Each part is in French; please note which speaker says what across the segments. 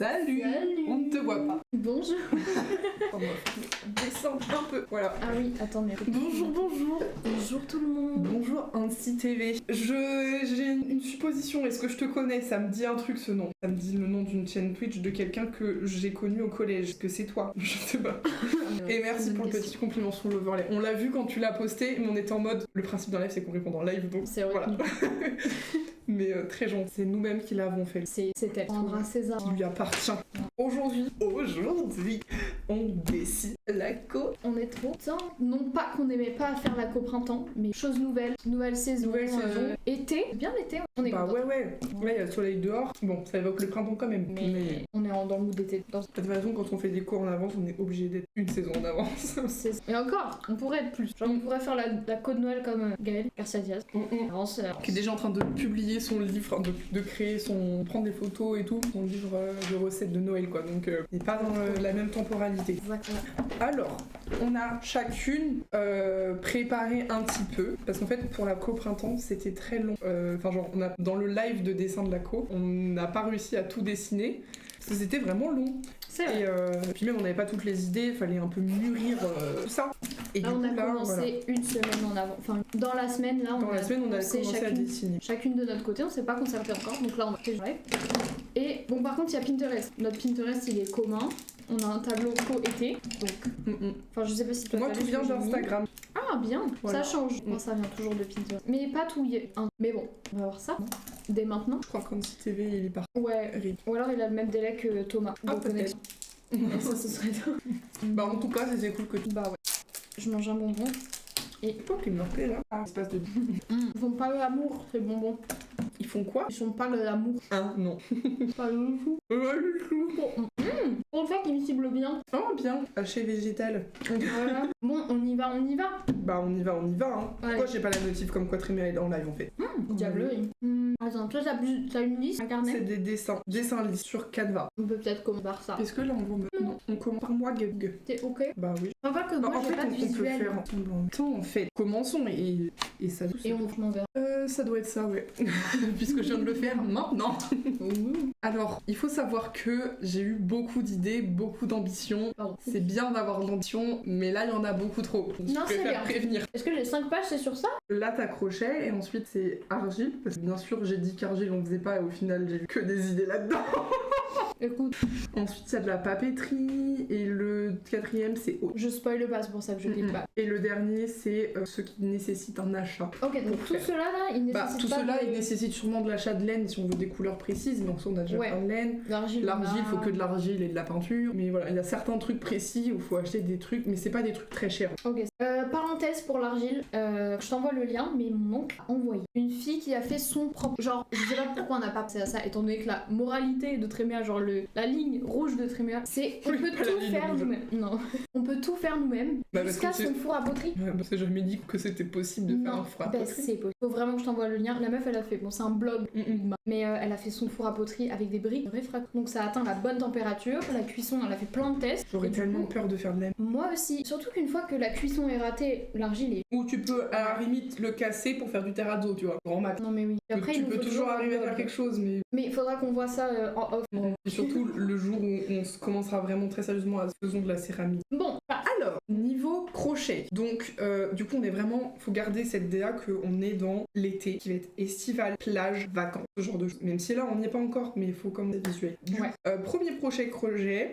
Speaker 1: Salut. On ne te voit pas.
Speaker 2: Bonjour.
Speaker 1: On va descendre un peu. Voilà.
Speaker 2: Ah oui, attends, mais...
Speaker 1: Bonjour.
Speaker 2: Bonjour tout le monde.
Speaker 1: Bonjour Anti TV. J'ai une supposition. Est-ce que je te connais? Ça me dit un truc ce nom. Ça me dit le nom d'une chaîne Twitch de quelqu'un que j'ai connu au collège. Est-ce que c'est toi? Je sais pas. Et merci pour le petit compliment sur l'overlay. On l'a vu quand tu l'as posté, mais on était en mode le principe d'un live c'est qu'on répond en live, donc
Speaker 2: c'est vrai.
Speaker 1: Voilà. Mais très gentil, c'est nous-mêmes qui l'avons fait.
Speaker 2: C'était Andra César.
Speaker 1: Qui lui appartient. Aujourd'hui, on décide la co.
Speaker 2: On est trop temps. Non pas qu'on n'aimait pas faire la co-printemps, mais chose nouvelle, nouvelle saison. Été, bien l'été. On est
Speaker 1: Bah
Speaker 2: content.
Speaker 1: ouais. Là, il y a le soleil dehors. Bon, ça évoque le printemps quand même.
Speaker 2: Mais on est dans le mood d'été.
Speaker 1: De toute façon, quand on fait des cours en avance, on est obligé d'être une saison en avance.
Speaker 2: Et encore, on pourrait être plus. Genre, on pourrait faire la co de Noël comme Gaël Garcia Diaz. Avance.
Speaker 1: Qui est déjà en train de publier son livre, de créer prendre des photos et tout, son livre de recettes de Noël, quoi. Donc, il n'est pas dans la même temporalité.
Speaker 2: Exactement.
Speaker 1: Alors, on a chacune préparé un petit peu, parce qu'en fait, pour la co-printemps, c'était très long. Enfin, genre, dans le live de dessin de la co, on n'a pas réussi à tout dessiner, parce que c'était vraiment long.
Speaker 2: C'est vrai.
Speaker 1: Et puis même, on n'avait pas toutes les idées, il fallait un peu mûrir tout ça. Et
Speaker 2: là, on a commencé une semaine en avant. Enfin, dans la semaine, là, on a commencé
Speaker 1: à dessiner.
Speaker 2: Chacune de notre côté, on s'est pas concerté encore, donc là, on a fait le live. Et bon, par contre, il y a Pinterest. Notre Pinterest, il est commun. On a un tableau co-été, donc... Enfin, je sais pas si toi...
Speaker 1: Moi, tout vient d'Instagram.
Speaker 2: Ah, bien,
Speaker 1: voilà.
Speaker 2: Ça change. Moi, ça vient toujours de Pinterest. Mais pas tout. Mais bon, on va voir ça dès maintenant.
Speaker 1: Je crois qu'Anti TV, il est parti.
Speaker 2: Ouais. Ou alors, il a le même délai que Thomas.
Speaker 1: Ah, peut-être.
Speaker 2: Ça, ce serait tout.
Speaker 1: Bah, en tout cas, c'est cool que tu...
Speaker 2: Bah ouais. Je mange un bonbon. Et...
Speaker 1: Toi qui me rappelais, là. Ah, espace de...
Speaker 2: Ils font pas l'amour, ces bonbons.
Speaker 1: Ils font quoi?
Speaker 2: Ils font pas l'amour.
Speaker 1: Ah, non.
Speaker 2: Pas le chou.
Speaker 1: Le chou.
Speaker 2: Pour le faire qu'ils me ciblent bien.
Speaker 1: Oh, bien. Haché végétal.
Speaker 2: Voilà. Bon, on y va.
Speaker 1: Bah, on y va, hein.
Speaker 2: Ouais.
Speaker 1: Pourquoi j'ai pas la notif comme quoi Trémé est en live, en fait?
Speaker 2: Diablerie. Attends, toi, t'as une liste, un carnet?
Speaker 1: C'est des dessins. Dessins listes sur Canva.
Speaker 2: On peut peut-être commencer par ça.
Speaker 1: Est-ce que là, on va... Non, on commence par moi, Gug.
Speaker 2: T'es ok?
Speaker 1: Bah oui.
Speaker 2: On va que moi,
Speaker 1: en
Speaker 2: j'ai
Speaker 1: fait,
Speaker 2: pas de
Speaker 1: on peut
Speaker 2: visuel.
Speaker 1: faire ensemble. Attends, en fait, commençons et ça...
Speaker 2: Et je m'en vais.
Speaker 1: Ça doit être ça, ouais. Puisque je viens de le faire maintenant. Alors, il faut savoir que j'ai eu beaucoup d'idées, beaucoup d'ambitions. C'est bien d'avoir de l'ambition, mais là, il y en a beaucoup trop. Donc,
Speaker 2: Non,
Speaker 1: je préfère
Speaker 2: c'est
Speaker 1: prévenir.
Speaker 2: Est-ce que les 5 pages, c'est sur ça?
Speaker 1: Là, t'as crochet, et ensuite, c'est argile. Parce que bien sûr, j'ai dit qu'argile, on faisait pas, et au final, j'ai eu que des idées là-dedans.
Speaker 2: Écoute.
Speaker 1: Ensuite, il y a de la papeterie, et le 4e, c'est eau.
Speaker 2: Je spoil pas, c'est pour ça que je clique pas.
Speaker 1: Et le dernier, c'est ce qui nécessite un achat.
Speaker 2: Ok, donc tout cela là, il nécessite
Speaker 1: tout cela, il nécessite sûrement de l'achat de laine si on veut des couleurs précises, donc ça on a déjà plein de laine.
Speaker 2: L'argile,
Speaker 1: il faut que de l'argile et de la peinture. Mais voilà, il y a certains trucs précis où il faut acheter des trucs, mais c'est pas des trucs très chers.
Speaker 2: Ok. Parenthèse pour l'argile, je t'envoie le lien, mais mon oncle a envoyé une fille qui a fait son propre. Genre, je sais pas pourquoi on n'a pas pensé à ça, étant donné que la moralité de Tréméa, genre la ligne rouge de Tréméa, c'est on peut tout faire nous-mêmes. Non, on peut tout faire nous-mêmes jusqu'à son four à poterie.
Speaker 1: Ouais, bah, c'est jamais dit que c'était possible de faire un four à poterie.
Speaker 2: C'est possible. Faut vraiment que je t'envoie le lien. La meuf, elle a fait, bon, c'est un blog, mais elle a fait son four à poterie avec des briques réfractaires. Donc ça atteint la bonne température. La cuisson, elle a fait plein de tests.
Speaker 1: J'aurais tellement peur de faire de laine.
Speaker 2: Moi aussi. Surtout qu'une fois que la cuisson est ratée, l'argile est.
Speaker 1: Ou tu peux à la limite le casser pour faire du terrazzo, tu vois. Grand max.
Speaker 2: Non mais oui.
Speaker 1: Après, tu peux toujours arriver à faire quelque chose, mais.
Speaker 2: Mais il faudra qu'on voit ça en off.
Speaker 1: Et surtout le jour où on commencera vraiment très sérieusement à faisons de la céramique.
Speaker 2: Bon.
Speaker 1: Alors, niveau crochet. Donc, du coup, faut garder cette DA qu'on est dans l'été, qui va être estival, plage, vacances, ce genre de choses. Même si là, on n'y est pas encore, mais il faut quand même visuel. Premier crochet.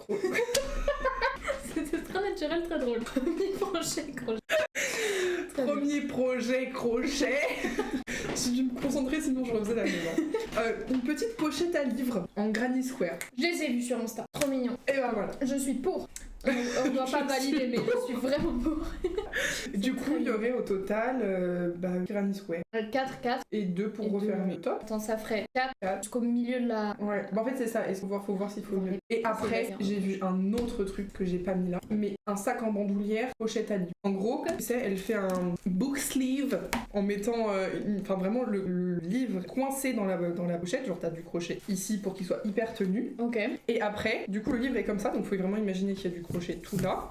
Speaker 2: C'était très naturel, très drôle.
Speaker 1: Premier projet crochet. J'ai dû me concentrer, sinon je refaisais la maison. Une petite pochette à livres en Granny Square.
Speaker 2: Je les ai vus sur Insta, trop mignon.
Speaker 1: Et ben voilà.
Speaker 2: Je suis pour. On doit pas valider, mais je suis vraiment pour.
Speaker 1: Du coup, il y aurait au total Granny Square.
Speaker 2: 4
Speaker 1: et 2 pour refermer. Top.
Speaker 2: Attends, ça ferait 4 jusqu'au milieu de la...
Speaker 1: Ouais, bah en fait c'est ça, il faut voir s'il faut mieux. Et après, j'ai vu un autre truc que j'ai pas mis là, mais un sac en bandoulière, pochette à livre. En gros, tu sais, elle fait un book sleeve en mettant vraiment le livre coincé dans la pochette, genre t'as du crochet ici pour qu'il soit hyper tenu.
Speaker 2: Ok.
Speaker 1: Et après, du coup le livre est comme ça, donc faut vraiment imaginer qu'il y a du crochet tout là.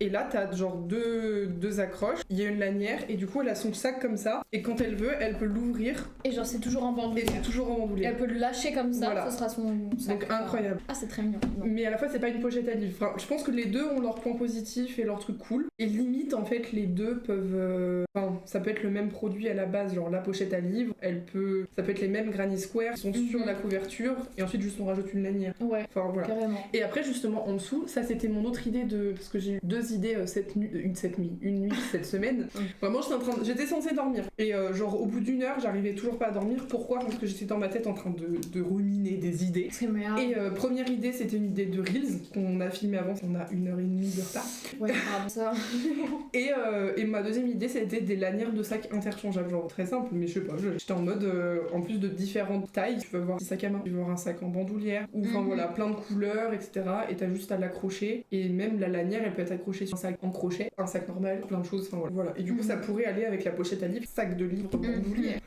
Speaker 1: Et là, t'as genre deux accroches, il y a une lanière, et du coup, elle a son sac comme ça. Et quand elle veut, elle peut l'ouvrir.
Speaker 2: Et genre, c'est toujours en bandoulière.
Speaker 1: Et c'est toujours en bandoulière.
Speaker 2: Elle peut le lâcher comme ça,
Speaker 1: Voilà.
Speaker 2: ça sera son sac.
Speaker 1: Donc incroyable.
Speaker 2: Ah, c'est très mignon.
Speaker 1: Mais à la fois, c'est pas une pochette à livres. Enfin, je pense que les deux ont leurs points positifs et leurs trucs cool. Et limite, en fait, les deux peuvent. Enfin, ça peut être le même produit à la base, genre la pochette à livres. Ça peut être les mêmes Granny Square qui sont sur la couverture. Et ensuite, juste on rajoute une lanière.
Speaker 2: Ouais.
Speaker 1: Enfin, voilà.
Speaker 2: Carrément.
Speaker 1: Et après, justement, en dessous, ça c'était mon autre idée de. Parce que j'ai eu 2 idées une nuit cette semaine. Vraiment, j'étais censée dormir. Et genre, au bout d'1 heure, j'arrivais toujours pas à dormir. Pourquoi ? Parce que j'étais dans ma tête en train de ruminer des idées.
Speaker 2: C'est merde.
Speaker 1: Et première idée, c'était une idée de Reels qu'on a filmé avant, on a 1h30 de retard.
Speaker 2: Ouais, pardon, ça.
Speaker 1: Et ma deuxième idée, c'était des lanières de sacs interchangeables, genre très simple, mais je sais pas, j'étais en mode, en plus de différentes tailles, tu peux avoir un sac à main, tu peux avoir un sac en bandoulière, ou enfin voilà, plein de couleurs, etc. Et t'as juste à l'accrocher, et même la lanière, elle peut être accrochée sur un sac en crochet, un sac normal, plein de choses, enfin voilà. Et du coup, ça pourrait aller avec la pochette à livres, sac de livres bandoulière.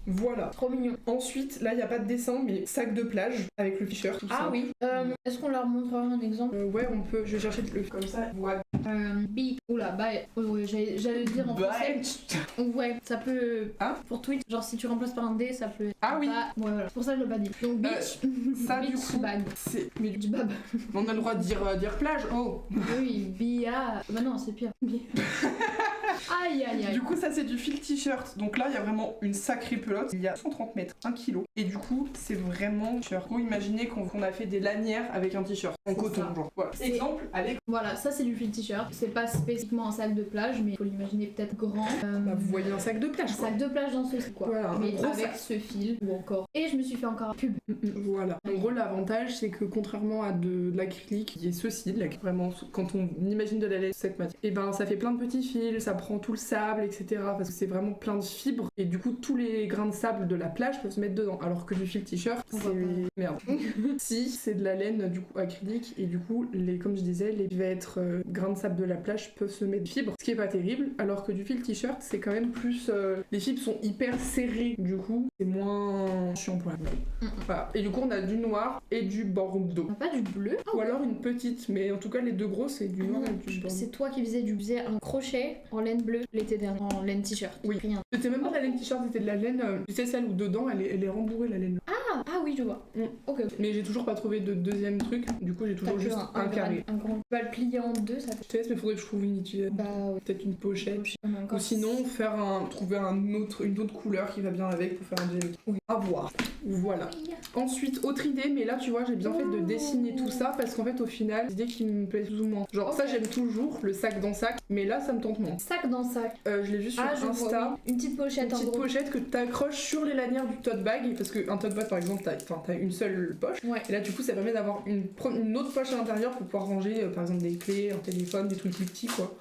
Speaker 1: Voilà.
Speaker 2: Trop mignon.
Speaker 1: Ensuite, là, il y a pas de dessin, mais sac de plage, avec le t-shirt, tout ça.
Speaker 2: Ah oui. Est-ce qu'on leur montrera un exemple?
Speaker 1: Ouais, on peut, je vais chercher le comme ça, voilà.
Speaker 2: Oula, ouais, j'allais le dire en français. Ouais, ça peut.
Speaker 1: Hein?
Speaker 2: Pour Twitch, genre si tu remplaces par un D, ça peut.
Speaker 1: Ah oui.
Speaker 2: Ouais, voilà. C'est pour ça que je l'ai pas dit. Donc beach.
Speaker 1: Ça
Speaker 2: beach
Speaker 1: du coup,
Speaker 2: bag.
Speaker 1: c'est. Mais
Speaker 2: Du bab.
Speaker 1: on a le droit de dire plage, oh.
Speaker 2: Oui, bia. Bah non, c'est pire. Aïe aïe aïe.
Speaker 1: Du coup, ça c'est du fil t-shirt. Donc là, il y a vraiment une sacrée pelote. Il y a 130 mètres, 1 kg. Et du coup, c'est vraiment t-shirt. Faut imaginer qu'on a fait des lanières avec un t-shirt en coton,
Speaker 2: ça.
Speaker 1: genre. Voilà. Exemple, avec.
Speaker 2: Voilà, ça c'est du fil t-shirt. C'est pas spécifiquement un sac de plage, mais il faut l'imaginer peut-être grand.
Speaker 1: Bah, vous voyez un sac de
Speaker 2: Un
Speaker 1: plage, quoi.
Speaker 2: sac de plage dans ce style, quoi.
Speaker 1: Voilà, un
Speaker 2: mais
Speaker 1: gros
Speaker 2: avec
Speaker 1: sac.
Speaker 2: ce fil ou encore. Et je me suis fait encore pub.
Speaker 1: Voilà. En gros, l'avantage, c'est que contrairement à de l'acrylique, qui est ceci, vraiment, quand on imagine de la laine cette matière, et ben ça fait plein de petits fils, ça prend tout le sable, etc. Parce que c'est vraiment plein de fibres, et du coup, tous les grains de sable de la plage peuvent se mettre dedans. Alors que du fil t-shirt,
Speaker 2: On
Speaker 1: c'est.
Speaker 2: voit pas.
Speaker 1: Merde. Si, c'est de la laine, du coup, acrylique, et du coup, comme je disais, les grains de sable de la plage peuvent se mettre de fibres, ce qui est pas terrible, alors que du fil t-shirt, c'est quand même plus. Les fibres sont hyper serrées, du coup, c'est moins chiant pour la peau. Voilà. Et du coup, on a du noir et du bordeaux.
Speaker 2: On a pas du bleu.
Speaker 1: Ou alors une petite, mais en tout cas, les deux gros, c'est du noir et du bordeaux.
Speaker 2: C'est toi qui faisais un crochet en laine bleue l'été dernier, en laine t-shirt.
Speaker 1: Oui.
Speaker 2: Rien.
Speaker 1: C'était même pas de la laine t-shirt, c'était de la laine, tu sais, celle où dedans, elle est rembourrée, la laine.
Speaker 2: Ah oui, je vois. Ok.
Speaker 1: Mais j'ai toujours pas trouvé de deuxième truc, du coup, j'ai toujours juste un carré.
Speaker 2: Un grand. Tu vas le plier en deux, ça fait.
Speaker 1: Je te laisse, mais faudrait que je trouve une utilisation.
Speaker 2: Bah ouais.
Speaker 1: Peut-être une pochette.
Speaker 2: Mais encore,
Speaker 1: Ou sinon, trouver une autre couleur qui va bien avec pour faire un gel. Oui. À voir. Voilà. Ensuite, autre idée, mais là, tu vois, j'ai bien fait de dessiner tout ça parce qu'en fait, au final, l'idée qui me plaît plus ou moins. Genre, ça, j'aime toujours, le sac dans sac, mais là, ça me tente moins.
Speaker 2: Sac dans sac.
Speaker 1: Je l'ai vu sur
Speaker 2: je
Speaker 1: Insta.
Speaker 2: vois, oui. Une petite pochette
Speaker 1: Une petite
Speaker 2: en gros.
Speaker 1: pochette que t'accroches sur les lanières du tote bag, parce qu'un tote bag, par exemple, t'as une seule poche.
Speaker 2: Ouais.
Speaker 1: Et là, du coup, ça permet d'avoir une autre poche à l'intérieur pour pouvoir ranger, par exemple, des clés, un téléphone, des trucs plus petits, quoi.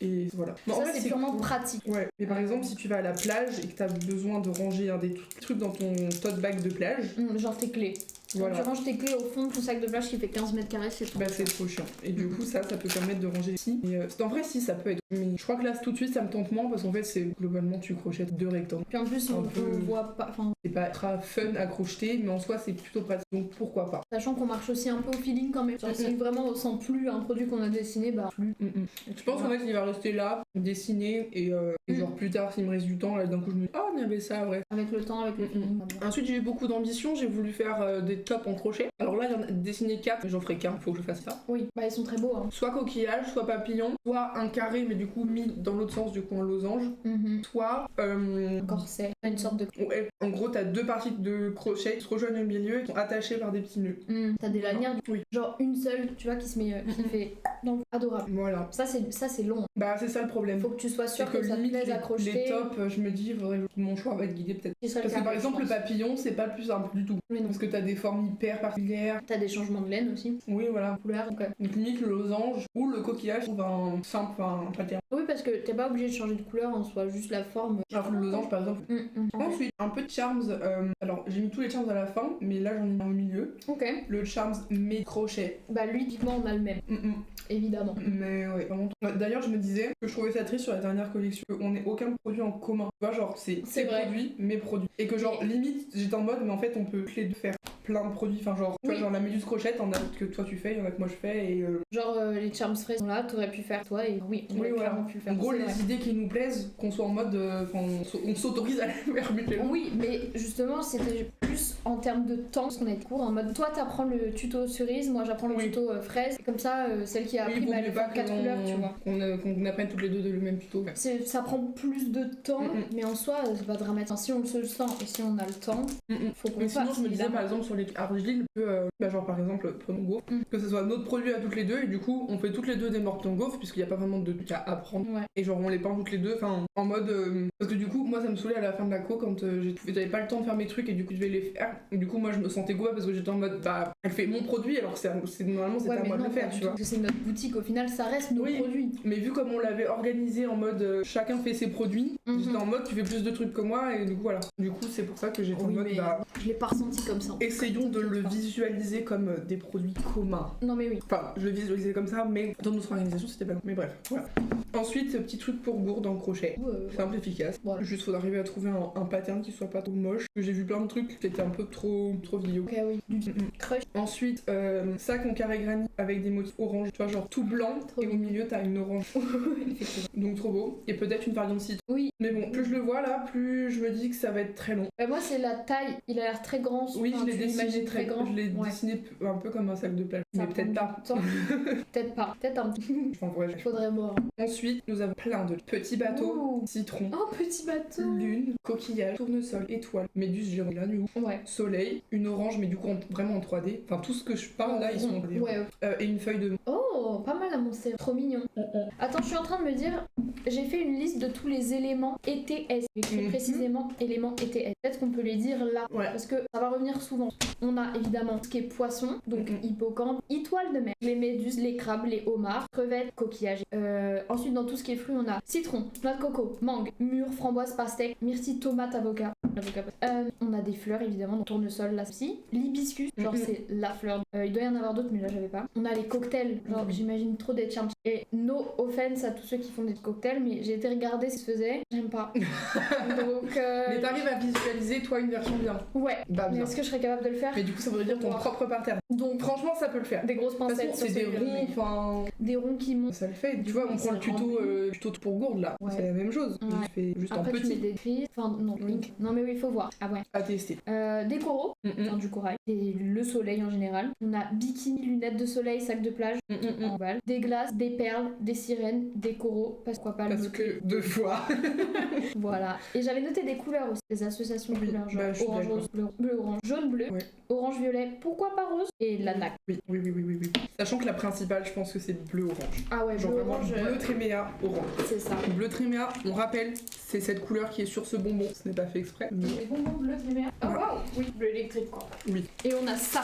Speaker 1: Et voilà.
Speaker 2: Ça,
Speaker 1: en fait,
Speaker 2: c'est purement
Speaker 1: cool.
Speaker 2: pratique.
Speaker 1: Ouais, mais par exemple, si tu vas à la plage et que t'as besoin de ranger des trucs dans ton tote bag de plage,
Speaker 2: Genre tes clés.
Speaker 1: voilà.
Speaker 2: Tu ranges tes clés au fond de ton sac de plage qui fait 15 mètres carrés, c'est trop.
Speaker 1: Bah c'est trop chiant. Et du coup ça peut permettre de ranger ici. Et en vrai si ça peut être. Mais je crois que là tout de suite ça me tente moins parce qu'en fait c'est globalement tu crochettes 2 rectangles.
Speaker 2: Puis en plus on voit pas. Enfin,
Speaker 1: C'est pas très fun à crocheter mais en soi c'est plutôt pratique. Donc pourquoi pas.
Speaker 2: sachant qu'on marche aussi un peu au feeling quand même. Genre, si vraiment on sent plus un produit qu'on a dessiné, bah plus.
Speaker 1: Je pense qu'en fait il va rester là, dessiner et genre plus tard s'il me reste du temps là d'un coup je me dis oh il y avait ça ouais.
Speaker 2: Avec le temps, avec le feeling.
Speaker 1: Ensuite j'ai eu beaucoup d'ambition, j'ai voulu faire des tops en crochet. Alors là, il y en a dessiné 4, mais j'en ferai qu'un, faut que je fasse ça.
Speaker 2: Oui, bah ils sont très beaux. Hein.
Speaker 1: Soit coquillage, soit papillon, soit un carré, mais du coup mis dans l'autre sens, du coup en losange. Soit.
Speaker 2: Un corset, une sorte de.
Speaker 1: Ouais, en gros, t'as 2 parties de crochet qui se rejoignent au milieu et qui sont attachées par des petits nœuds.
Speaker 2: T'as des lanières,
Speaker 1: Oui.
Speaker 2: genre une seule, tu vois, qui se met, qui fait. Donc adorable.
Speaker 1: Voilà.
Speaker 2: Ça c'est long.
Speaker 1: Bah, c'est ça le problème.
Speaker 2: Faut que tu sois sûr
Speaker 1: C'est
Speaker 2: que ça te
Speaker 1: limite,
Speaker 2: plaise à crocheter.
Speaker 1: les tops, je me dis, mon choix va être guidé peut-être. Parce que par exemple, le papillon, c'est pas le plus simple du tout.
Speaker 2: Mais non.
Speaker 1: Parce que t'as des formes hyper particulières.
Speaker 2: T'as des changements de laine aussi.
Speaker 1: Oui, voilà.
Speaker 2: Couleur. Donc,
Speaker 1: Donc limite le losange ou le coquillage, trouve un simple, un pattern.
Speaker 2: oui, parce que t'es pas obligé de changer de couleur en soi, juste la forme.
Speaker 1: Alors le losange par exemple. Ensuite, un peu de charms. Alors j'ai mis tous les charms à la fin, mais là j'en ai mis un au milieu.
Speaker 2: Ok.
Speaker 1: Le charms mais crochet.
Speaker 2: Bah lui, typiquement, on a le même. Évidemment.
Speaker 1: Mais ouais, vraiment. D'ailleurs, je me disais que je trouvais ça triste sur la dernière collection, qu'on n'ait aucun produit en commun. Tu vois, genre, c'est
Speaker 2: vrai.
Speaker 1: produits, mes produits. Et que, genre, limite, j'étais en mode, mais en fait, on peut les deux faire plein de produits, enfin genre, tu vois, genre la méduse crochette, il y en a que toi tu fais, il y en a que moi je fais et...
Speaker 2: Genre les charms frais sont là, t'aurais pu faire toi et oui, on aurait clairement pu le faire.
Speaker 1: En gros, les idées qui nous plaisent, qu'on soit en mode, on s'autorise à les faire mutuellement.
Speaker 2: Oui, mais justement, c'était plus en termes de temps, parce qu'on est court, en mode toi t'apprends le tuto cerise, moi j'apprends le tuto fraise, et comme ça, celle qui a appris, elle va faire 4 couleurs, tu vois.
Speaker 1: Qu'on apprenne toutes les deux le même tuto.
Speaker 2: Ça prend plus de temps, mais en soi, c'est pas dramatique. Enfin, si on se sent et si on a le temps, faut qu'on fasse.
Speaker 1: Sinon, je me disais par exemple sur les argiles, genre par exemple, prenons gaufre, que ce soit notre produit à toutes les deux, et du coup, on fait toutes les deux des morpions gaufres, puisqu'il n'y a pas vraiment de trucs à apprendre. Ouais. Et genre, on les peint toutes les deux, enfin, en mode. Parce que du coup, moi, ça me saoulait à la fin de la co quand j'avais pas le temps de faire mes trucs, et du coup, je vais les faire. Et du coup, moi, je me sentais goût parce que j'étais en mode, bah, elle fait mon produit, alors normalement, c'était à moi de le faire, tu vois.
Speaker 2: Parce que c'est notre boutique, au final, ça reste nos produits.
Speaker 1: Mais vu comme on l'avait organisé en mode chacun fait ses produits, j'étais en mode tu fais plus de trucs que moi et du coup voilà. Du coup c'est pour ça que j'étais en mode
Speaker 2: je l'ai pas ressenti comme ça.
Speaker 1: Essayons de le visualiser comme des produits communs.
Speaker 2: Non mais oui.
Speaker 1: Enfin je le visualisais comme ça mais dans notre organisation c'était pas bon. Mais bref voilà. Ensuite petit truc pour gourde en crochet. Simple efficace. Voilà. Juste faut arriver à trouver un pattern qui soit pas trop moche. J'ai vu plein de trucs qui étaient un peu trop vidéo.
Speaker 2: Ok oui. Crush.
Speaker 1: Ensuite sac en carré granit avec des motifs orange. Tu vois genre tout blanc et au milieu t'as une orange. Donc trop beau. Et peut-être une variante citron.
Speaker 2: Oui.
Speaker 1: Mais bon, plus je le vois là, plus je me dis que ça va être très long.
Speaker 2: Moi c'est la taille, il a l'air très grand.
Speaker 1: Oui, je l'ai dessiné très grand. Je l'ai dessiné un peu comme un sac de plage. Mais peut-être pas.
Speaker 2: Peut-être pas. Peut-être un petit peu. Faudrait voir.
Speaker 1: Ensuite, nous avons plein de petits bateaux, citron,
Speaker 2: petit bateau,
Speaker 1: lune, coquillage, tournesol, étoile, méduse géante là du coup, soleil, une orange mais du coup vraiment en 3D. Enfin tout ce que je parle là ils sont en 3D. Et une feuille de...
Speaker 2: Oh, pas mal à mon cerveau. Trop mignon. Attends, je suis en train de me dire, j'ai fait une liste de tous les éléments ETS. J'écris précisément éléments ETS. Peut-être qu'on peut les dire là, parce que ça va revenir souvent. On a évidemment ce qui est poisson, donc hippocampe, étoile de mer, les méduses, les crabes, les homards, crevettes, coquillages. Ensuite, dans tout ce qui est fruits, on a citron, noix de coco, mangue, mûre, framboise, pastèque, myrtille, tomate, avocat. On a des fleurs évidemment, donc tournesol, là aussi. L'hibiscus, genre c'est la fleur. Il doit y en avoir d'autres, mais là j'avais pas. On a les cocktails, genre j'imagine trop des charms. Et no offense à tous ceux qui font des cocktails, mais j'ai été regarder ce qu'ils faisaient, j'aime pas. Donc.
Speaker 1: Mais t'arrives à visualiser toi une version bien.
Speaker 2: Ouais.
Speaker 1: Bah,
Speaker 2: mais est-ce que je serais capable de le faire?
Speaker 1: Mais du coup, ça voudrait dire ton propre pattern.
Speaker 2: Donc
Speaker 1: franchement, ça peut le faire.
Speaker 2: Des grosses pincettes.
Speaker 1: C'est des ronds, enfin.
Speaker 2: Des ronds qui montent.
Speaker 1: Ça le fait. Tu vois, on prend le tuto pour gourde là. C'est la même chose. Je fais juste
Speaker 2: après,
Speaker 1: en petit.
Speaker 2: Tu mets des crises. Enfin non. Non mais oui, il faut voir. Ah ouais.
Speaker 1: À tester.
Speaker 2: Des coraux, enfin du corail, et le soleil en général. On a bikini, lunettes de soleil, sac de plage, en balle, des glaces, des perles, des sirènes, des coraux, pourquoi pas le
Speaker 1: Parce que 2 fois.
Speaker 2: Voilà. Et j'avais noté des couleurs aussi, des associations de couleurs, genre orange, rose, bleu, orange, jaune, bleu, orange, violet, pourquoi pas rose, et la NAC.
Speaker 1: Oui. Sachant que la principale, je pense que c'est bleu-orange.
Speaker 2: Ah ouais,
Speaker 1: genre
Speaker 2: bleu,
Speaker 1: vraiment
Speaker 2: orange.
Speaker 1: Bleu tréméa, orange.
Speaker 2: C'est ça.
Speaker 1: Bleu tréméa, on rappelle, c'est cette couleur qui est sur ce bonbon. Ce n'est pas fait exprès. Mais...
Speaker 2: Les bonbons bleu tréméa. Oh waouh. Oui, bleu électrique quoi.
Speaker 1: Oui.
Speaker 2: Et on a ça.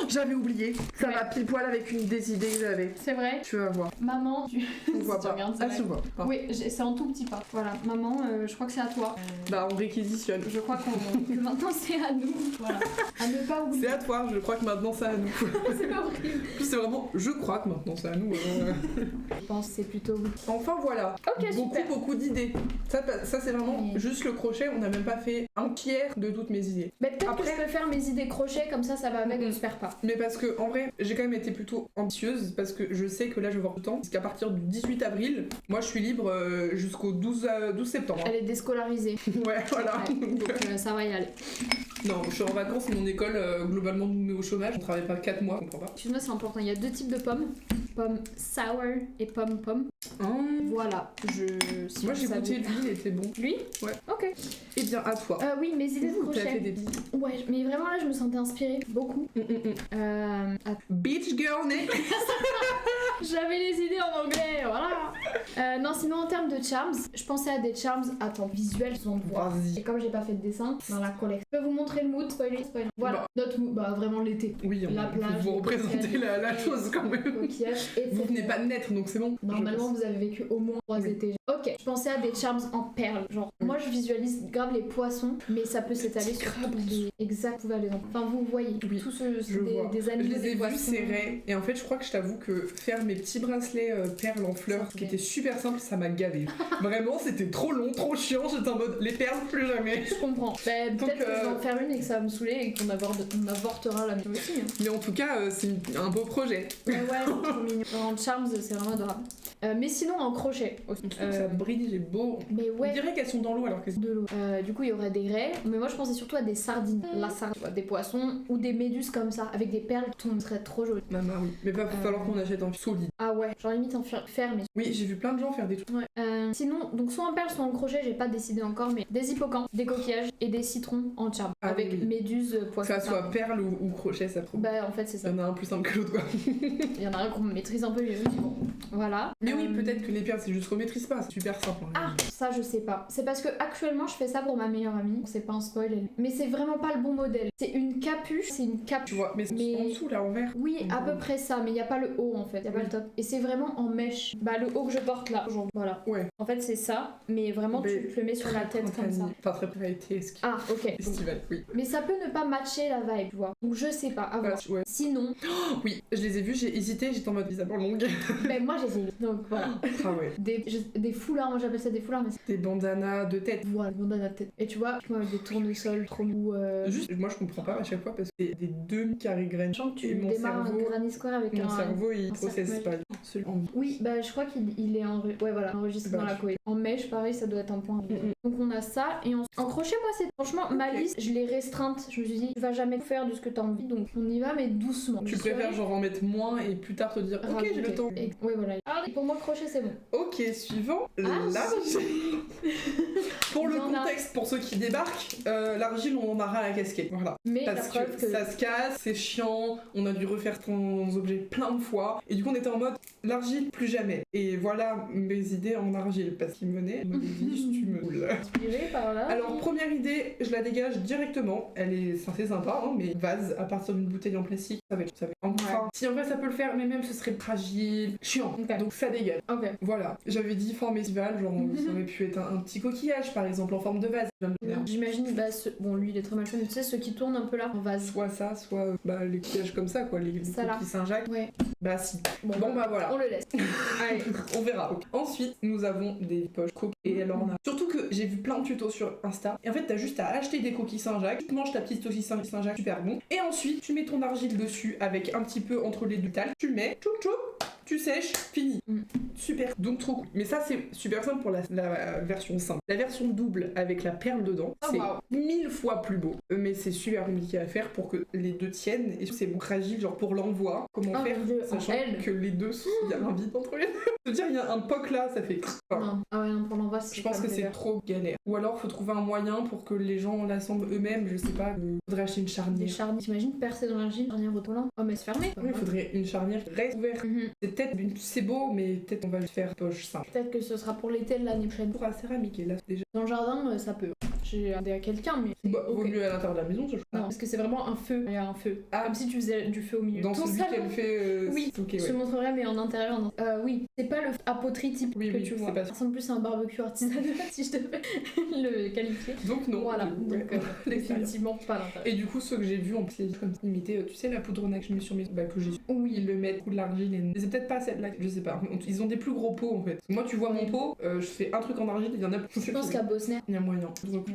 Speaker 1: J'avais oublié. Ça va pile poil avec une des idées que j'avais.
Speaker 2: C'est vrai.
Speaker 1: Tu vas voir.
Speaker 2: Maman,
Speaker 1: On voit pas.
Speaker 2: Ça
Speaker 1: se voit pas.
Speaker 2: Oui, c'est en tout petit pas. Voilà, maman, je crois que c'est à toi.
Speaker 1: Bah, on réquisitionne.
Speaker 2: Je crois que maintenant c'est à nous. Voilà. À ne pas oublier.
Speaker 1: C'est à toi, je crois que maintenant c'est à nous.
Speaker 2: C'est pas horrible.
Speaker 1: C'est vraiment, je crois que maintenant c'est à nous.
Speaker 2: Je pense que c'est plutôt oui.
Speaker 1: Enfin voilà.
Speaker 2: Ok, super.
Speaker 1: Beaucoup d'idées. Ça c'est vraiment juste le crochet. On n'a même pas fait un tiers de toutes mes idées.
Speaker 2: Mais peut-être que je peux faire mes idées crochet, comme ça va avec, on se perd pas.
Speaker 1: Mais parce que en vrai, j'ai quand même été plutôt ambitieuse parce que je sais que là je vais avoir du temps. Parce qu'à partir du 18 avril, moi je suis libre jusqu'au 12 septembre.
Speaker 2: Elle est déscolarisée.
Speaker 1: Ouais, voilà.
Speaker 2: Ouais, donc ça va y aller.
Speaker 1: Non, je suis en vacances, mon école globalement nous met au chômage. On travaille pas 4 mois, je comprends pas.
Speaker 2: Excuse-moi, c'est important. Il y a 2 types de pommes. Pomme sour et pomme. Voilà.
Speaker 1: Moi j'ai goûté lui, il était bon.
Speaker 2: Lui?
Speaker 1: Ouais.
Speaker 2: Ok.
Speaker 1: Et bien à toi.
Speaker 2: Oui, mes idées de crochet.
Speaker 1: T'as fait des petits.
Speaker 2: Ouais, mais vraiment là je me sentais inspirée beaucoup.
Speaker 1: Beach girl, né.
Speaker 2: J'avais les idées en anglais, voilà. Non, sinon en termes de charms, je pensais à des charms. Attends, visuels, ils ont de voir. Et comme j'ai pas fait de dessin dans la collecte, je peux vous montrer le mood, spoiler. Voilà, notre mood, vraiment l'été.
Speaker 1: Oui,
Speaker 2: la plage.
Speaker 1: Vous représentez la chose quand même.
Speaker 2: Coquillage, etc.
Speaker 1: Vous venez pas de naître donc c'est bon.
Speaker 2: Normalement, vous avez vécu au moins 3 étés. Ok, je pensais à des charms en perles. Genre, moi je visualise grave les poissons, mais ça peut s'étaler sur toutes les. Exact, vous allez dans. Enfin, vous voyez, tous ceux des animaux.
Speaker 1: Je les ai
Speaker 2: vus
Speaker 1: serrés, et en fait, je crois que je t'avoue que faire mes petits bracelets perles en fleurs, qui étaient super simples, ça m'a gavé. Vraiment, c'était trop long, trop chiant. J'étais en mode les perles, plus jamais.
Speaker 2: Je comprends. Peut-être que je vais en faire une et que ça va me saouler et qu'on avortera la même aussi. Hein.
Speaker 1: Mais en tout cas, c'est un beau projet.
Speaker 2: Ouais, c'est trop mignon. En charms, c'est vraiment adorable. Mais sinon, en crochet aussi.
Speaker 1: Ça brille, c'est beau.
Speaker 2: Mais ouais.
Speaker 1: On dirait qu'elles sont dans l'eau alors que c'est
Speaker 2: de l'eau. Du coup, il y aurait des raies. Mais moi, je pensais surtout à des sardines. La sardine, des poissons ou des méduses comme ça, avec des perles. Tout serait trop joli.
Speaker 1: Maman, oui. Mais va falloir qu'on achète un solide.
Speaker 2: Ah ouais, genre limite en fer, mais.
Speaker 1: Oui, j'ai vu plein de gens faire des trucs.
Speaker 2: Ouais. Sinon, donc soit en perles, soit en crochet, j'ai pas décidé encore, mais des hippocampes, des coquillages et des citrons en charme. Avec méduses, poissons.
Speaker 1: Que ça soit perles ou crochet, ça trouve.
Speaker 2: Bah, en fait, c'est ça.
Speaker 1: Il y en a un plus simple que l'autre, quoi.
Speaker 2: Il y en a un qu'on maîtrise un peu mieux. Bon, voilà.
Speaker 1: Mais oui, peut-être que les perles, c'est juste qu'on maîtrise pas. C'est super simple.
Speaker 2: Ah, ça, je sais pas. C'est parce que actuellement, je fais ça pour ma meilleure amie. C'est pas un spoil, mais c'est vraiment pas le bon modèle. C'est une capuche, c'est une cape.
Speaker 1: Tu vois, mais en dessous, là, en vert.
Speaker 2: Oui, à peu près ça, mais il y a pas le haut en fait, il y a pas le top. Et c'est vraiment en mèche. Bah, le haut que je porte là, genre, voilà.
Speaker 1: Ouais.
Speaker 2: En fait, c'est ça, mais vraiment, tu te le mets sur la tête comme ça.
Speaker 1: Enfin, très priorité ski.
Speaker 2: Ah, ok.
Speaker 1: Festival, oui.
Speaker 2: Mais ça peut ne pas matcher la vibe, tu vois. Donc, je sais pas, à voir.
Speaker 1: Ouais.
Speaker 2: Sinon.
Speaker 1: Oh, oui, je les ai vus, j'ai hésité, j'étais en mode Isabelle longue.
Speaker 2: Mais moi, j'ai essayé. Donc, voilà.
Speaker 1: Ah ouais.
Speaker 2: Des foulards, moi j'appelle ça des foulards, mais
Speaker 1: des bandanas de tête.
Speaker 2: Voilà, bandanas de tête. Et tu vois, moi, avec des tournesols trop mou.
Speaker 1: Juste, moi je comprends pas à chaque fois parce que c'est des demi-carrés-graines.
Speaker 2: Je sens que tu démarres un granny square avec
Speaker 1: mon cerveau il processe pas.
Speaker 2: Oui, bah je crois qu'il est enregistré dans la cohérence. En mèche, pareil, ça doit être un point. Donc on a ça. Et en crochet, moi, c'est franchement ma liste, je l'ai restreinte. Je me suis dit, tu vas jamais faire de ce que t'as envie, donc on y va, mais doucement.
Speaker 1: Tu préfères genre en mettre moins et plus tard te dire, ok, j'ai le temps.
Speaker 2: Oui, voilà. Et pour moi, crochet, c'est bon.
Speaker 1: Ok, suivant. L'argile. Pour le contexte, pour ceux qui débarquent, l'argile, on en a ras à la casquette. Voilà.
Speaker 2: Mais
Speaker 1: parce que ça se casse, c'est chiant, on a dû refaire ton objet plein de fois. Et du coup, on était en mode, l'argile, plus jamais. Et voilà mes idées en argile, parce qu'il me venait, me dit, tu me moules.
Speaker 2: Inspiré par là.
Speaker 1: Alors, première idée, je la dégage directement. Elle est assez sympa, hein, mais vase à partir d'une bouteille en plastique, ça va être enfin. Si en vrai ça peut le faire, mais même ce serait fragile, chiant.
Speaker 2: Okay.
Speaker 1: Donc ça dégage.
Speaker 2: Ok.
Speaker 1: Voilà. J'avais dit forme estivale, genre ça aurait pu être un petit coquillage par exemple en forme de vase.
Speaker 2: J'imagine, bon lui il est très mal fait, mais tu sais ceux qui tournent un peu là en vase.
Speaker 1: Soit ça, soit les coquillages comme ça quoi, les coquilles Saint-Jacques.
Speaker 2: Ouais.
Speaker 1: Bah si. Bon bah voilà.
Speaker 2: On le laisse.
Speaker 1: Allez, on verra. Okay. Ensuite, nous avons des poches coquilles et alors on a. Surtout que j'ai vu plein de tutos sur Insta. Et en fait, t'as juste à acheter des coquilles Saint-Jacques, tu manges ta petite saucisse Saint-Jacques, super bon. Et ensuite, tu mets ton argile dessus avec un petit peu entre les deux tales. Tu mets, tchoup tchoup, tu sèches, fini. Super, donc trop cool. Mais ça, c'est super simple pour la version simple. La version double avec la perle dedans, c'est 1000 fois plus beau. Mais c'est super compliqué à faire pour que les deux tiennent. Et c'est fragile, genre pour l'envoi. Comment faire, sachant que les deux, il y a un vide entre les deux. Je veux dire, il y a un poc là, ça fait.
Speaker 2: Non. Ah ouais, non, pour l'envoi,
Speaker 1: je pense que c'est trop galère. Ou alors, faut trouver un moyen pour que les gens l'assemblent eux-mêmes. Je sais pas, faudrait acheter une charnière.
Speaker 2: Des charnières. T'imagines percer dans l'argile, charnière autolant. Oh, mais c'est fermé.
Speaker 1: Oui, il faudrait une charnière reste ouverte. C'est peut-être c'est beau, mais peut-être on va le faire poche simple.
Speaker 2: Peut-être que ce sera pour l'été de l'année prochaine.
Speaker 1: Pour la céramique, et là déjà.
Speaker 2: Dans le jardin, ça peut. J'ai demandé à quelqu'un, mais.
Speaker 1: Vaut mieux à l'intérieur de la maison, je crois.
Speaker 2: Non, parce que c'est vraiment un feu. Il y a un feu. Comme si tu faisais du feu au milieu.
Speaker 1: Dans celui qu'elle fait.
Speaker 2: Oui,
Speaker 1: okay,
Speaker 2: je te montrerai, mais en intérieur. Oui, c'est pas le à poterie type que tu vois. Ça ressemble plus à un barbecue artisanal si je devais le qualifier.
Speaker 1: Donc non.
Speaker 2: Voilà, donc définitivement pas l'intérieur.
Speaker 1: Et du coup, ceux que j'ai vus en plus, comme imiter, tu sais, la poudre que je mets sur mes. Que j'ai. Oui, ils le mettent, ou de l'argile. Et c'est peut-être pas celle-là, je sais pas. Ils ont des plus gros pots en fait. Moi, tu vois mon pot, je fais un truc en argile, il y en a plus.
Speaker 2: Je pense qu'à Bosner.
Speaker 1: Il y a moyen.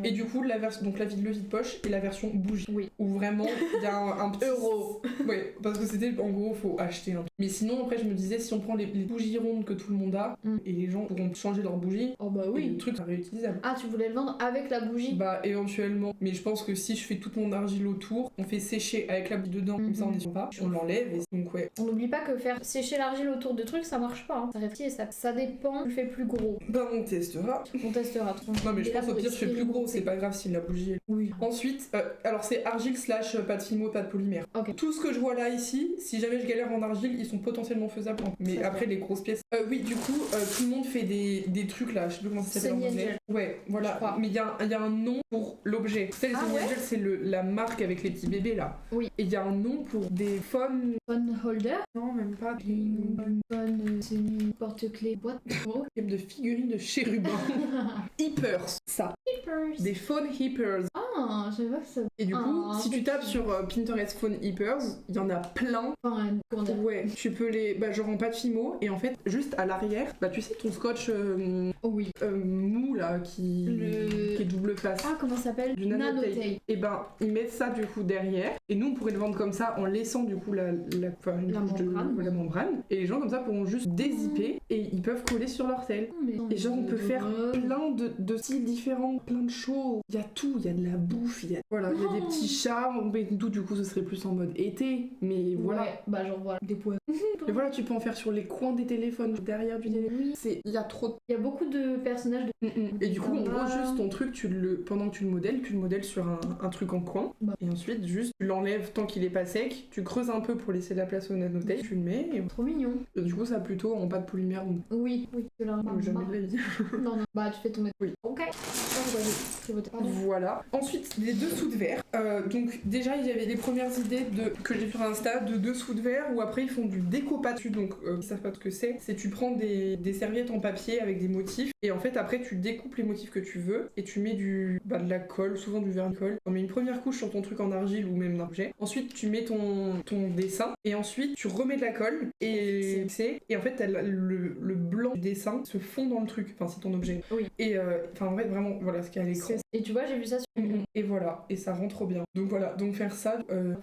Speaker 1: Et du coup, la version, donc le vide poche et la version bougie. Oui. Où vraiment, il y a un petit.
Speaker 2: Euro.
Speaker 1: Ouais, parce que c'était en gros, faut acheter un truc. Mais sinon, après, je me disais, si on prend les bougies rondes que tout le monde a, et les gens pourront changer leur bougie,
Speaker 2: oh bah oui.
Speaker 1: Le truc sera réutilisable.
Speaker 2: Ah, tu voulais le vendre avec la bougie?
Speaker 1: Bah, éventuellement. Mais je pense que si je fais toute mon argile autour, on fait sécher avec la bougie dedans, comme ça on est pas, on l'enlève et donc ouais.
Speaker 2: On n'oublie pas que faire sécher l'argile autour de trucs, ça marche pas. Hein. Ça réfléchit et ça dépend, tu le fais plus gros.
Speaker 1: Bah, on testera.
Speaker 2: On testera.
Speaker 1: Non, mais je pense au pire, je fais plus gros. c'est pas grave si la bougie est...
Speaker 2: Oui.
Speaker 1: Ensuite, alors c'est argile / pâte fimo, pâte polymère.
Speaker 2: Ok.
Speaker 1: Tout ce que je vois là ici, si jamais je galère en argile, ils sont potentiellement faisables. Mais après les grosses pièces. Oui, du coup, tout le monde fait des trucs là, je sais plus comment ça s'appelle en anglais. Ouais, voilà. Mais il y a un nom pour l'objet. Tu sais, les Gel, c'est la marque avec les petits bébés là.
Speaker 2: Oui.
Speaker 1: Et il y a un nom pour des phone
Speaker 2: holder.
Speaker 1: Non, même pas.
Speaker 2: Phone, porte-clés, boîte.
Speaker 1: De figurines de chérubins. Hippers, ça.
Speaker 2: Hippers.
Speaker 1: Des phone hippers.
Speaker 2: Ah, je vois ça.
Speaker 1: Et du coup, si tu tapes sur Pinterest phone hippers, il y en a plein.
Speaker 2: Enfin, comment dire.
Speaker 1: Ouais, tu peux les. Bah, genre en pâte fimo, et en fait, juste à l'arrière, bah, tu sais, ton scotch mou là, qui est double face.
Speaker 2: Ah, comment ça s'appelle?
Speaker 1: Du nanotape. Et ben, ils mettent ça du coup derrière, et nous on pourrait le vendre comme ça en laissant du coup la membrane. Et les gens comme ça pourront juste dézipper et ils peuvent coller sur leur tel. Et genre, on peut faire plein de styles différents, plein de choses. Il y a tout, il y a de la bouffe, il y a des petits chats, mais tout du coup ce serait plus en mode été, mais voilà.
Speaker 2: Ouais, bah genre voilà, des poils.
Speaker 1: Et voilà, tu peux en faire sur les coins des téléphones, derrière du téléphone.
Speaker 2: Oui.
Speaker 1: Il y a trop.
Speaker 2: Il y a beaucoup de personnages de...
Speaker 1: Et du coup, en gros, juste ton truc, pendant que tu le modèles sur un truc en coin. Bah. Et ensuite, juste, tu l'enlèves tant qu'il est pas sec, tu creuses un peu pour laisser de la place au nanotape, tu le mets. Et...
Speaker 2: Trop mignon.
Speaker 1: Et du coup, ça plutôt en pâte polymère. Donc...
Speaker 2: Oui, c'est là.
Speaker 1: Jamais de la vie.
Speaker 2: Non. Bah, tu fais ton...
Speaker 1: Oui.
Speaker 2: Ok.
Speaker 1: Voilà. Ensuite, les dessous de verre. Donc, déjà, il y avait les premières idées que j'ai sur Insta de dessous de verre où après, ils font du découpage. Donc, ils savent pas ce que c'est tu prends des serviettes en papier avec des motifs et en fait, après, tu découpes les motifs que tu veux et tu mets de la colle, souvent du vernis-colle. On met une première couche sur ton truc en argile ou même d'objet. Ensuite, tu mets ton dessin et ensuite, tu remets de la colle et en fait, le blanc du dessin se fond dans le truc. Enfin, c'est ton objet.
Speaker 2: Oui.
Speaker 1: Et en fait, vraiment, voilà ce qu'il y a à l'écran.
Speaker 2: Et tu vois, j'ai vu ça sur...
Speaker 1: Et voilà, et ça rend trop bien. Donc voilà, donc faire ça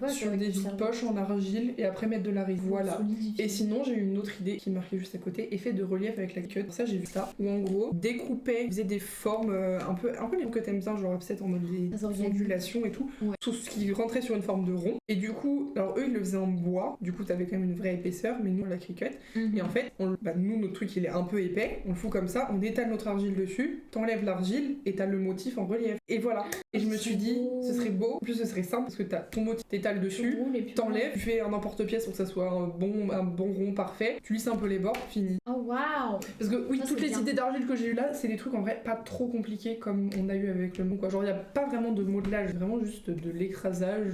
Speaker 1: sur des vides-poches en argile et après mettre de la rive. Voilà. Et sinon, j'ai eu une autre idée qui marquait juste à côté, effet de relief avec la cut. Ça, j'ai vu ça. Où en gros, découper, faisait des formes un peu les que t'aimes bien, genre peut-être en mode des ondulations et tout. Ouais. Tout ce qui rentrait sur une forme de rond. Et du coup, alors eux, ils le faisaient en bois. Du coup, t'avais quand même une vraie épaisseur, mais nous, on l'a cricut. Et en fait, nous, notre truc, il est un peu épais. On le fout comme ça, on étale notre argile dessus, t'enlèves l'argile et t'as le motif en relief. Et voilà. Et je me suis dit, ce serait beau. En plus, ce serait simple parce que t'as ton motif, t'étales dessus, t'enlèves, tu fais un emporte-pièce pour que ça soit un bon rond parfait. Tu lisses un peu les bords, fini.
Speaker 2: Oh waouh!
Speaker 1: Parce que oui, toutes les idées d'argile que j'ai eues là, c'est des trucs en vrai pas trop compliqués comme on a eu avec le mot quoi. Genre, il y a pas vraiment de modelage, vraiment juste de l'écrasage,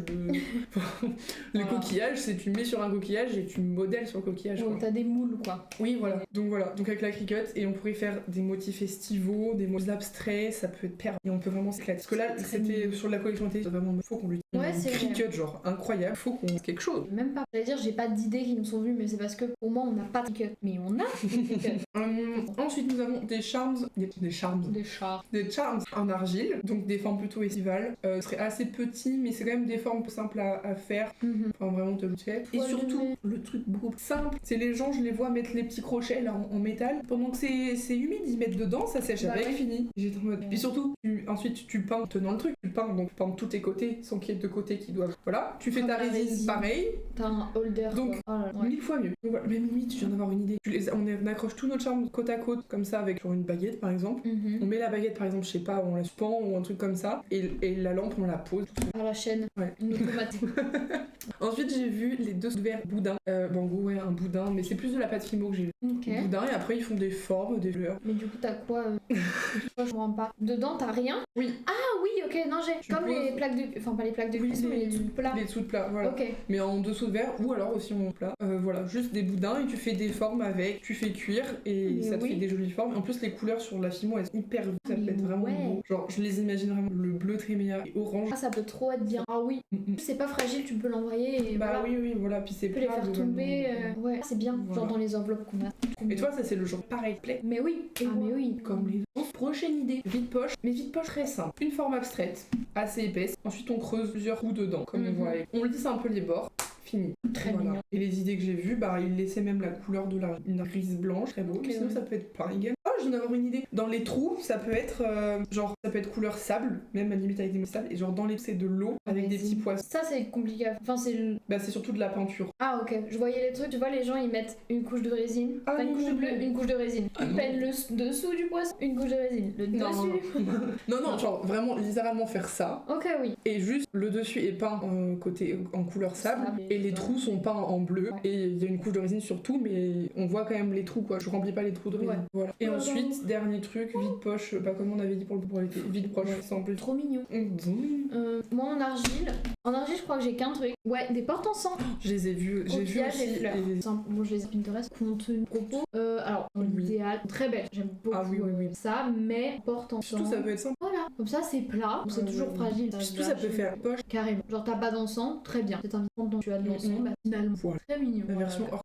Speaker 1: le coquillage, c'est tu mets sur un coquillage et tu modèles sur le coquillage.
Speaker 2: Donc t'as des moules quoi.
Speaker 1: Oui, voilà. Donc avec la cricut, et on pourrait faire des motifs estivaux, des motifs abstraits, ça peut être perle. Et on peut vraiment s'éclater. Parce que là, c'était sur la collection télé, vraiment, faut qu'on lui
Speaker 2: ouais, c'est
Speaker 1: cricut, genre incroyable, faut qu'on fasse quelque chose.
Speaker 2: Même pas. J'allais dire, j'ai pas d'idées qui nous sont venues, mais c'est parce que pour moi, on n'a pas de cricut. Mais on a des cricut.
Speaker 1: Ensuite, nous avons des charms. Des charms en argile, donc des formes plutôt estivales. Ce serait assez petit, mais c'est quand même des formes simples à faire. Enfin, vraiment te le fais. Et surtout, le truc beaucoup plus simple, c'est les gens, je les vois mettre les petits crochets là en métal. Pendant que c'est humide, ils mettent dedans, ça sèche avec, fini. J'étais en mode. Puis surtout, ensuite, tu peins en tenant le truc. Tu peins, donc peins tous tes côtés, sans qu'il y ait deux côtés qui doivent. Voilà. Tu fais ta résine pareil.
Speaker 2: T'as un holder.
Speaker 1: Donc, 1000 fois mieux. Donc, voilà. Même limite, je viens d'avoir une idée. On accroche tous nos charms côte à côte, comme ça, avec genre une baguette par exemple. On met la baguette par exemple, je sais pas, on la suspend ou un truc comme ça. Et la lampe, on la pose.
Speaker 2: À la chaîne.
Speaker 1: Ouais.
Speaker 2: Une automate.
Speaker 1: Ensuite, j'ai vu les deux verres boudin. Bon, en gros, ouais, un boudin, mais c'est plus de la pâte fimo que j'ai vu.
Speaker 2: Okay.
Speaker 1: Boudin, et après, ils font des formes, des fleurs.
Speaker 2: Mais du coup, t'as quoi je comprends pas. Dedans, t'as rien?
Speaker 1: Oui.
Speaker 2: Ah oui, ok, non, j'ai. Comme les plaques de. Enfin, pas les plaques de cuisson, mais les dessous de plat.
Speaker 1: Les dessous de plat, voilà.
Speaker 2: Ok.
Speaker 1: Mais en dessous de verre, ou alors aussi en plat. Voilà, juste des boudins, et tu fais des formes avec, tu fais cuire, et mais ça te fait des jolies formes. En plus, les couleurs sur la fimo, elles sont hyper vives, ça peut être vraiment beau. Genre, je les imagine vraiment, le bleu tréméa et orange.
Speaker 2: Ah, ça peut trop être bien. Ah oui. C'est pas fragile, tu peux l'envoyer et
Speaker 1: bah voilà. Oui, voilà, puis c'est
Speaker 2: tu peux les faire tomber. Ouais, c'est bien, voilà. Genre dans les enveloppes qu'on a.
Speaker 1: Et toi, ça c'est le genre pareil, play.
Speaker 2: Mais oui, mais oui.
Speaker 1: Comme les autres. Prochaine idée, vide-poche, mais vide-poche très simple. Une forme abstraite, assez épaisse. Ensuite, on creuse plusieurs trous dedans, comme on voit. On lisse un peu les bords. fini.
Speaker 2: Très mignon.
Speaker 1: Et les idées que j'ai vues, bah il laissait même la couleur de la grise blanche, très beau.
Speaker 2: Ok,
Speaker 1: Sinon
Speaker 2: ouais.
Speaker 1: ça peut être pareil également. Oh, je viens d'avoir une idée. Dans les trous, ça peut être ça peut être couleur sable, même à la limite avec des sable, et genre dans les c'est de l'eau avec des petits poissons.
Speaker 2: Ça c'est compliqué. Enfin
Speaker 1: C'est surtout de la peinture.
Speaker 2: Ah ok, je voyais les trucs, tu vois les gens ils mettent une couche de résine,
Speaker 1: Ah,
Speaker 2: pas une
Speaker 1: non,
Speaker 2: couche de
Speaker 1: non,
Speaker 2: bleu,
Speaker 1: non.
Speaker 2: une couche de résine.
Speaker 1: Ah,
Speaker 2: Ils
Speaker 1: non.
Speaker 2: peignent le dessous du poisson, une couche de résine. Le dessus.
Speaker 1: Non, genre vraiment littéralement faire ça.
Speaker 2: Ok oui.
Speaker 1: Et juste le dessus est peint en couleur sable
Speaker 2: Sable.
Speaker 1: et les trous sont peints en bleu.
Speaker 2: Ouais.
Speaker 1: Et il y a une couche de résine sur tout, mais on voit quand même les trous quoi. Je remplis pas les trous de résine.
Speaker 2: Ouais.
Speaker 1: Voilà. Et
Speaker 2: Ouais,
Speaker 1: ensuite, dernier truc, vide poche, pas comme on avait dit pour l'été, vide poche sans plus.
Speaker 2: Trop mignon. Moi en argile, je crois que j'ai qu'un truc. Ouais, des portes en sang.
Speaker 1: Je les ai vus, j'ai vu
Speaker 2: Coquillage
Speaker 1: aussi.
Speaker 2: et fleurs. Bon, je les ai Pinterest. Contenu, propos. Alors, dans
Speaker 1: Oui.
Speaker 2: l'idéal, très belle. J'aime beaucoup
Speaker 1: Ah oui, oui, oui.
Speaker 2: ça, mais porte en
Speaker 1: Surtout
Speaker 2: sang.
Speaker 1: ça peut être simple.
Speaker 2: Voilà, comme ça c'est plat, c'est toujours
Speaker 1: oui.
Speaker 2: fragile.
Speaker 1: Surtout ça peut faire poche.
Speaker 2: Carrément. Genre t'as pas d'encens, très bien. C'est un porte dont tu as de l'encens, bah finalement.
Speaker 1: Voilà.
Speaker 2: Très mignon.
Speaker 1: La version hors.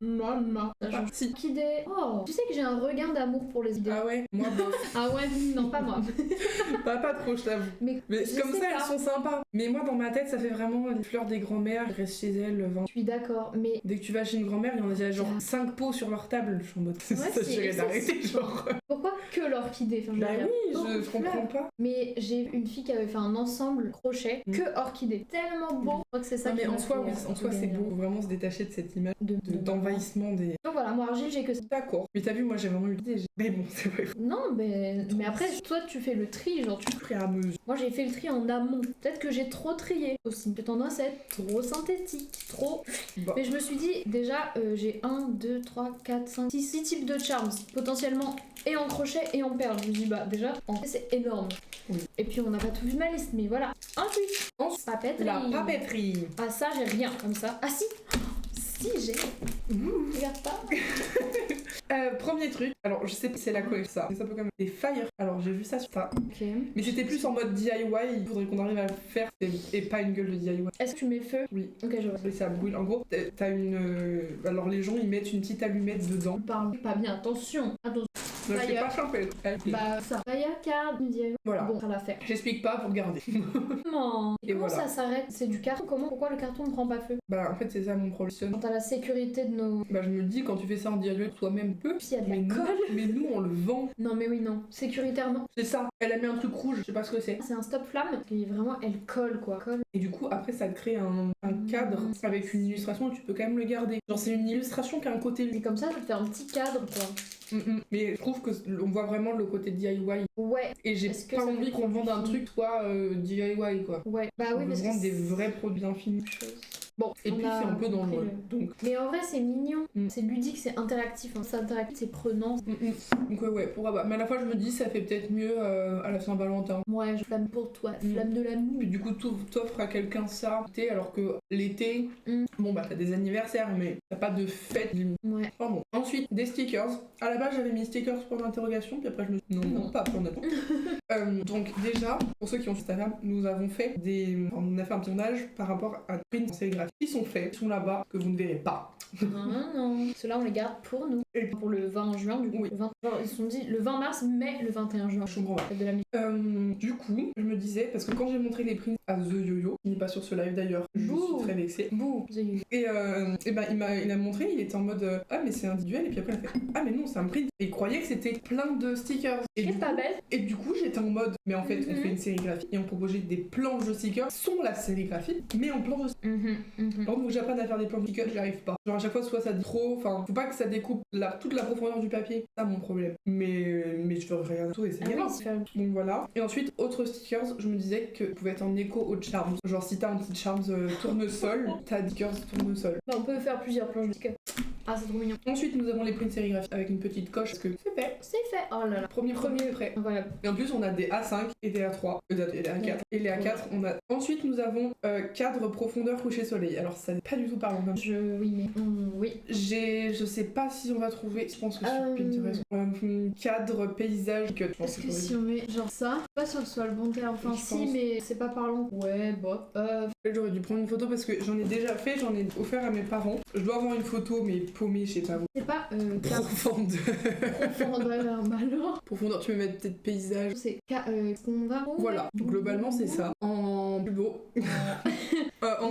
Speaker 2: Ça change.
Speaker 1: Si.
Speaker 2: Orchidée. Oh, tu sais que j'ai un regain d'amour pour les idées.
Speaker 1: Ah ouais, moi bof.
Speaker 2: Ah ouais, non, pas moi.
Speaker 1: pas trop, je t'avoue.
Speaker 2: Mais
Speaker 1: Mais
Speaker 2: je
Speaker 1: comme
Speaker 2: sais
Speaker 1: ça,
Speaker 2: pas.
Speaker 1: elles sont sympas. Mais moi, dans ma tête, ça fait vraiment les fleurs des grands-mères. Elles restent chez elles le 20.
Speaker 2: Je suis d'accord, mais
Speaker 1: Dès que tu vas chez une grand-mère, il y en a déjà genre
Speaker 2: Ah.
Speaker 1: 5 pots sur leur table. Je suis en mode, ça
Speaker 2: c'est-
Speaker 1: j'irais
Speaker 2: ça,
Speaker 1: d'arrêter,
Speaker 2: c'est-
Speaker 1: genre.
Speaker 2: pourquoi que l'orchidée? Enfin, je veux
Speaker 1: Bah
Speaker 2: dire,
Speaker 1: oui,
Speaker 2: beaucoup
Speaker 1: je
Speaker 2: de
Speaker 1: comprends
Speaker 2: fleurs.
Speaker 1: pas.
Speaker 2: Mais j'ai une fille qui avait fait un ensemble crochet que orchidée. Tellement beau. Je crois que c'est ça
Speaker 1: Non,
Speaker 2: qui
Speaker 1: mais en
Speaker 2: m'a
Speaker 1: soi,
Speaker 2: fait,
Speaker 1: oui, en soi, c'est
Speaker 2: gagner.
Speaker 1: beau. Faut vraiment se détacher de cette image
Speaker 2: De-
Speaker 1: d'envahissement des.
Speaker 2: Donc voilà, moi argile, j'ai que ça.
Speaker 1: D'accord. Mais t'as vu, moi, j'ai vraiment eu l'idée. Mais bon, c'est vrai.
Speaker 2: Non, mais après, toi, tu fais le tri, genre tu.
Speaker 1: Prêt à mesure.
Speaker 2: Moi, j'ai fait le tri en amont. Peut-être que j'ai trop trié aussi. J'ai tendance à être trop synthétique, trop.
Speaker 1: Bon.
Speaker 2: Mais je me suis dit, déjà, j'ai 1, 2, 3, 4, 5, 6 types de charms, potentiellement et en crochet et en perles. Je me dis, bah déjà, en fait, c'est énorme.
Speaker 1: Oui.
Speaker 2: Et puis, on n'a pas tout vu ma liste, mais voilà. Ensuite,
Speaker 1: Ensuite,
Speaker 2: papeterie.
Speaker 1: la papeterie.
Speaker 2: Ah, ça, j'ai rien comme ça. Ah, si! Si, j'ai. Regarde pas.
Speaker 1: Premier truc, alors je sais pas si c'est la collection ça, mais ça peut quand même des fire. Alors j'ai vu ça sur ça,
Speaker 2: Ok.
Speaker 1: mais c'était plus en mode DIY. Il faudrait qu'on arrive à le faire et pas une gueule de DIY.
Speaker 2: Est-ce que tu mets feu?
Speaker 1: Oui.
Speaker 2: Ok, je vois.
Speaker 1: Et ça brûle. En gros, t'as une. Alors les gens ils mettent une petite allumette dedans.
Speaker 2: Parle pas bien, attention. Attention.
Speaker 1: Ne fais
Speaker 2: Fire.
Speaker 1: pas champer.
Speaker 2: Bah, ça. Fire card, DIY.
Speaker 1: Voilà.
Speaker 2: Bon, ça l'a fait.
Speaker 1: J'explique pas pour garder.
Speaker 2: Comment?
Speaker 1: Et
Speaker 2: Comment
Speaker 1: voilà.
Speaker 2: ça s'arrête? C'est du carton? Comment? Pourquoi le carton ne prend pas feu?
Speaker 1: Bah en fait c'est ça mon problème.
Speaker 2: Quand t'as la sécurité de nos.
Speaker 1: Bah je me dis quand tu fais ça en DIY toi-même peu.
Speaker 2: S'il y a de
Speaker 1: Mais
Speaker 2: la
Speaker 1: nous,
Speaker 2: colle.
Speaker 1: mais nous on le vend.
Speaker 2: Non, mais oui, non. Sécuritairement.
Speaker 1: C'est ça. Elle a mis un truc rouge, je sais pas ce que c'est.
Speaker 2: C'est un stop flamme. Et vraiment, elle colle quoi. Colle.
Speaker 1: Et du coup après ça te crée un cadre avec une illustration et tu peux quand même le garder. Genre c'est une illustration qui a un côté.
Speaker 2: Et comme ça te fait un petit cadre quoi.
Speaker 1: Mais je trouve que on voit vraiment le côté DIY.
Speaker 2: Ouais.
Speaker 1: Et j'ai
Speaker 2: Est-ce que
Speaker 1: pas
Speaker 2: ça
Speaker 1: envie
Speaker 2: fait
Speaker 1: qu'on vende un
Speaker 2: produit
Speaker 1: truc soit DIY quoi.
Speaker 2: Ouais. Bah
Speaker 1: On
Speaker 2: oui,
Speaker 1: veut
Speaker 2: parce
Speaker 1: vendre
Speaker 2: que
Speaker 1: des vrais produits bien finis.
Speaker 2: Bon,
Speaker 1: Et
Speaker 2: on
Speaker 1: puis
Speaker 2: a
Speaker 1: c'est un peu dans
Speaker 2: compris
Speaker 1: le. Donc,
Speaker 2: Mais en vrai, c'est mignon.
Speaker 1: Mm.
Speaker 2: C'est ludique, c'est interactif. Hein. C'est interactif, c'est prenant.
Speaker 1: donc ouais, pourquoi pas. Mais à la fois je me dis ça fait peut-être mieux à la Saint-Valentin.
Speaker 2: Ouais, je flamme pour toi.
Speaker 1: Mm.
Speaker 2: Flamme de l'amour.
Speaker 1: Puis du coup t'offres à quelqu'un ça, alors que l'été,
Speaker 2: Mm.
Speaker 1: bon bah t'as des anniversaires mais t'as pas de fête.
Speaker 2: Ouais.
Speaker 1: Enfin bon. Ensuite des stickers. À la base j'avais mis stickers pour l'interrogation puis après je me suis dit non pas pour l'interrogation. Donc déjà pour ceux qui ont sur Instagram nous avons fait on a fait un petit sondage par rapport à des prints en sérigraphie qui sont faits, qui sont là-bas que vous ne verrez pas.
Speaker 2: Non. Ceux-là, on les garde pour nous.
Speaker 1: Et
Speaker 2: Pour le 20 juin, du coup.
Speaker 1: Oui.
Speaker 2: Le 20... genre, ils se sont dit le 20 mars, mais le 21 juin.
Speaker 1: je comprends pas.
Speaker 2: Fête de la musique.
Speaker 1: Du coup, je me disais, parce que quand j'ai montré les prints à The Yo-Yo, qui n'est pas sur ce live d'ailleurs, je
Speaker 2: Bouh.
Speaker 1: suis très vexée.
Speaker 2: Bouh.
Speaker 1: Et ben il a montré, il était en mode ah mais c'est individuel et puis après il a fait ah mais non c'est un print. Et il croyait que c'était plein de stickers.
Speaker 2: C'est pas belle.
Speaker 1: Et du coup j'étais en mode mais en fait on
Speaker 2: Mhm.
Speaker 1: fait une sérigraphie et on proposait des planches de stickers sont la sérigraphie mais en planche de stickers. Alors donc j'apprends à faire des planches de stickers, j'y arrive pas. Genre à chaque fois soit ça dit trop, enfin faut pas que ça découpe toute la profondeur du papier, c'est ça mon problème. Mais je veux rien tout et c'est
Speaker 2: Ah oui,
Speaker 1: grave.
Speaker 2: c'est faire-
Speaker 1: Donc voilà. Et ensuite, autre stickers, je me disais que pouvait être en écho aux charms. Genre si t'as un petit charms tournesol, t'as stickers tournesol.
Speaker 2: Bah, on peut faire plusieurs planches de stickers. Ah, c'est trop mignon.
Speaker 1: Ensuite, nous avons les prints sérigraphiques avec une petite coche parce que c'est fait.
Speaker 2: C'est fait. Oh là là.
Speaker 1: Premier prêt.
Speaker 2: Voilà.
Speaker 1: Et en plus, on a des A5 et des A3, et des A4. Et les A4, on a. Ensuite, nous avons cadre profondeur coucher soleil. Alors, ça n'est pas du tout parlant même.
Speaker 2: Oui, mais. oui.
Speaker 1: Je sais pas si on va trouver, je pense que sur Pinterest, cadre paysage que je pense
Speaker 2: Est-ce que si on met genre ça, pas sûr que ce soit le bon terme. Enfin,
Speaker 1: Je
Speaker 2: si,
Speaker 1: pense.
Speaker 2: mais c'est pas parlant. Ouais, bon.
Speaker 1: J'aurais dû prendre une photo parce que j'en ai déjà fait, j'en ai offert à mes parents. Je dois avoir une photo, mais paumée, je sais pas où.
Speaker 2: C'est pas
Speaker 1: Profondeur. Profondeur, tu peux mettre peut-être paysage.
Speaker 2: C'est qu'on va.
Speaker 1: Voilà, globalement c'est ça. En plus beau.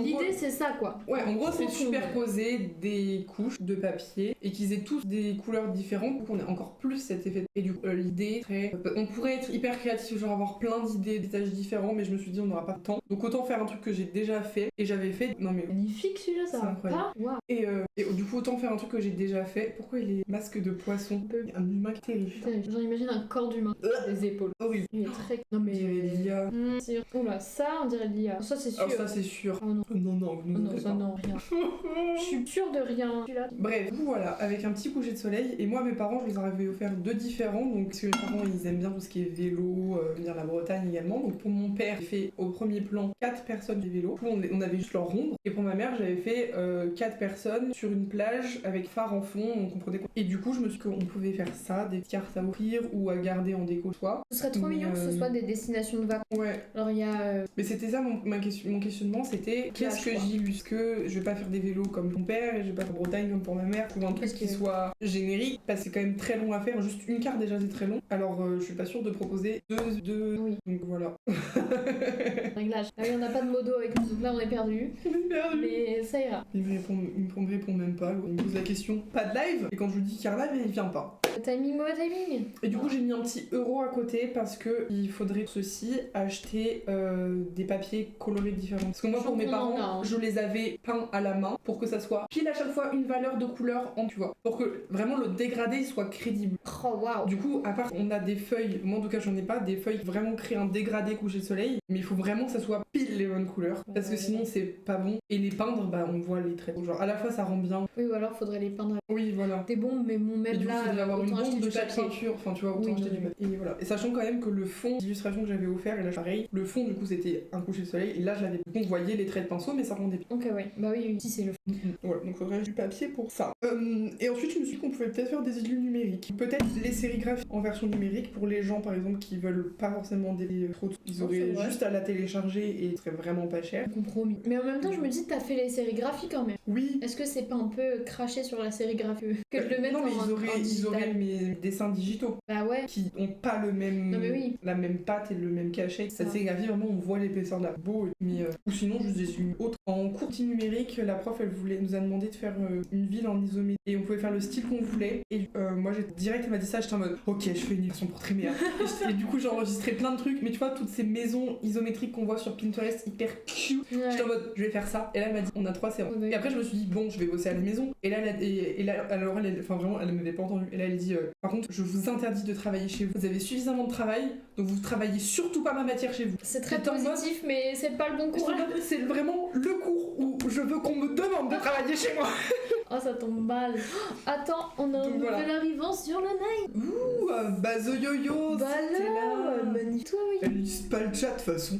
Speaker 2: L'idée c'est ça quoi.
Speaker 1: Ouais, en gros c'est superposer des couches de papier et qu'ils aient tous des couleurs différentes pour qu'on ait encore plus cet effet. Et du coup, l'idée serait. On pourrait être hyper créatif, genre avoir plein d'idées, des tâches différents, mais je me suis dit on n'aura pas de temps. Donc autant faire un truc que j'ai déjà fait et j'avais fait. Non mais.
Speaker 2: Magnifique celui-là, ça va pas. Wow.
Speaker 1: Et du coup, autant faire un truc que j'ai déjà fait. Pourquoi il est masque de poisson? Un humain qui terrifiant.
Speaker 2: J'en imagine un corps d'humain. Des épaules.
Speaker 1: Horrible.
Speaker 2: Il est très. Non mais.
Speaker 1: L'IA.
Speaker 2: Oula, ça on dirait l'IA. Ça c'est sûr.
Speaker 1: Alors ça c'est sûr.
Speaker 2: Oh non.
Speaker 1: Non,
Speaker 2: ça non, rien. Je suis sûre de rien.
Speaker 1: Bref, voilà, avec un petit coucher de soleil. Et moi, mes parents, je les avais offert 2 différents. Donc, parce que mes parents, ils aiment bien tout ce qui est vélo, venir la Bretagne également. Donc, pour mon père, j'ai fait au premier plan 4 personnes des vélos. Du coup, on avait juste leur ronde. Et pour ma mère, j'avais fait 4 personnes sur une plage avec phare en fond. On comprenait quoi. Et du coup, je me suis dit qu'on pouvait faire ça, des cartes à offrir ou à garder en déco soit.
Speaker 2: Ce serait trop mignon que ce soit des destinations de vacances.
Speaker 1: Ouais.
Speaker 2: Alors, il y a.
Speaker 1: Mais c'était ça mon questionnement, c'était qu'est-ce que j'illustre? Parce que je vais pas faire des vélos comme mon père et je vais pas faire Bretagne comme pour ma mère, pour un truc qui soit générique, parce que c'est quand même très long à faire, juste une carte déjà c'est très long, alors je suis pas sûre de proposer deux.
Speaker 2: Oui.
Speaker 1: Donc voilà.
Speaker 2: Réglage. Là, on n'a pas de modo avec nous, donc là on est perdu. Mais ça ira.
Speaker 1: Il me répond même pas, il me pose la question, pas de live? Et quand je lui dis qu'il y a un live, il vient pas.
Speaker 2: Mauvais timing.
Speaker 1: Et du coup j'ai mis un petit euro à côté parce que il faudrait ceci acheter des papiers colorés différents. Parce que moi pour mes parents, je les avais peints à la main pour que ça soit pile à chaque fois une valeur de couleur en, tu vois, pour que vraiment le dégradé soit crédible.
Speaker 2: Oh waouh.
Speaker 1: Du coup, à part on a des feuilles, moi en tout cas j'en ai pas, des feuilles qui vraiment créent un dégradé coucher de soleil, mais il faut vraiment que ça soit pile les bonnes couleurs parce que sinon c'est pas bon. Et les peindre, bah on voit les traits. Genre à la fois ça rend bien.
Speaker 2: Oui, ou alors faudrait les peindre.
Speaker 1: Oui, voilà.
Speaker 2: Des bombes, mais mon même là.
Speaker 1: Il faudrait avoir une bombe de chaque
Speaker 2: papier.
Speaker 1: peinture, enfin tu vois, autant acheter du papier. Et voilà. Et sachant quand même que le fond d'illustration que j'avais offert, et là pareil, le fond du coup c'était un coucher de soleil, et là j'avais, on voyait les traits de pinceau, mais ça rendait bien.
Speaker 2: Ok, ouais, bah oui, si c'est le fond.
Speaker 1: Ouais, donc faudrait du papier pour ça. Et ensuite je me suis dit qu'on pouvait peut-être faire des illus numériques. Peut-être les sérigraphies en version numérique pour les gens par exemple qui veulent pas forcément des trop. Ils auraient juste à la télécharger et ce serait vraiment pas cher.
Speaker 2: Compromis. Mais en même temps, je me dis, t'as fait les sérigraphies quand même.
Speaker 1: Oui.
Speaker 2: Est-ce que c'est pas un peu craché sur la sérigraphie que de le mettre
Speaker 1: non, mais
Speaker 2: en
Speaker 1: ils auraient mes dessins digitaux.
Speaker 2: Bah ouais.
Speaker 1: Qui ont pas le même.
Speaker 2: Non mais oui.
Speaker 1: La même pâte et le même cachet. Cette sérigraphie, vraiment, on voit l'épaisseur de la beau. Mais, ou sinon, juste des illus autres. En cours numérique, la prof, nous a demandé de faire une ville en isométrie. Et on pouvait faire le style qu'on voulait. Et moi, elle m'a dit ça, j'étais en mode, ok, je fais une illustration pour Tréméa. et du coup, j'ai enregistré plein de trucs. Mais tu vois, toutes ces maisons isométriques qu'on voit sur Pinterest, hyper cute. Ouais. J'étais en mode, je vais faire ça. Et là, elle m'a dit, on a 3 séances. Ouais. Et après, je me suis dit, bon, je vais bosser à la maison. Et là, alors, enfin, vraiment, elle m'avait pas entendu. Et là, elle dit, par contre, je vous interdis de travailler chez vous. Vous avez suffisamment de travail, donc vous travaillez surtout pas ma matière chez vous.
Speaker 2: C'est très positif, mais c'est pas le bon cours.
Speaker 1: C'est vraiment le cours où je veux qu'on me demande de travailler chez moi.
Speaker 2: Oh, ça tombe mal. Attends, on a un nouvel arrivant sur le night.
Speaker 1: Ouh, Bazo Yo-Yo.
Speaker 2: Bah là, magnifique. Toi, oui.
Speaker 1: Elle lise pas le chat de toute façon.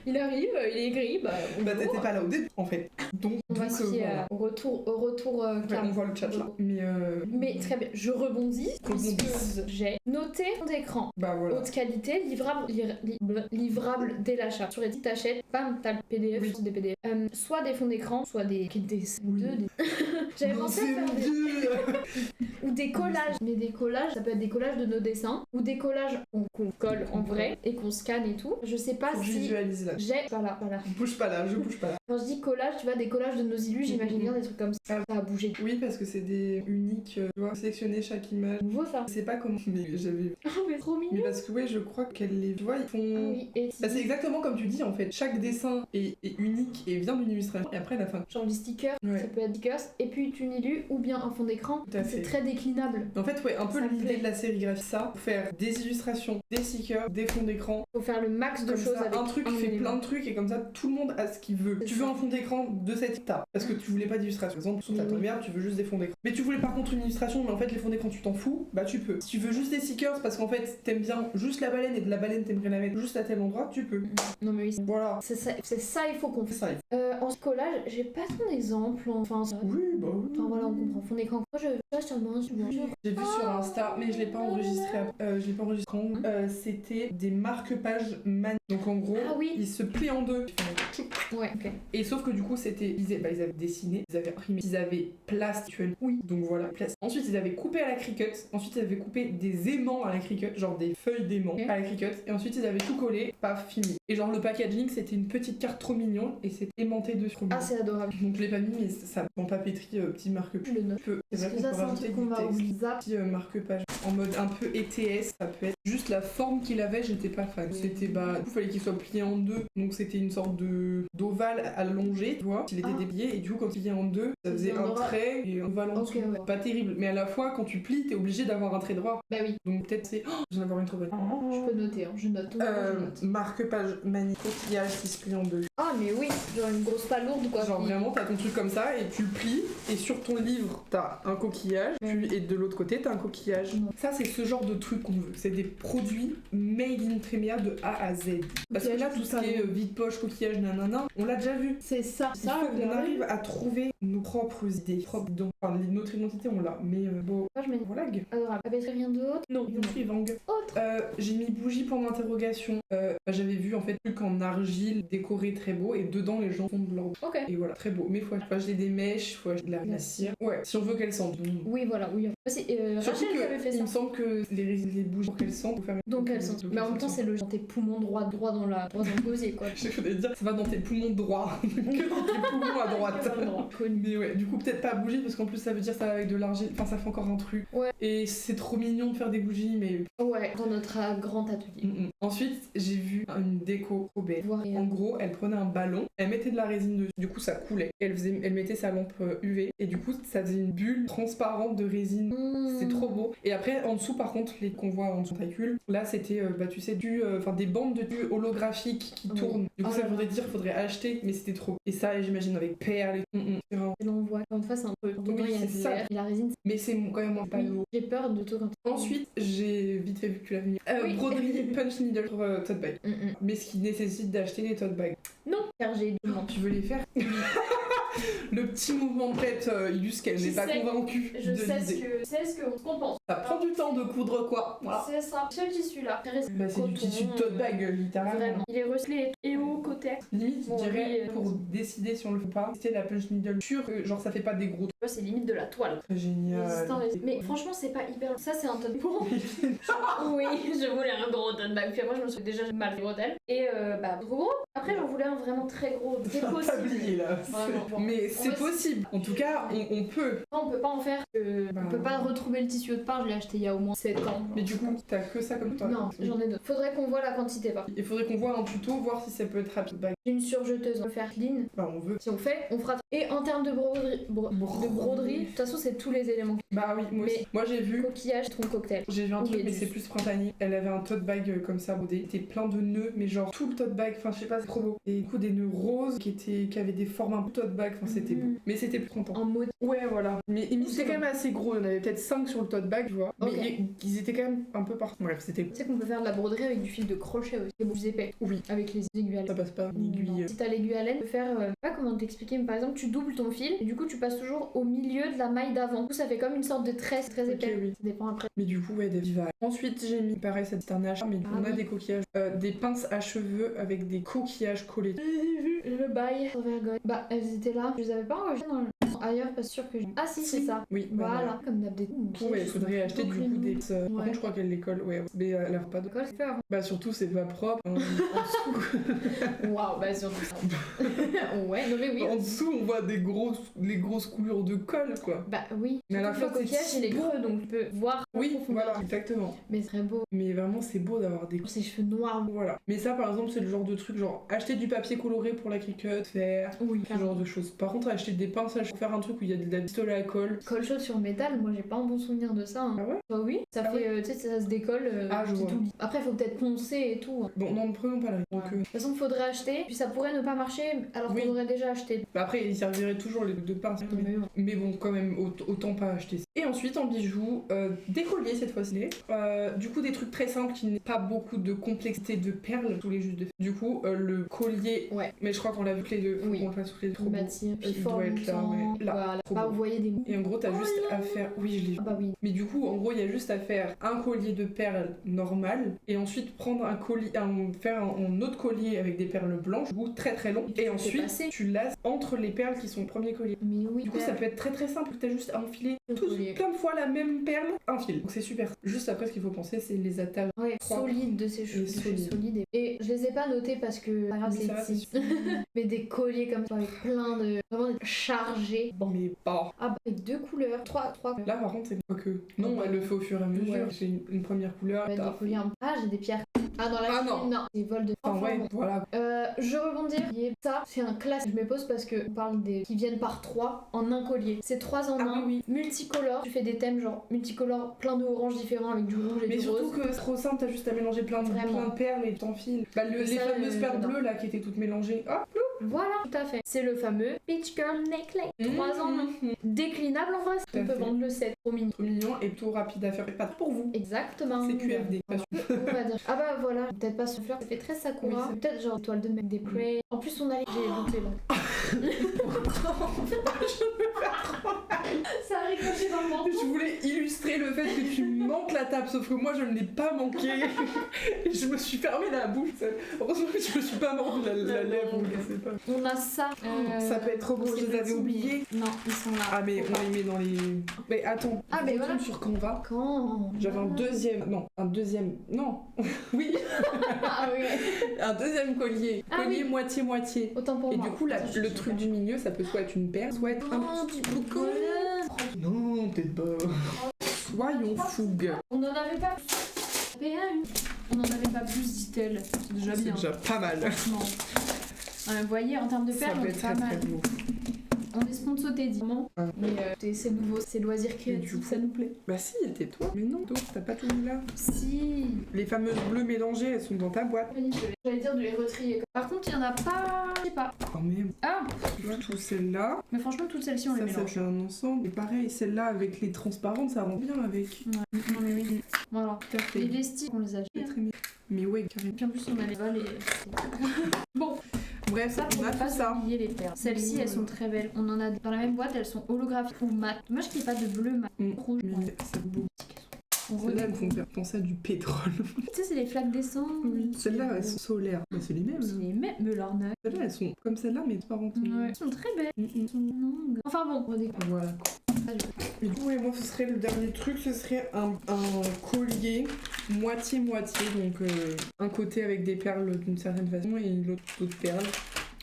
Speaker 2: Il arrive, il est gris, bah
Speaker 1: t'étais pas là au début en fait. Donc
Speaker 2: on va se fier au retour
Speaker 1: on voit le chat là.
Speaker 2: Mais très bien, je rebondis. J'ai noté fond d'écran.
Speaker 1: Bah voilà.
Speaker 2: Haute qualité, livrable dès l'achat. Sur les sites t'achètes, bam, t'as le PDF, des PDF. Soit des fonds d'écran, soit des J'avais pensé à faire ou des collages. Mais des collages, ça peut être des collages de nos dessins ou des collages qu'on colle en vrai et qu'on scanne et tout. Je sais pas si
Speaker 1: visualise là.
Speaker 2: J'ai pas là.
Speaker 1: Je bouge pas là.
Speaker 2: Quand je dis collage, tu vois, des collages de nos illus, j'imagine bien des trucs comme ça. Ça a bougé.
Speaker 1: Oui, parce que c'est des uniques, tu vois, sélectionner chaque image.
Speaker 2: Nouveau ça.
Speaker 1: Je sais pas comment, mais j'avais.
Speaker 2: Ah, mais trop mignon.
Speaker 1: Mais parce que ouais, je crois qu'elle les voit, ils font.
Speaker 2: Ah oui, et
Speaker 1: bah, c'est exactement comme tu dis en fait. Chaque dessin est unique et vient d'une illustration et après la fin.
Speaker 2: Genre des stickers, ça peut être stickers, et puis une illu ou bien un fond d'écran. C'est très déclinable.
Speaker 1: En fait, ouais, un peu l'idée de la sérigraphie, ça, pour faire des illustrations, des stickers, des fonds d'écran.
Speaker 2: Faut faire le max de
Speaker 1: comme
Speaker 2: choses
Speaker 1: ça,
Speaker 2: avec
Speaker 1: un truc qui fait plein de trucs et comme ça tout le monde a ce qu'il veut. Tu veux un fond d'écran de cet état parce que tu voulais pas d'illustration. Par exemple, sur ta tombière, tu veux juste des fonds d'écran. Mais tu voulais par contre une illustration, mais en fait les fonds d'écran tu t'en fous, bah tu peux. Si tu veux juste des stickers parce qu'en fait t'aimes bien juste la baleine et de la baleine t'aimerais la mettre juste à tel endroit, tu peux.
Speaker 2: Non mais oui.
Speaker 1: Voilà.
Speaker 2: C'est ça il faut qu'on fasse.
Speaker 1: Ça.
Speaker 2: En collage, j'ai pas ton exemple, enfin.
Speaker 1: Oui, bah
Speaker 2: Enfin voilà, on comprend. Fond d'écran. Moi, je sur le moment,
Speaker 1: J'ai vu sur Insta, mais je l'ai pas enregistré. Je l'ai pas enregistré. C'était des marque-pages man. Donc en gros, ils se plient en deux.
Speaker 2: Ouais, ok.
Speaker 1: Et sauf que du coup, ils avaient dessiné, ils avaient imprimé, ils avaient plastiqué. Oui. Donc voilà, Ensuite, ils avaient coupé à la Cricut. Ensuite, ils avaient coupé des aimants à la Cricut, genre des feuilles d'aimants à la Cricut. Et ensuite, ils avaient tout collé, paf, fini. Et genre le packaging, c'était une petite carte trop mignon et c'était aimanté dessus.
Speaker 2: Ah, c'est adorable.
Speaker 1: Donc je l'ai pas mis, mais ça en papeterie, petit marque-page.
Speaker 2: Je le note.
Speaker 1: C'est vrai qu'on peut rajouter du petit marque-page en mode un peu ETS. Ça peut être juste la forme qu'il avait, j'étais pas fan. C'était du coup, fallait qu'il soit plié en deux. Donc c'était une sorte d'ovale allongé, tu vois. Il était déplié et du coup, quand il est en deux, ça faisait un trait et un ovale en dessous. Pas terrible, mais à la fois, quand tu plies, t'es obligé d'avoir un trait droit.
Speaker 2: Bah oui.
Speaker 1: Donc peut-être c'est. Je viens d'avoir une trop bonne.
Speaker 2: Je peux noter, je note.
Speaker 1: Marque-page magnifique, coquillage qui se plie en deux.
Speaker 2: Ah, mais oui, genre une grosse pas lourde quoi.
Speaker 1: Genre vraiment, t'as ton truc comme ça et tu le plies et sur ton livre, t'as un coquillage et de l'autre côté, t'as un coquillage. Ça, c'est ce genre de truc qu'on veut. C'est des produits made in Premiere de A à Z. Parce que là, tout ce qui est vide-poche, coquillage, nanana, on l'a déjà vu.
Speaker 2: C'est ça.
Speaker 1: Il faut qu'on arrive à trouver nos propres idées. Enfin, notre identité, on l'a. Mais bon,
Speaker 2: moi, je mets
Speaker 1: voilà.
Speaker 2: Adorable. Avec rien d'autre?
Speaker 1: Non, ils ont pris Vang. J'ai mis bougie pour l'interrogation. J'avais vu en fait truc en argile décoré très beau et dedans les gens font de l'or.
Speaker 2: Ok.
Speaker 1: Et voilà, très beau. Mais faut acheter des mèches, faut acheter de la cire. Ouais, si on veut qu'elles sentent.
Speaker 2: Oui, voilà, oui.
Speaker 1: Surtout
Speaker 2: Rachel avait fait ça.
Speaker 1: Il me semble que les bougies pour qu'elles sentent, faut faire.
Speaker 2: Donc elles sentent. Mais en même temps, c'est le dans tes poumons droit dans le gosier quoi.
Speaker 1: Je voulais dire, ça va dans tes poumons droits, que dans tes poumons à droite. Mais ouais, du coup peut-être pas bougie parce qu'en plus ça veut dire ça va avec de l'argile. Enfin ça fait encore un truc.
Speaker 2: Ouais.
Speaker 1: Et c'est trop mignon de faire des bougies, mais.
Speaker 2: Ouais, dans notre grand atelier.
Speaker 1: Ensuite, j'ai vu une déco trop belle. En gros, elle prenait un ballon, elle mettait de la résine dessus, du coup ça coulait. Elle mettait sa lampe UV et du coup ça faisait une bulle transparente de résine. C'est trop beau. Et après, en dessous, par contre, les qu'on voit en dessous de là c'était, tu sais, des bandes de tues holographiques qui tournent. Du coup, ça voudrait dire qu'il faudrait acheter, mais c'était trop. Et ça, j'imagine, avec perles et tout.
Speaker 2: Et là, on voit, encore une fois, c'est un peu.
Speaker 1: Oui,
Speaker 2: il y a
Speaker 1: c'est ça.
Speaker 2: et la résine.
Speaker 1: Mais c'est quand même moins pas lourd.
Speaker 2: J'ai peur de tout quand.
Speaker 1: Ensuite, j'ai vite fait vu que tu l'as mis. Broderie punch needle sur tote bag. Mais ce qui nécessite d'acheter des tote bags.
Speaker 2: Non, car j'ai demandé.
Speaker 1: Tu veux les faire? Le petit mouvement de tête illustre qu'elle n'est pas convaincue de l'idée.
Speaker 2: C'est ce qu'on pense.
Speaker 1: Ça prend du temps de coudre quoi. Voilà.
Speaker 2: C'est ça. Seul tissu là.
Speaker 1: Bah, c'est du tissu de tote bag littéralement.
Speaker 2: Vraiment. Il est recyclé et au côté.
Speaker 1: Limite, je dirais pour décider si on le fait pas, c'était la punch needle sûre que genre ça fait pas des gros trucs.
Speaker 2: C'est limite de la toile.
Speaker 1: Très génial.
Speaker 2: Mais franchement, c'est pas hyper. Ça, c'est un tote bag. Oui, je voulais un gros tote bag. Puis moi, je me suis déjà mal fait bretelles. Et trop gros. Après, j'en voulais un vraiment très gros. C'est possible.
Speaker 1: Là.
Speaker 2: Vraiment.
Speaker 1: Mais c'est possible. En tout cas, on peut.
Speaker 2: On peut pas en faire. On peut pas retrouver le tissu de part. Je l'ai acheté il y a au moins 7 ans.
Speaker 1: Mais du coup, t'as que ça comme toi?
Speaker 2: Non, j'en ai d'autres. Faudrait qu'on voit la quantité pas.
Speaker 1: Il faudrait qu'on voit un tuto, voir si ça peut être rapide.
Speaker 2: J'ai une surjeteuse. On peut faire clean.
Speaker 1: Bah, on veut.
Speaker 2: Si on fait, on fera. Et en termes de broderie, de toute façon, c'est tous les éléments.
Speaker 1: Bah oui, moi aussi. Moi j'ai vu.
Speaker 2: Coquillage, tronc cocktail.
Speaker 1: J'ai vu un truc, mais c'est plus printanier. Elle avait un tote bag comme ça, brodé. C'était plein de nœuds, mais genre tout le tote bag. Enfin, je sais pas, c'est trop beau. Et du coup, des nœuds roses qui avaient des formes un peu tote bag. Enfin, c'était beau. Mais c'était plus content.
Speaker 2: En mode.
Speaker 1: Ouais, voilà. Mais c'était quand même assez gros. Il y en avait peut-être 5 sur le tote bag, tu vois. Mais ils étaient quand même un peu partout. Bref, c'était.
Speaker 2: Tu sais qu'on peut faire de la broderie avec du fil de crochet aussi. C'est plus épais.
Speaker 1: Oui.
Speaker 2: Avec les aiguilles à laine.
Speaker 1: Ça passe pas une aiguille.
Speaker 2: Si t'as l'aiguille à laine, tu peux faire. Je sais pas comment t'expliquer, mais par exemple, tu doubles ton fil. Et du coup, tu passes toujours au milieu de la maille d'avant. Du coup, ça fait comme une sorte de tresse très épais.
Speaker 1: Oui.
Speaker 2: Ça dépend après.
Speaker 1: Mais du coup, ouais, des vivales. Ensuite, j'ai mis, pareil, c'est un achat, mais on a des coquillages. Des pinces à cheveux avec des coquillages collés.
Speaker 2: J'ai vu le bail sur Vergogne. Bah, elles étaient là. Je les avais pas enregistrées dans le. Ailleurs, pas sûr que j'ai. Ah, si, c'est ça.
Speaker 1: Oui,
Speaker 2: voilà. Comme d'hab des.
Speaker 1: Ouais, il faudrait acheter du coup des. Par contre, je crois qu'elle les colle, ouais. Mais elle a pas de.
Speaker 2: Colle, c'est faire.
Speaker 1: Bah, surtout, c'est pas propre. En dessous.
Speaker 2: Waouh, bah, surtout ça. Ouais, non, mais oui.
Speaker 1: En dessous, on voit les grosses coulures de colle, quoi.
Speaker 2: Bah, oui.
Speaker 1: Mais à la fin,
Speaker 2: le coquillage, il est creux, donc tu peux voir.
Speaker 1: Oui, voilà, exactement.
Speaker 2: Mais c'est très beau.
Speaker 1: Mais vraiment, c'est beau d'avoir des.
Speaker 2: Ses cheveux noirs.
Speaker 1: Voilà. Mais ça, par exemple, c'est le genre de truc, genre acheter du papier coloré pour la Cricut, faire ce genre de choses. Par contre, acheter des pinces à faire un truc où il y a de la pistolet à colle.
Speaker 2: Colle chaude sur métal, moi j'ai pas un bon souvenir de ça. Hein.
Speaker 1: Ah ouais?
Speaker 2: Bah oui, ça fait, tu sais, ça se décolle.
Speaker 1: Je vois.
Speaker 2: Après, faut peut-être poncer et tout. Hein.
Speaker 1: Bon, non, ne prenons pas la. Donc,
Speaker 2: De toute façon, faudrait acheter, puis ça pourrait ne pas marcher alors qu'on aurait déjà acheté.
Speaker 1: Bah après, il servirait toujours les deux pinces. Mais bon, quand même, autant pas acheter. Et Et ensuite en bijoux, des colliers cette fois-ci. Du coup des trucs très simples qui n'ont pas beaucoup de complexité de perles, tous les juste de. Du coup le collier,
Speaker 2: Ouais.
Speaker 1: mais je crois qu'on l'a vu que les deux, faut qu'on le fasse tous les deux. Trop beau.
Speaker 2: Il
Speaker 1: doit être là, ouais. Là,
Speaker 2: voilà.
Speaker 1: trop
Speaker 2: Bah,
Speaker 1: beau.
Speaker 2: vous voyez des.
Speaker 1: Et en gros t'as juste à faire, oui je l'ai vu.
Speaker 2: Ah bah oui.
Speaker 1: Mais du coup en gros il y a juste à faire un collier de perles normal et ensuite prendre un collier, faire un autre collier avec des perles blanches, ou très très long, et ensuite tu laces entre les perles qui sont au premier collier.
Speaker 2: Mais oui.
Speaker 1: Du coup ça peut être très très simple, t'as juste à enfiler
Speaker 2: collier.
Speaker 1: plein de fois la même perle, un fil. Donc c'est super. Juste après ce qu'il faut penser c'est les attaches.
Speaker 2: Ouais,
Speaker 1: propres.
Speaker 2: solide de ces cheveux, solides. Et je les ai pas notés parce que pas grave,
Speaker 1: Mais ça va,
Speaker 2: c'est
Speaker 1: c'est
Speaker 2: mais des colliers comme ça avec plein de vraiment chargés.
Speaker 1: Bon mais pas.
Speaker 2: Ah bah avec 2 couleurs, 3 couleurs.
Speaker 1: Là par contre c'est pas que. Non, elle le fait au fur et à mesure.
Speaker 2: Ouais.
Speaker 1: J'ai une première couleur.
Speaker 2: Des colliers en. Ah, j'ai des pierres. Ah, dans la
Speaker 1: Ah,
Speaker 2: Chine, non. Des vols de.
Speaker 1: Enfin ouais,
Speaker 2: bon.
Speaker 1: voilà.
Speaker 2: Je rebondis. Ça, c'est un classique. Je me pose parce que on parle des qui viennent par 3 en un collier. C'est 3 en 1,
Speaker 1: Ah oui.
Speaker 2: multicolore. Tu fais des thèmes genre multicolore, plein de orange différents avec du rouge et
Speaker 1: Mais
Speaker 2: du
Speaker 1: surtout
Speaker 2: rose.
Speaker 1: que c'est trop simple, t'as juste à mélanger plein de perles et t'enfiles. Bah les
Speaker 2: Ça,
Speaker 1: fameuses perles
Speaker 2: j'adore.
Speaker 1: bleues là qui étaient toutes mélangées. Ah,
Speaker 2: Voilà, tout à fait. C'est le fameux Beach Girl Necklace. 3 en 1. Déclinable en vrai.
Speaker 1: Tout à
Speaker 2: On peut
Speaker 1: fait.
Speaker 2: vendre le set. Trop mignon.
Speaker 1: trop mignon et tout rapide à faire. Pas pour vous.
Speaker 2: Exactement.
Speaker 1: C'est QFD.
Speaker 2: Voilà. On va dire. Ah bah voilà, peut-être pas ce fleur, ça fait très Sakura.
Speaker 1: Oui,
Speaker 2: Peut-être genre toile de mec des prey. En plus on a les. J'ai loupé là. Ça a ricoché dans le menton.
Speaker 1: Je voulais illustrer le fait que tu manques la table, sauf que moi je ne l'ai pas manqué. Et je me suis fermé la bouche. Heureusement que je me suis pas mordu la lèvre, ou je sais pas.
Speaker 2: On a ça.
Speaker 1: Ça peut être trop beau, je les avais oubliés.
Speaker 2: Non, ils sont là.
Speaker 1: Ah mais on les met dans les. Mais attends,
Speaker 2: Ah, mais
Speaker 1: retourne
Speaker 2: voilà.
Speaker 1: sur Canva.
Speaker 2: Quand
Speaker 1: J'avais un deuxième. Non. Oui.
Speaker 2: Ah oui.
Speaker 1: Un deuxième collier.
Speaker 2: Ah
Speaker 1: Collier
Speaker 2: oui.
Speaker 1: moitié-moitié.
Speaker 2: Autant pour
Speaker 1: Et
Speaker 2: moi.
Speaker 1: du coup,
Speaker 2: Ça, je
Speaker 1: le
Speaker 2: suis
Speaker 1: truc du milieu, ça peut soit être une perle, soit être un
Speaker 2: Oh,
Speaker 1: petit
Speaker 2: du
Speaker 1: boucon.
Speaker 2: collier.
Speaker 1: Non, peut-être pas. Soyons fougues.
Speaker 2: On en avait pas plus. On en avait pas plus, dit-elle. C'est déjà
Speaker 1: C'est
Speaker 2: bien.
Speaker 1: déjà pas mal.
Speaker 2: Franchement. Vous voyez, en termes de
Speaker 1: Ça
Speaker 2: perles,
Speaker 1: peut
Speaker 2: on
Speaker 1: être
Speaker 2: est pas
Speaker 1: très
Speaker 2: mal.
Speaker 1: très beau.
Speaker 2: On est sponsorisé, évidemment.
Speaker 1: Ah.
Speaker 2: Mais c'est nouveau, c'est loisirs
Speaker 1: Et du
Speaker 2: créatifs,
Speaker 1: coup-
Speaker 2: ça nous plaît.
Speaker 1: Bah si, tais-toi. Mais non, toi, t'as pas tout mis là.
Speaker 2: Si.
Speaker 1: Les fameuses bleues mélangées, elles sont dans ta boîte.
Speaker 2: J'allais dire de les retrier. Par contre, il y en a pas. Je sais pas.
Speaker 1: Quand même.
Speaker 2: Ah.
Speaker 1: Tu vois, tout celle-là.
Speaker 2: Mais franchement, toutes celles-ci, on les
Speaker 1: Ça
Speaker 2: mélange.
Speaker 1: fait un ensemble. Et pareil, celle-là avec les transparentes, ça rend bien avec.
Speaker 2: Ouais. Non, mais oui. Voilà.
Speaker 1: Tout à fait.
Speaker 2: Et les sticks, on les a
Speaker 1: C'est très bien. Mais ouais, carrément.
Speaker 2: Puis en plus, on a les vols et. Bon,
Speaker 1: Bref,
Speaker 2: ça,
Speaker 1: on
Speaker 2: pour
Speaker 1: a
Speaker 2: ne pas
Speaker 1: tout ça.
Speaker 2: oublier les perles. Celles-ci, elles sont très belles. On en a dans la même boîte, elles sont holographiques ou mat. Moi, je kiffe pas de bleu mat. Rouge.
Speaker 1: Mais
Speaker 2: Ouais.
Speaker 1: c'est beau.
Speaker 2: On
Speaker 1: Celles-là, elles me
Speaker 2: redécouvre.
Speaker 1: font faire penser à du pétrole.
Speaker 2: Tu sais, c'est les flaques d'essence.
Speaker 1: Celles-là, elles sont solaires. Bah, c'est les mêmes.
Speaker 2: C'est les mêmes, mais leur neuf.
Speaker 1: Celles-là, elles sont comme celles-là, mais transparentes.
Speaker 2: Ouais. Elles sont très belles. Elles sont longues. Enfin bon, on redécouvre.
Speaker 1: Voilà. Et du coup, et moi, ce serait le dernier truc, ce serait un collier moitié-moitié. Donc, un côté avec des perles d'une certaine façon et l'autre d'autres perles.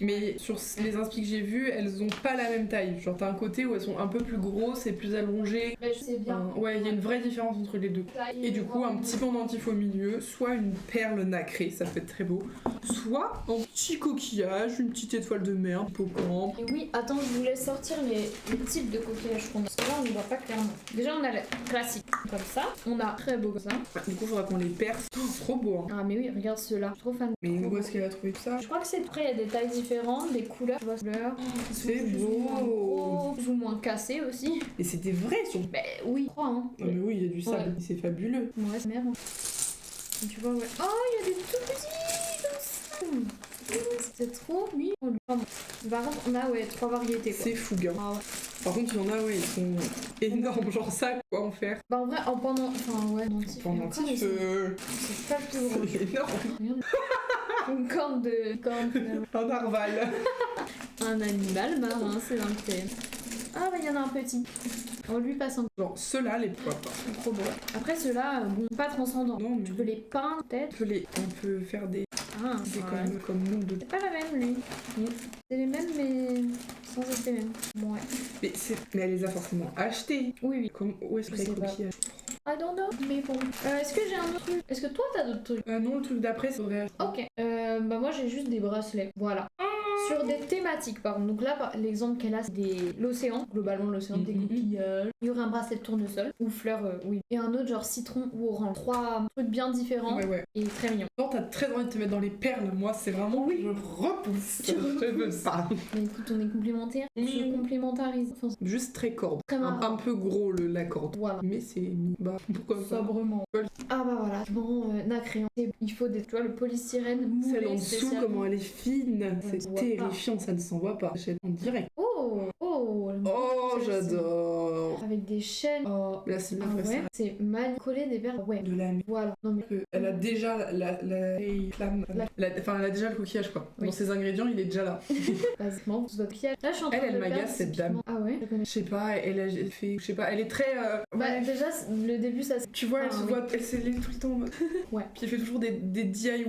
Speaker 1: Mais sur les inspi que j'ai vues, elles ont pas la même taille. Genre, t'as un côté où elles sont un peu plus grosses et plus allongées.
Speaker 2: Mais je sais bien.
Speaker 1: Ouais, il y a une vraie différence entre les deux. Et du coup, un petit pendentif au milieu, soit une perle nacrée, ça peut être très beau, soit un petit coquillage, une petite étoile de mer, hippocampe.
Speaker 2: Et oui, attends, je voulais sortir les types de coquillages qu'on a. Parce que là, on ne voit pas clairement. Déjà, on a le classique comme ça. On a très beau comme ça.
Speaker 1: Du coup, faudra qu'on les perce. Oh, trop beau, hein.
Speaker 2: Ah, mais oui, regarde ceux-là. Je suis trop fan.
Speaker 1: Mais
Speaker 2: Trop
Speaker 1: où
Speaker 2: beau.
Speaker 1: est-ce qu'elle a trouvé tout ça?
Speaker 2: Je crois que c'est. Après, il y a des tailles différentes, des couleurs. Tu vois, couleurs. qui sont
Speaker 1: C'est
Speaker 2: plus ou
Speaker 1: beau.
Speaker 2: moins gros, plus ou moins cassés aussi.
Speaker 1: Et c'était vrai sur.
Speaker 2: Ben oui, je crois, hein.
Speaker 1: Ah, mais oui, il y a du sable,
Speaker 2: Ouais.
Speaker 1: c'est fabuleux.
Speaker 2: Ouais, c'est merde. Et tu vois, ouais. Oh, il y a des tout petits comme ça. C'est trop mignon. Pardon. Par contre, on a, ouais, 3 variétés, quoi.
Speaker 1: C'est fougue, hein.
Speaker 2: Ah ouais.
Speaker 1: Par contre, il y en a, ouais, ils sont énormes, genre ça, quoi en faire.
Speaker 2: Bah en vrai, en pendant... Enfin ouais, pendentif.
Speaker 1: Pendentif,
Speaker 2: C'est pas le plus gros.
Speaker 1: c'est énorme.
Speaker 2: Regarde. Une corne de... finalement.
Speaker 1: Un narval.
Speaker 2: Un animal marin, c'est dans le thème. Ah bah il y en a un petit. On lui passe un
Speaker 1: Genre, ceux-là, les poids pas.
Speaker 2: trop beau. Après ceux-là, bon, pas transcendant.
Speaker 1: Non, mais
Speaker 2: Tu peux les peindre peut-être.
Speaker 1: on peut faire des
Speaker 2: Ah, ouais.
Speaker 1: comme nous de.
Speaker 2: C'est pas la même lui. C'est les mêmes mais sans être les mêmes. Ouais.
Speaker 1: Mais elle les a forcément achetés.
Speaker 2: Oui, oui.
Speaker 1: Où est-ce
Speaker 2: Je
Speaker 1: que les
Speaker 2: sais pas.
Speaker 1: coquillages?
Speaker 2: I don't know, mais bon. Est-ce que j'ai un autre truc? Est-ce que toi t'as d'autres trucs?
Speaker 1: Non, le truc d'après, c'est vrai.
Speaker 2: Ok. Bah moi j'ai juste des bracelets. Voilà. Sur des thématiques, par exemple. Donc là, l'exemple qu'elle a, c'est l'océan. Globalement, l'océan, des coquillages. Il y aurait un bracelet de tournesol ou fleurs, oui. Et un autre, genre citron ou orange. 3 trucs bien différents et très mignons.
Speaker 1: Non, t'as très envie de te mettre dans les perles. Moi, c'est vraiment. Je repousse. Je veux pas.
Speaker 2: Mais écoute, on est complémentaires. On se complémentarise. Enfin,
Speaker 1: juste très corde.
Speaker 2: Très
Speaker 1: un peu gros la corde.
Speaker 2: Voilà.
Speaker 1: Mais c'est. Bah, pourquoi pas.
Speaker 2: Sobrement. Ah bah voilà. Bon, nacré. Il faut tu vois, le polystyrène moulé.
Speaker 1: Celle en dessous, comment elle est fine. C'est terrifiant, ça ne s'en voit pas. En direct.
Speaker 2: Oh,
Speaker 1: j'adore.
Speaker 2: Avec des chaînes. Oh,
Speaker 1: là, c'est ma
Speaker 2: ouais. C'est mal collé des verres. Ouais.
Speaker 1: De la
Speaker 2: voilà. Non, mais...
Speaker 1: Elle a déjà la flamme. Enfin, elle a déjà le coquillage, quoi. Dans ses ingrédients, il est déjà là.
Speaker 2: Basiquement, c'est votre coquillage. Là, je suis en train
Speaker 1: elle m'agace, cette dame.
Speaker 2: Ah ouais,
Speaker 1: je sais pas, elle a fait. Je sais pas, elle est très.
Speaker 2: Bah, déjà, le début, ça.
Speaker 1: Tu vois, elle se voit, elle s'est levée tout le temps en mode.
Speaker 2: Ouais.
Speaker 1: Puis elle fait toujours des DIY.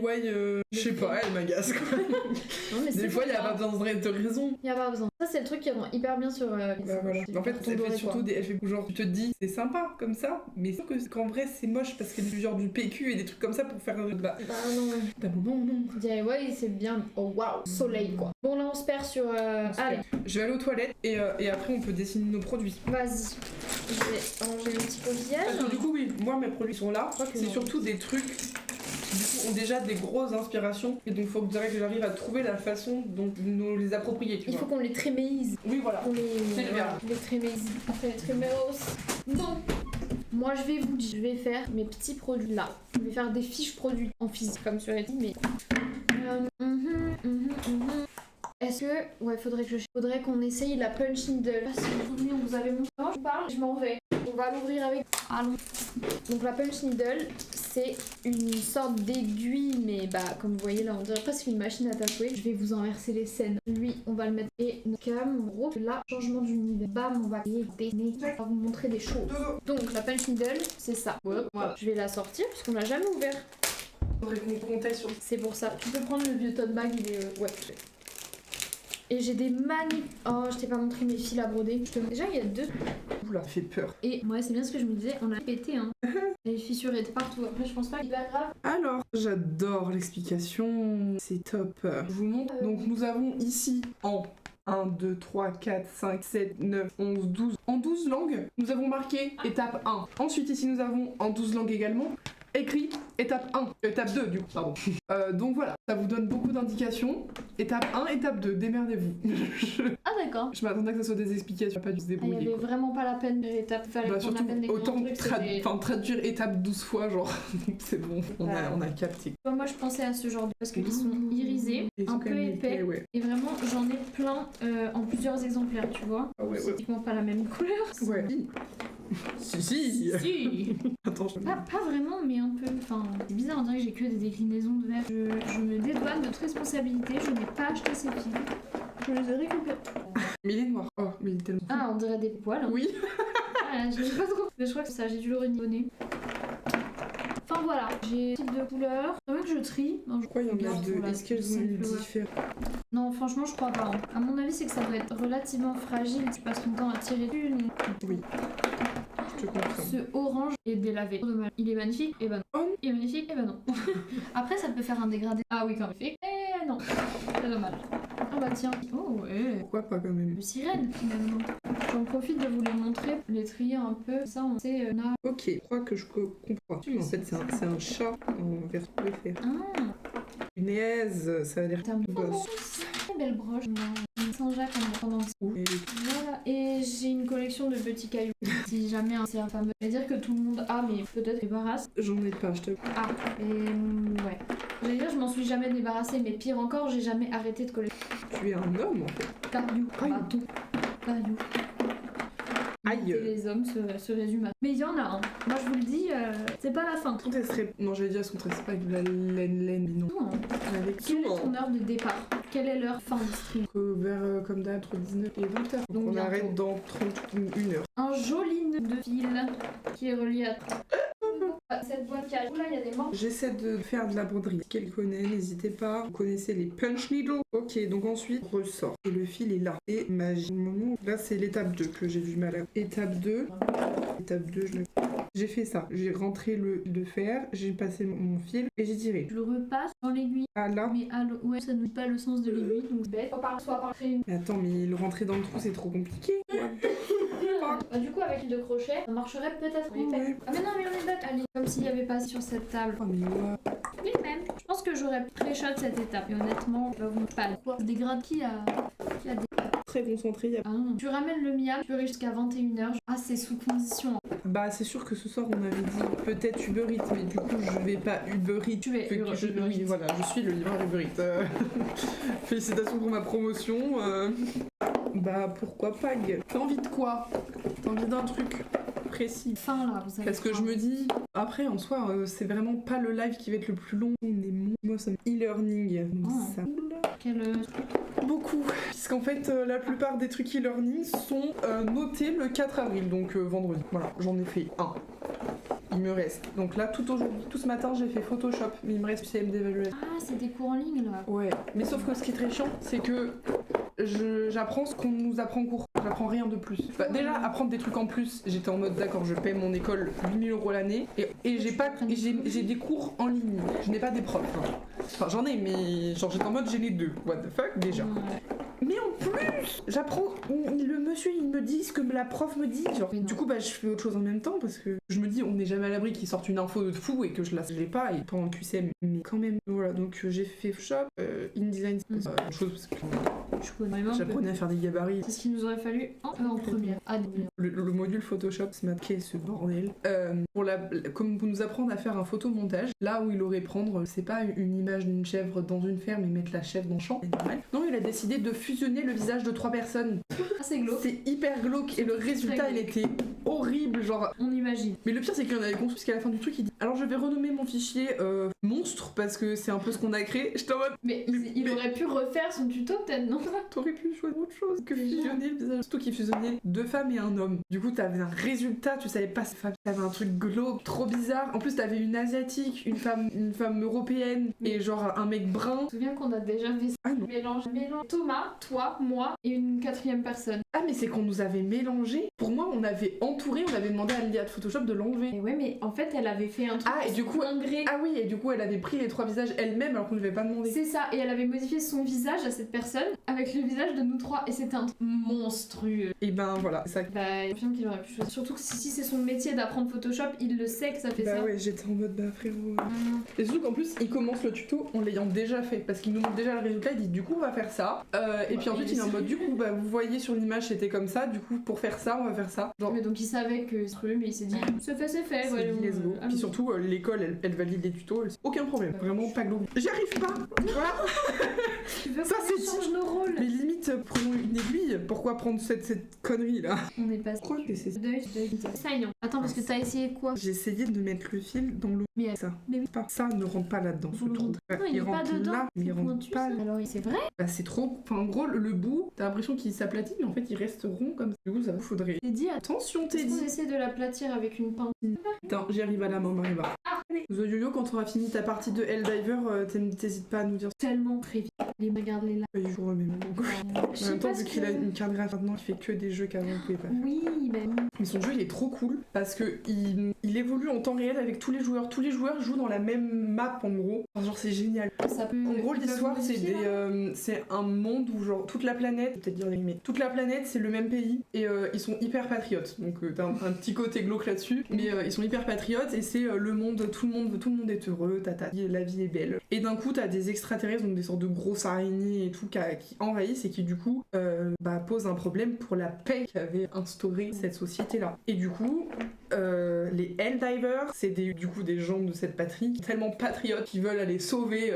Speaker 1: Je sais pas, elle m'agace, quoi.
Speaker 2: Non, mais
Speaker 1: des fois, il y a pas besoin de raison.
Speaker 2: Il y a pas besoin. Ça, c'est le truc qui rend hyper bien sur.
Speaker 1: Bah voilà. En fait, elle fait surtout elle fait genre, tu te dis, c'est sympa comme ça, mais sauf qu'en vrai, c'est moche parce qu'elle fait genre du PQ et des trucs comme ça pour faire. Bah
Speaker 2: non.
Speaker 1: D'abord, non.
Speaker 2: DIY, c'est bien. Oh waouh, soleil quoi. Bon, là, on se perd sur. Allez.
Speaker 1: Je vais aller aux toilettes et après, on peut dessiner nos produits.
Speaker 2: Vas-y. Je vais ranger le petit coquillage.
Speaker 1: Du coup, oui, moi, mes produits sont là. C'est surtout des trucs qui du coup ont déjà des grosses inspirations et donc il faut que j'arrive à trouver la façon dont nous les approprier.
Speaker 2: Il faut qu'on les tréméise.
Speaker 1: Oui, voilà.
Speaker 2: C'est le verbe. Les tréméise. On fait les tréméos. Bon. Moi, je vais vous dire, je vais faire mes petits produits là. Je vais faire des fiches produits en physique, comme sur dit, mais. Est-ce que. Ouais, faudrait qu'on essaye la punch needle. Ah, si vous vous souvenez, on vous avait montré. Non, je parle, je m'en vais. On va l'ouvrir avec. Allons. Donc, la punch needle, c'est une sorte d'aiguille, mais bah, comme vous voyez là, on dirait presque une machine à tatouer. Je vais vous en verser les scènes. Lui, on va le mettre. Et cam, gros, là, changement d'univers. Bam, on va dessiner. On va vous montrer des choses. Donc, la punch needle, c'est ça. Voilà. Je vais la sortir, puisqu'on l'a jamais ouvert.
Speaker 1: Faudrait qu'on comptait sur.
Speaker 2: C'est pour ça. Tu peux prendre le vieux tote bag, il est. Ouais. Et j'ai des Oh, je t'ai pas montré mes fils à broder. Déjà, il y a 2.
Speaker 1: Oula, fait peur.
Speaker 2: Et ouais, c'est bien ce que je me disais, on a pété, hein. Les fissures étaient partout. Après, je pense pas qu'il va grave.
Speaker 1: Alors, j'adore l'explication. C'est top. Je vous montre. Donc, nous avons ici en 1, 2, 3, 4, 5, 7, 9, 11, 12. En 12 langues, nous avons marqué étape 1. Ensuite, ici, nous avons en 12 langues également écrit étape 1, étape 2 du coup, pardon. Donc voilà, ça vous donne beaucoup d'indications. Étape 1, étape 2, démerdez-vous.
Speaker 2: Ah d'accord.
Speaker 1: Je m'attendais que ce soit des explications, pas du se débrouiller.
Speaker 2: Il y avait vraiment pas la peine de l'étape, fallait prendre la peine d'écrire
Speaker 1: autant traduire étape 12 fois, genre, c'est bon, on a capté.
Speaker 2: Moi je pensais à ce genre de... parce qu'ils sont irisés, un peu épais, et vraiment j'en ai plein en plusieurs exemplaires, tu vois.
Speaker 1: Ah ouais,
Speaker 2: c'est typiquement pas la même couleur.
Speaker 1: Ouais. Si. Attends,
Speaker 2: pas vraiment, mais un peu. Enfin, c'est bizarre, on dirait que j'ai que des déclinaisons de verre. Je me dédouane de toute responsabilité, je n'ai pas acheté ces fils. Je les ai récupérés.
Speaker 1: Mais il est noir. Oh, mais il est tellement.
Speaker 2: Ah, on dirait des poils. Hein.
Speaker 1: Oui.
Speaker 2: Je sais pas trop. Mais je crois que ça, j'ai dû le renouveler. Enfin voilà, j'ai type de couleur. C'est vrai que je trie. Non, je
Speaker 1: crois qu'il y en a 2. Est-ce qu'elles sont différentes?
Speaker 2: Non, franchement, je crois pas. Hein. À mon avis, c'est que ça doit être relativement fragile. Tu passes ton temps à tirer dessus.
Speaker 1: Oui.
Speaker 2: Ce orange est délavé. Il est magnifique, et ben non. Il est magnifique, et ben non. Après, ça peut faire un dégradé. Ah oui, quand même. Et non. C'est dommage. Ah bah tiens. Oh ouais.
Speaker 1: Pourquoi pas quand même.
Speaker 2: Le sirène, finalement. J'en profite de vous les montrer, les trier un peu. Ça, on sait.
Speaker 1: Ok, je crois que je comprends. En fait, c'est un chat en version de fer.
Speaker 2: Ah.
Speaker 1: Une aise, ça a l'air
Speaker 2: boss. Belle broche. Saint-Jacques en pendant. Voilà. Et j'ai une collection de petits cailloux. Si jamais c'est un fameux. C'est-à-dire que tout le monde a, mais peut-être débarrasse.
Speaker 1: J'en ai pas, je te.
Speaker 2: Ah, et ouais. J'allais dire, je m'en suis jamais débarrassée, mais pire encore, j'ai jamais arrêté de collectionner.
Speaker 1: Tu es un homme en fait.
Speaker 2: Caillou. Caillou.
Speaker 1: Aïe.
Speaker 2: Et les hommes se résument à... Mais il y en a un. Moi je vous le dis, c'est pas la fin.
Speaker 1: Non, j'allais dire, est-ce qu'on ne pas avec de la laine, non.
Speaker 2: Quelle est ton heure de départ? Quelle est l'heure fin du stream?
Speaker 1: Vers, comme d'hab, entre 19 et 20 heures. Donc on arrête dans 31 heures.
Speaker 2: Un joli nœud de fil qui est relié à... Cette boîte qui arrive, là il y a des morceaux.
Speaker 1: J'essaie de faire de la broderie. Qu'elle connaît, n'hésitez pas. Vous connaissez les punch needles. Ok, donc ensuite, ressort. Et le fil est là. Et magie. Là, c'est l'étape 2 que j'ai du mal à. Étape 2. Étape 2, j'ai fait ça. J'ai rentré le fil de fer, j'ai passé mon fil et j'ai tiré.
Speaker 2: Je le repasse dans l'aiguille.
Speaker 1: Ah là.
Speaker 2: Mais ouais, ça ne dit pas le sens de l'aiguille, donc c'est bête. Soit par créer une.
Speaker 1: Mais attends, mais le rentrer dans le trou c'est trop compliqué.
Speaker 2: Bah, du coup, avec le de crochet, ça marcherait peut-être.
Speaker 1: Ouais.
Speaker 2: Ah, mais non, mais on est bête. Allez, comme s'il n'y avait pas sur cette table.
Speaker 1: Oh mais ouais.
Speaker 2: Oui, même. Je pense que j'aurais pré-shot cette étape. Et honnêtement, je vous pas. Quoi se dégrade qui a des.
Speaker 1: Très concentré.
Speaker 2: Ah non. Tu ramènes le miam, tu peux jusqu'à 21h. Ah, c'est sous condition.
Speaker 1: Bah c'est sûr que ce soir on avait dit peut-être Uber Eats, mais du coup je vais pas Uber Eats.
Speaker 2: Tu es Uber
Speaker 1: Oui,
Speaker 2: Eats.
Speaker 1: voilà, je suis le livreur Uber Eats. Félicitations pour ma promotion. Bah pourquoi pas, Gueule. T'as envie de quoi? T'as envie d'un truc précis?
Speaker 2: Fin là, vous savez.
Speaker 1: Parce que je me dis, après en soi, c'est vraiment pas le live qui va être le plus long. Moi ça me e-learning. Ça
Speaker 2: Quel
Speaker 1: beaucoup. Puisqu'en fait, la plupart des trucs e-learning sont notés le 4 avril, donc vendredi. Voilà, j'en ai fait un. Il me reste. Donc là, tout aujourd'hui, tout ce matin, j'ai fait Photoshop, mais il me reste CM d'évaluation.
Speaker 2: Ah, c'est des cours en ligne là.
Speaker 1: Ouais. Mais sauf que ce qui est très chiant, c'est que j'apprends ce qu'on nous apprend en cours. J'apprends rien de plus. Bah, déjà, apprendre des trucs en plus, j'étais en mode d'accord, je paie mon école 8000 € l'année et j'ai des cours en ligne. Je n'ai pas des profs. Hein. Enfin, j'en ai, mais genre j'étais en mode j'ai les deux. What the fuck déjà. Mais en plus, j'apprends. Le monsieur, il me dit ce que la prof me dit. Genre, du coup, bah, je fais autre chose en même temps parce que je me dis, on n'est jamais à l'abri qu'il sorte une info de fou et que je la l'ai pas et pas en QCM. Mais quand même, voilà. Donc, j'ai fait Photoshop, InDesign, une chose parce que j'apprenais à faire des gabarits.
Speaker 2: C'est ce qu'il nous aurait fallu en première année.
Speaker 1: Le module Photoshop, c'est qu'est ce bordel. Comme pour nous apprendre à faire un photomontage, là où il aurait prendre, c'est pas une image d'une chèvre dans une ferme et mettre la chèvre dans le champ, c'est normal. Non, il a décidé de fusionner le visage de 3 personnes.
Speaker 2: Ah, c'est glauque.
Speaker 1: C'est hyper glauque et le résultat il était horrible, genre.
Speaker 2: On imagine.
Speaker 1: Mais le pire c'est qu'il en avait conçu parce qu'à la fin du truc il dit alors je vais renommer mon fichier monstre parce que c'est un peu ce qu'on a créé. J'étais en mode.
Speaker 2: Mais il aurait pu refaire son tuto peut-être, non?
Speaker 1: T'aurais pu choisir autre chose que fusionner le visage. Surtout qu'il fusionnait 2 femmes et un homme. Du coup t'avais un résultat, tu savais pas, t'avais un truc glauque, trop bizarre. En plus t'avais une asiatique, une femme européenne et genre un mec brun.
Speaker 2: Je me souviens qu'on a déjà fait ça. Mélange Thomas, toi, moi et une 4e personne.
Speaker 1: Ah mais c'est qu'on nous avait mélangé. Pour moi on avait entouré, on avait demandé à l'IA de Photoshop de l'enlever.
Speaker 2: Et ouais mais en fait elle avait fait un truc.
Speaker 1: Ah et du coup et du coup elle avait pris les 3 visages elle-même alors qu'on ne lui avait pas demandé.
Speaker 2: C'est ça, et elle avait modifié son visage à cette personne avec le visage de nous 3 et c'était un truc monstrueux.
Speaker 1: Et ben voilà, c'est ça.
Speaker 2: Bah il confirme qu'il aurait pu choisir. Surtout que si c'est son métier d'apprendre Photoshop, il le sait que ça fait ça.
Speaker 1: Bah ouais, j'étais en mode bah frérot. Et surtout qu'en plus il commence le tuto en l'ayant déjà fait parce qu'il nous montre déjà le résultat, il dit du coup on va faire ça. Et puis ensuite il est en mode du coup bah vous voyez sur l'image c'était comme ça, du coup pour faire ça on va faire ça. Genre...
Speaker 2: Mais donc il savait que c'est truc mais il s'est dit c'est fait, ouais,
Speaker 1: let's go. Puis surtout l'école elle valide les tutos, aucun problème, vraiment pas glauque. J'y arrive pas. Voilà.
Speaker 2: Tu veux
Speaker 1: ça
Speaker 2: qu'on change nos rôles.
Speaker 1: Mais limite prenons une aiguille, pourquoi prendre cette connerie là?
Speaker 2: On est pas
Speaker 1: Pourquoi que c'est
Speaker 2: ça non. Attends parce que t'as essayé quoi?
Speaker 1: J'ai essayé de mettre le fil dans l'eau.
Speaker 2: Mais
Speaker 1: ça.
Speaker 2: Mais
Speaker 1: pas. Ça ne rentre pas là-dedans ce trou.
Speaker 2: Non, il rentre pas dedans.
Speaker 1: Là, mais il rentre pas.
Speaker 2: Alors c'est vrai?
Speaker 1: Bah c'est trop. Enfin en gros le bout, t'as l'impression qu'il s'aplatit mais en fait il reste rond comme ça. Du coup ça vous faudrait.
Speaker 2: T'es dit
Speaker 1: attention t'es
Speaker 2: dit.
Speaker 1: dit.
Speaker 2: On essaie de l'aplatir avec une pince.
Speaker 1: Attends, j'y arrive à la main Marie-Barre. The Yo-Yo, quand t'auras fini ta partie de Helldiver, t'hésites pas à nous dire.
Speaker 2: Tellement très vite. Regarde-les là.
Speaker 1: Pas du jour même. En même temps, vu qu'il a une carte graphique maintenant, il fait que des jeux qu'avant il pouvait pas faire.
Speaker 2: Oui, ben.
Speaker 1: Mais son jeu il est trop cool parce que il évolue en temps réel avec tous les joueurs. Tous les joueurs jouent dans la même map en gros. Enfin, genre c'est génial.
Speaker 2: Ça peut...
Speaker 1: En gros l'histoire c'est un monde où genre toute la planète, peut-être dire mais toute la planète c'est le même pays et ils sont hyper patriotes. Donc t'as un petit côté glauque là-dessus, mais ils sont hyper patriotes et c'est le monde, tout le monde est heureux, la vie est belle. Et d'un coup t'as des extraterrestres, donc des sortes de grosses araignées et tout qui envahissent et qui du coup posent un problème pour la paix qu'avait instauré cette société là. Et du coup les Helldivers, c'est du coup des gens de cette patrie tellement patriotes qui veulent aller sauver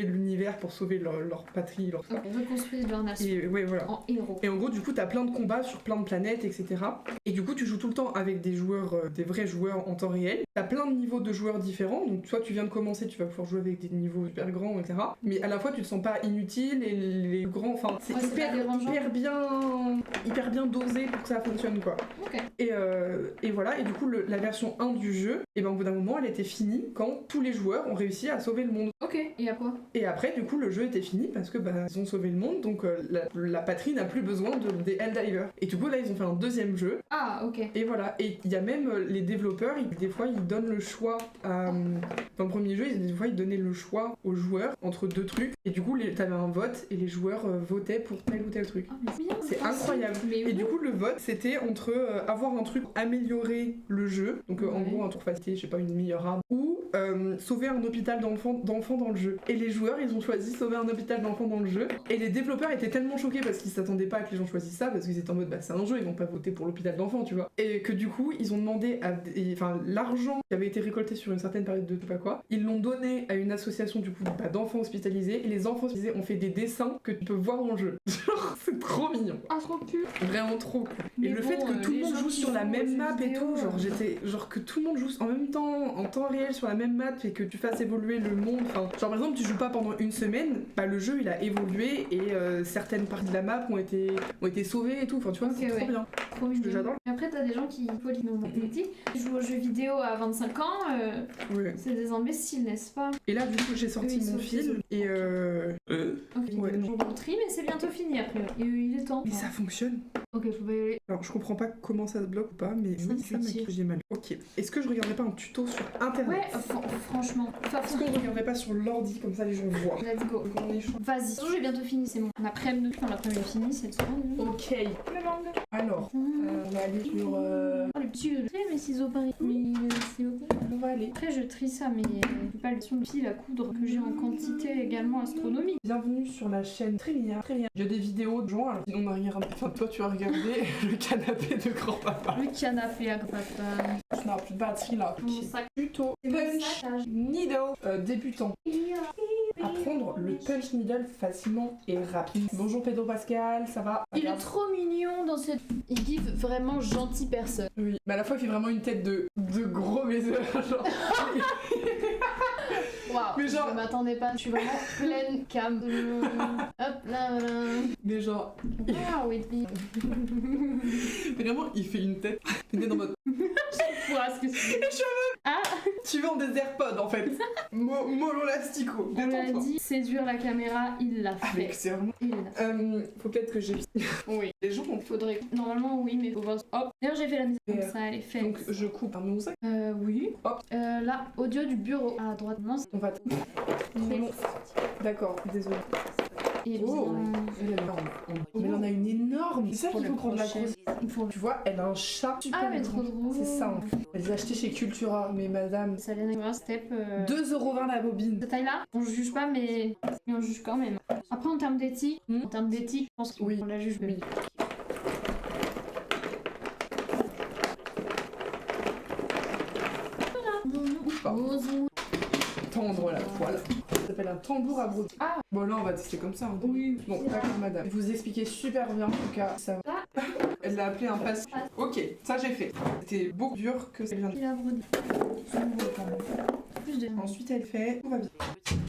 Speaker 1: l'univers pour sauver leur patrie, leur
Speaker 2: reconstruire leur nation.
Speaker 1: Et ouais, voilà.
Speaker 2: En héros.
Speaker 1: Et en gros du coup t'as plein de combats sur plein de planètes etc. Et du coup tu joues tout le temps avec des joueurs, des vrais joueurs en temps réel. T'as plein de niveaux de joueurs différents, donc toi tu viens de commencer, tu vas pouvoir jouer avec des niveaux super grands etc. Mais à la fois tu te sens pas inutile et les grands, enfin c'est hyper bien dosé pour que ça fonctionne quoi.
Speaker 2: Okay.
Speaker 1: Et Et voilà, et du coup la version 1 du jeu, et ben au bout d'un moment elle était finie quand tous les joueurs ont réussi à sauver le monde.
Speaker 2: Ok, et à quoi?
Speaker 1: Et après du coup le jeu était fini parce que ils ont sauvé le monde, donc la patrie n'a plus besoin des Helldivers. Et du coup là ils ont fait un deuxième jeu.
Speaker 2: Ah ok.
Speaker 1: Et voilà, et il y a même les développeurs, des fois ils donnent le choix dans le premier jeu, des fois ils donnaient le choix aux joueurs entre deux trucs, et du coup t'avais un vote et les joueurs votaient pour tel ou tel truc.
Speaker 2: Ah, mais bien,
Speaker 1: C'est incroyable.
Speaker 2: Mais
Speaker 1: Et du coup le vote c'était entre avoir un truc pour améliorer le jeu, donc en gros un truc facile, je sais pas, une meilleure arme, ou sauver un hôpital d'enfants dans le jeu. Et les joueurs ils ont choisi sauver un hôpital d'enfants dans le jeu, et les développeurs étaient tellement choqués parce qu'ils s'attendaient pas à que les gens choisissent ça, parce qu'ils étaient en mode c'est un jeu, ils vont pas voter pour l'hôpital d'enfants, tu vois. Et que du coup ils ont demandé l'argent qui avait été récolté sur une certaine période de je sais pas quoi, ils l'ont donné à une association du coup d'enfants hospitalisés, et les enfants hospitalisés ont fait des dessins que tu peux voir dans le jeu. Genre c'est trop mignon.
Speaker 2: Ah trop cool.
Speaker 1: Vraiment trop cool.
Speaker 2: Mais
Speaker 1: et le fait que tout le monde joue sur la même map et tout, genre que tout le monde joue en même temps, en temps réel sur la même map, et que tu fasses évoluer le monde, enfin genre par exemple tu joues pas pendant une semaine, le jeu il a évolué et certaines parties de la map ont été sauvées et tout, enfin tu vois, c'est trop bien.
Speaker 2: Trop mignon.
Speaker 1: J'adore.
Speaker 2: Et après t'as des gens qui jouent aux jeux vidéo à 25 ans, c'est des imbéciles, n'est-ce pas?
Speaker 1: Et là du coup j'ai sorti mon film et
Speaker 2: ok, donc tri, mais c'est bientôt fini après. Et il est temps.
Speaker 1: Mais ça fonctionne.
Speaker 2: Ok, faut pas y aller.
Speaker 1: Alors je comprends pas comment ça se bloque ou pas, mais oui, ça m'a que j'ai mal. Ok. Est-ce que je regarderais pas un tuto sur internet?
Speaker 2: Ouais, franchement.
Speaker 1: Est-ce qu'on regarderait pas sur l'ordi, comme ça les gens voient?
Speaker 2: Let's go. Vas-y. Je j'ai bientôt fini, c'est bon. L'après-midi est fini, c'est le soir.
Speaker 1: Ok. Alors, on va aller sur.
Speaker 2: Les petits mes ciseaux pareil.
Speaker 1: On va aller.
Speaker 2: Après, je trie ça, mais j'ai pas le son de fil à coudre que j'ai en quantité également astronomique.
Speaker 1: Bienvenue sur la chaîne Trémia. Il y a des vidéos de gens, alors sinon on a regardé. Enfin, toi tu as regardé le canapé de grand-papa.
Speaker 2: Le canapé à grand-papa.
Speaker 1: Je n'ai plus de batterie là.
Speaker 2: Mon sac.
Speaker 1: Tuto punch needle débutant. Apprendre le punch needle facilement et rapide. Bonjour Pedro Pascal, ça va?
Speaker 2: Il est trop mignon dans cette. Il give vraiment gentil personne.
Speaker 1: Oui, mais à la fois il fait vraiment une tête de gros baiser. Genre.
Speaker 2: Waouh,
Speaker 1: mais genre...
Speaker 2: je m'attendais pas, je suis vraiment pleine cam. Hop là, voilà.
Speaker 1: Mais genre.
Speaker 2: Waouh,
Speaker 1: Mais vraiment, il fait une tête. Il est dans mode.
Speaker 2: Je vois ce que c'est. Ah,
Speaker 1: tu vends des AirPods en fait. Molo lastico.
Speaker 2: On l'a dit, séduire la caméra, il l'a fait.
Speaker 1: Excellent.
Speaker 2: Il l'a fait.
Speaker 1: Faut peut-être que j'ai.
Speaker 2: Oui.
Speaker 1: Les gens ont.
Speaker 2: Faudrait. Normalement, oui, mais faut voir. Hop. D'ailleurs, j'ai fait la mise comme ça, elle est faite.
Speaker 1: Donc je coupe un mousse.
Speaker 2: Oui.
Speaker 1: Hop.
Speaker 2: Là, audio du bureau. À droite, non.
Speaker 1: On va. D'accord, désolé.
Speaker 2: Et
Speaker 1: oh, mais elle en a une énorme. C'est ça qu'il faut prendre la grosse. Tu vois, elle a un chat super.
Speaker 2: Ah, mais trop drôle.
Speaker 1: C'est ça en fait. Elle les a achetés chez Cultura, mais madame.
Speaker 2: Ça vient un step.
Speaker 1: 2,20€ la bobine.
Speaker 2: Cette taille-là, on juge pas, mais on juge quand même. Après, en termes d'éthique, je pense qu'on la juge.
Speaker 1: Oui. Tendre la poêle. Ça s'appelle un tambour à brodie.
Speaker 2: Ah.
Speaker 1: Bon là on va tester comme ça. Hein.
Speaker 2: Oui.
Speaker 1: Bon d'accord madame. Vous expliquez super bien en tout cas. Ça... Elle l'a appelé un passe. Ok, ça j'ai fait. C'était beaucoup plus dur que ça vient de...
Speaker 2: Il a brodé.
Speaker 1: Ensuite elle fait... Tout va bien.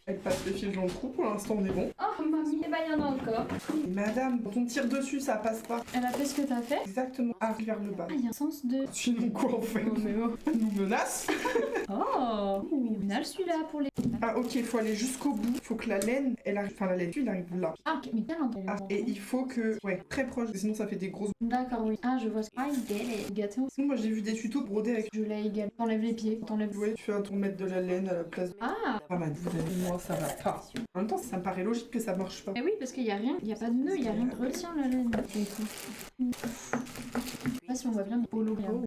Speaker 1: Elle passe le fil dans le trou, pour l'instant on est bon.
Speaker 2: Oh mamie, eh ben il y en a encore.
Speaker 1: Et madame, quand on tire dessus ça passe pas.
Speaker 2: Elle a fait ce que t'as fait.
Speaker 1: Exactement, arrive vers le bas.
Speaker 2: Ah, il y a un sens de...
Speaker 1: Sinon quoi en fait? Elle nous menace.
Speaker 2: Oh, on a celui-là pour les...
Speaker 1: Ah ok, il faut aller jusqu'au bout. Il faut que la laine, elle arrive... Enfin la laine, il arrive là.
Speaker 2: Ah ok, mais quel endroit?
Speaker 1: Et il faut que... Ouais, très proche, sinon ça fait des grosses...
Speaker 2: D'accord, oui. Ah, je vois ce que... Ah, il est gâté.
Speaker 1: Sinon moi j'ai vu des tutos broder avec...
Speaker 2: Je l'ai égal. T'enlèves les pieds, t'enlèves...
Speaker 1: Ouais, tu fais un tour mettre de la laine à la place...
Speaker 2: Ah.
Speaker 1: Ah madame, moi ça va pas. En même temps, ça me paraît logique que ça marche pas.
Speaker 2: Mais oui, parce qu'il y a rien, il y a pas de nœud, il y a rien qui retient la laine. Je sais pas si on voit bien le hologramme.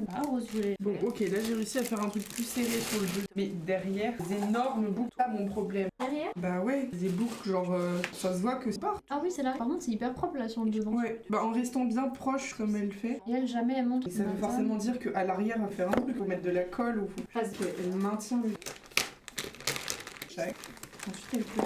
Speaker 2: Ah, rose violet.
Speaker 1: Bon, ok, là j'ai réussi à faire un truc plus serré sur le jeu. Mais derrière, des énormes boucles, pas mon problème.
Speaker 2: Derrière?
Speaker 1: Bah ouais, des boucles, genre, ça se voit que c'est pas.
Speaker 2: Ah oui, c'est là. Par contre, c'est hyper propre là sur le devant.
Speaker 1: Ouais, bah en restant bien proche comme elle fait.
Speaker 2: Et elle, jamais elle montre.
Speaker 1: Et ça veut forcément dire qu'à l'arrière, elle va faire un truc, faut mettre de la colle ou faut.
Speaker 2: Vas-y.
Speaker 1: Elle maintient le. Check. Ensuite, elle fait.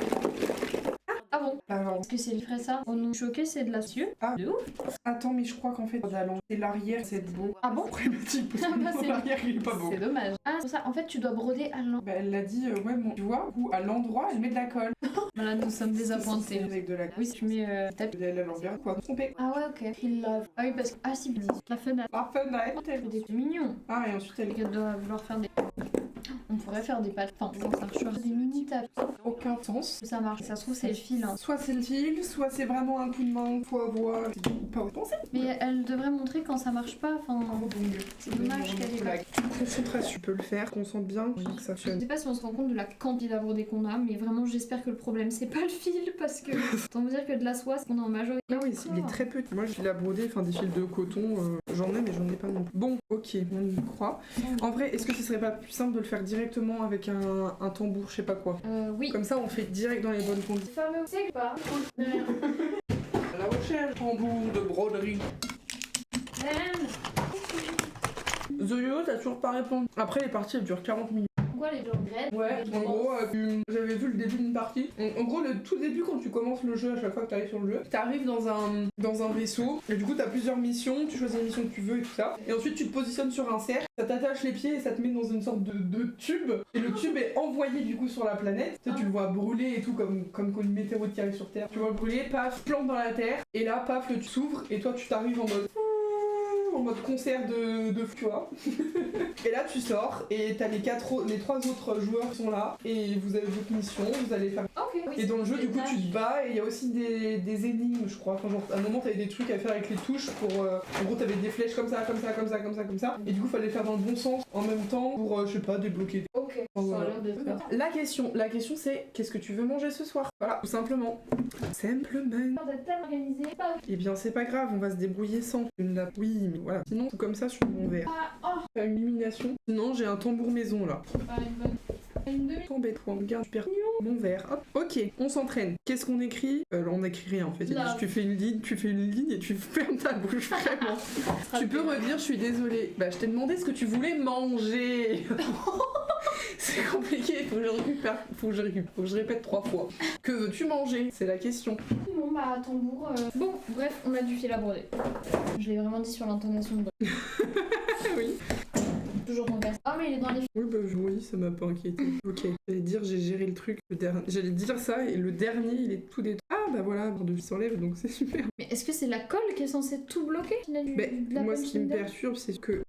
Speaker 2: Ah bon?
Speaker 1: Avant.
Speaker 2: Est-ce que c'est lui ferait ça? Oh non, choqué, c'est de la cieux.
Speaker 1: Ah.
Speaker 2: De ouf.
Speaker 1: Attends, mais je crois qu'en fait, c'est l'arrière, c'est beau.
Speaker 2: Ah bon?
Speaker 1: Problématique, parce
Speaker 2: Ah bah,
Speaker 1: que l'arrière, il est pas beau.
Speaker 2: C'est dommage. Ah, c'est pour ça. En fait, tu dois broder à l'endroit.
Speaker 1: Bah, elle l'a dit, ouais, bon, tu vois, ou à l'endroit, elle met de la colle.
Speaker 2: Voilà, nous sommes désappointés.
Speaker 1: Avec de la
Speaker 2: Oui, tu mets tape.
Speaker 1: de la longueur, quoi. Trompé.
Speaker 2: Ah ouais, ok. Il lave. Ah oui, parce que. Ah si, la fenêtre.
Speaker 1: Ah, fenêtre.
Speaker 2: C'est mignon.
Speaker 1: Ah, et ensuite elle.
Speaker 2: Elle doit vouloir faire des. On pourrait faire des pattes. Enfin, ça marche. Des mini tapes.
Speaker 1: Aucun sens.
Speaker 2: Ça marche. Ça se trouve, c'est le fil. Hein.
Speaker 1: Soit c'est le fil, soit c'est vraiment un coup de main, faut avoir. Pas pensé.
Speaker 2: Mais elle devrait montrer quand ça marche pas. Enfin, c'est dommage qu'elle ait pas.
Speaker 1: Concentration, tu peux le faire, qu'on sente bien que ça
Speaker 2: Je
Speaker 1: fonctionne.
Speaker 2: sais pas si on se rend compte de la quantité d'abordés qu'on a, mais vraiment j'espère que le problème c'est pas le fil parce que autant vous dire que de la soie c'est qu'on est en majorité.
Speaker 1: Ah oui, il est très petit. Moi, je file à broder, enfin des fils de coton, j'en ai, mais j'en ai pas non plus. Bon, ok, on y croit. En vrai, est-ce que ce serait pas plus simple de le faire directement avec un tambour, je sais pas quoi?
Speaker 2: Oui.
Speaker 1: Comme ça, on fait direct dans les bonnes conditions.
Speaker 2: Fameux, c'est pas.
Speaker 1: La recherche, tambour de broderie. The Yo, t'as toujours pas répondu. Après, les parties, elles durent 40 minutes.
Speaker 2: Pourquoi les gens regrettent?
Speaker 1: Ouais, en gros, j'avais vu le début d'une partie. En gros, le tout début, quand tu commences le jeu, à chaque fois que t'arrives sur le jeu, t'arrives dans un vaisseau, et du coup, t'as plusieurs missions, tu choisis la mission que tu veux et tout ça. Et ensuite, tu te positionnes sur un cercle, ça t'attache les pieds et ça te met dans une sorte de tube. Et le tube est envoyé du coup sur la planète. Tu le vois brûler et tout, comme quand une météorite qui arrive sur Terre. Tu vois le brûler, paf, plante dans la Terre, et là, paf, le tube s'ouvre, et toi, tu t'arrives en mode concert de tu vois. Et là tu sors et t'as les trois autres joueurs qui sont là et vous avez votre mission, vous allez faire.
Speaker 2: Ok, oui,
Speaker 1: Et dans le jeu du coup tu te bats et il y a aussi des énigmes je crois. Enfin, genre à un moment t'avais des trucs à faire avec les touches pour en gros t'avais des flèches comme ça et du coup fallait faire dans le bon sens en même temps pour je sais pas débloquer.
Speaker 2: Ok,
Speaker 1: Enfin,
Speaker 2: ça a
Speaker 1: voilà.
Speaker 2: l'air d'être bien.
Speaker 1: La question c'est qu'est-ce que tu veux manger ce soir? Voilà, tout simplement. Simplement.
Speaker 2: D'être tellement organisé.
Speaker 1: Eh bien c'est pas grave, on va se débrouiller sans une nappe. Oui mais voilà. Sinon tout comme ça sur mon verre. Faire une illumination. Sinon j'ai un tambour maison là.
Speaker 2: Pas une bonne. Une demi.
Speaker 1: T'embête-toi, regarde, super mignon. Mon verre. Hop. Ok, on s'entraîne. Qu'est-ce qu'on écrit? On écrit rien en fait. Il dit, tu fais une ligne et tu fermes ta bouche vraiment. Tu peux redire je suis désolée. Bah je t'ai demandé ce que tu voulais manger. C'est compliqué, faut que je répète 3 fois. Que veux-tu manger? C'est la question.
Speaker 2: Bon bah tambour. Bon, bref, on a du fil à broder. Je l'ai vraiment dit sur l'intonation de.
Speaker 1: Oui.
Speaker 2: Toujours ton gaz. Ah mais il est dans les.
Speaker 1: Oui, bah oui, ça m'a pas inquiété. Ok, j'allais dire j'ai géré le truc. J'allais dire ça et le dernier il est tout détruit. Ah bah voilà, de vie s'enlève donc c'est super.
Speaker 2: Mais est-ce que c'est la colle qui est censée tout bloquer?
Speaker 1: Moi ce qui me perturbe c'est que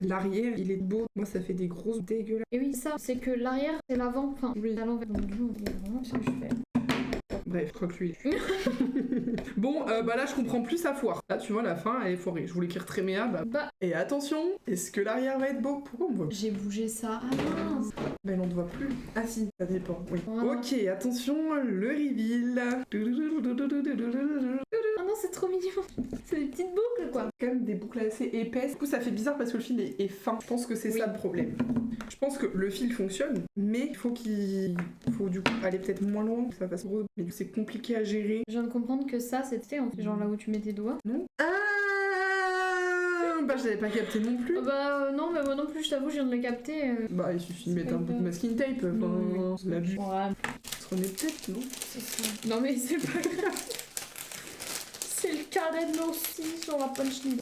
Speaker 1: l'arrière il est beau. Moi ça fait des grosses dégueulasses.
Speaker 2: Et oui, ça, c'est que l'arrière c'est l'avant. Enfin,
Speaker 1: oui.
Speaker 2: à l'envers. Donc du coup, on voit vraiment ce que je fais.
Speaker 1: Bref, croque lui. Bon, bah là je comprends plus sa foire. Là tu vois la fin elle est foirée. Je voulais écrire très méable.
Speaker 2: Bah.
Speaker 1: Et attention, est-ce que l'arrière va être beau? Pourquoi on me voit?
Speaker 2: J'ai bougé ça. Ah mince.
Speaker 1: Mais on ne voit plus. Ah si, ça dépend. Oui.
Speaker 2: Voilà.
Speaker 1: Ok, attention, le reveal.
Speaker 2: Oh non, c'est trop mignon. C'est des petites boucles quoi.
Speaker 1: Quand même des boucles assez épaisses. Du coup ça fait bizarre parce que le fil est fin. Je pense que c'est ça le problème. Je pense que le fil fonctionne, mais il faut du coup aller peut-être moins loin, que ça fasse gros. Mais c'est compliqué à gérer.
Speaker 2: Je viens de comprendre que ça c'était en fait genre là où tu mets tes doigts.
Speaker 1: Non? Ah bah je l'avais pas capté non plus.
Speaker 2: Non mais moi non plus je t'avoue je viens de le capter.
Speaker 1: Bah il suffit de mettre un bout de masking tape. Enfin, la vue.
Speaker 2: Ouais.
Speaker 1: Se remet peut-être, non?
Speaker 2: Non mais c'est pas grave. C'est le carnet de l'oursi sur la punchline.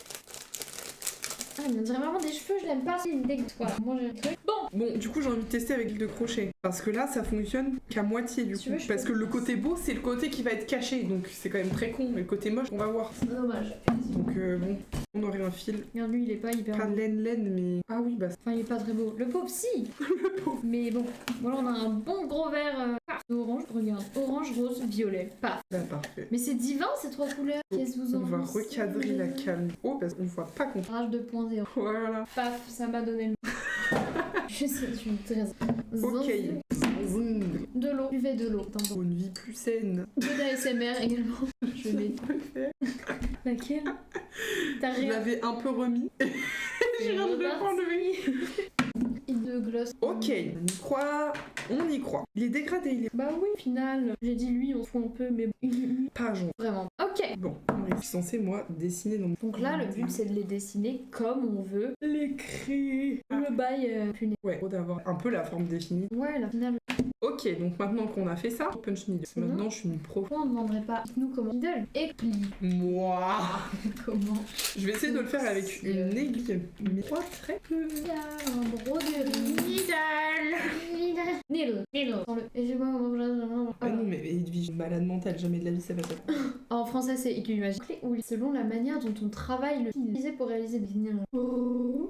Speaker 2: Ah, il me dirait vraiment des cheveux, je l'aime pas, c'est une dégueu. Voilà, moi j'ai le truc.
Speaker 1: Bon, du coup, j'ai envie de tester avec l'huile de crochet. Parce que là, ça fonctionne qu'à moitié du coup. Parce que le côté beau, c'est le côté qui va être caché. Donc c'est quand même très con. Et le côté moche, on va voir.
Speaker 2: C'est dommage.
Speaker 1: Donc bon, on aurait un fil.
Speaker 2: Regarde, lui, il est pas hyper.
Speaker 1: Pas laine, mais. Ah oui, bah.
Speaker 2: Enfin, il est pas très beau. Le pauvre, si.
Speaker 1: Le pauvre.
Speaker 2: Mais bon, voilà, on a un bon gros vert orange. Regarde, orange, rose, violet. Paf.
Speaker 1: Bah, parfait.
Speaker 2: Mais c'est divin ces trois couleurs. Qu'est-ce que vous en
Speaker 1: On va
Speaker 2: pensez?
Speaker 1: recadrer la cam. Oh, parce qu'on voit pas qu'on.
Speaker 2: Rage 2.0.
Speaker 1: Voilà.
Speaker 2: Paf, ça m'a donné le. Je suis très.
Speaker 1: Ok.
Speaker 2: De l'eau. Buvez de l'eau.
Speaker 1: Pour une vie plus saine.
Speaker 2: Peu d'ASMR également. Je mets. Laquelle? T'as
Speaker 1: Je
Speaker 2: rien.
Speaker 1: l'avais un peu remis. Je viens de le prendre
Speaker 2: Il de gloss.
Speaker 1: Ok, on y croit. Il est dégradé, il est
Speaker 2: Bah oui, au final. J'ai dit lui, on se fout un peu, mais
Speaker 1: pas jaune.
Speaker 2: vraiment. Ok.
Speaker 1: Bon, on est censé, moi, dessiner dans mon...
Speaker 2: Donc là, le but, c'est de les dessiner comme on veut.
Speaker 1: L'écrit.
Speaker 2: Le bail punaise.
Speaker 1: Ouais, faut d'avoir un peu la forme définie.
Speaker 2: Ouais, la finale.
Speaker 1: Ok, donc maintenant qu'on a fait ça, punch needle. Maintenant, je suis une pro.
Speaker 2: Pourquoi on ne demanderait pas nous comment needle et pli?
Speaker 1: Moi.
Speaker 2: Comment?
Speaker 1: Je vais essayer de le faire avec une aiguille. Mais 3 traits.
Speaker 2: Il y a un broderie. Needle. Et je sais pas comment.
Speaker 1: Ah non, mais Edwige, malade mentale, jamais de la vie ça va ça.
Speaker 2: En français, c'est aiguille magique. Ou selon la manière dont on travaille le fil utilisé pour réaliser des lignes.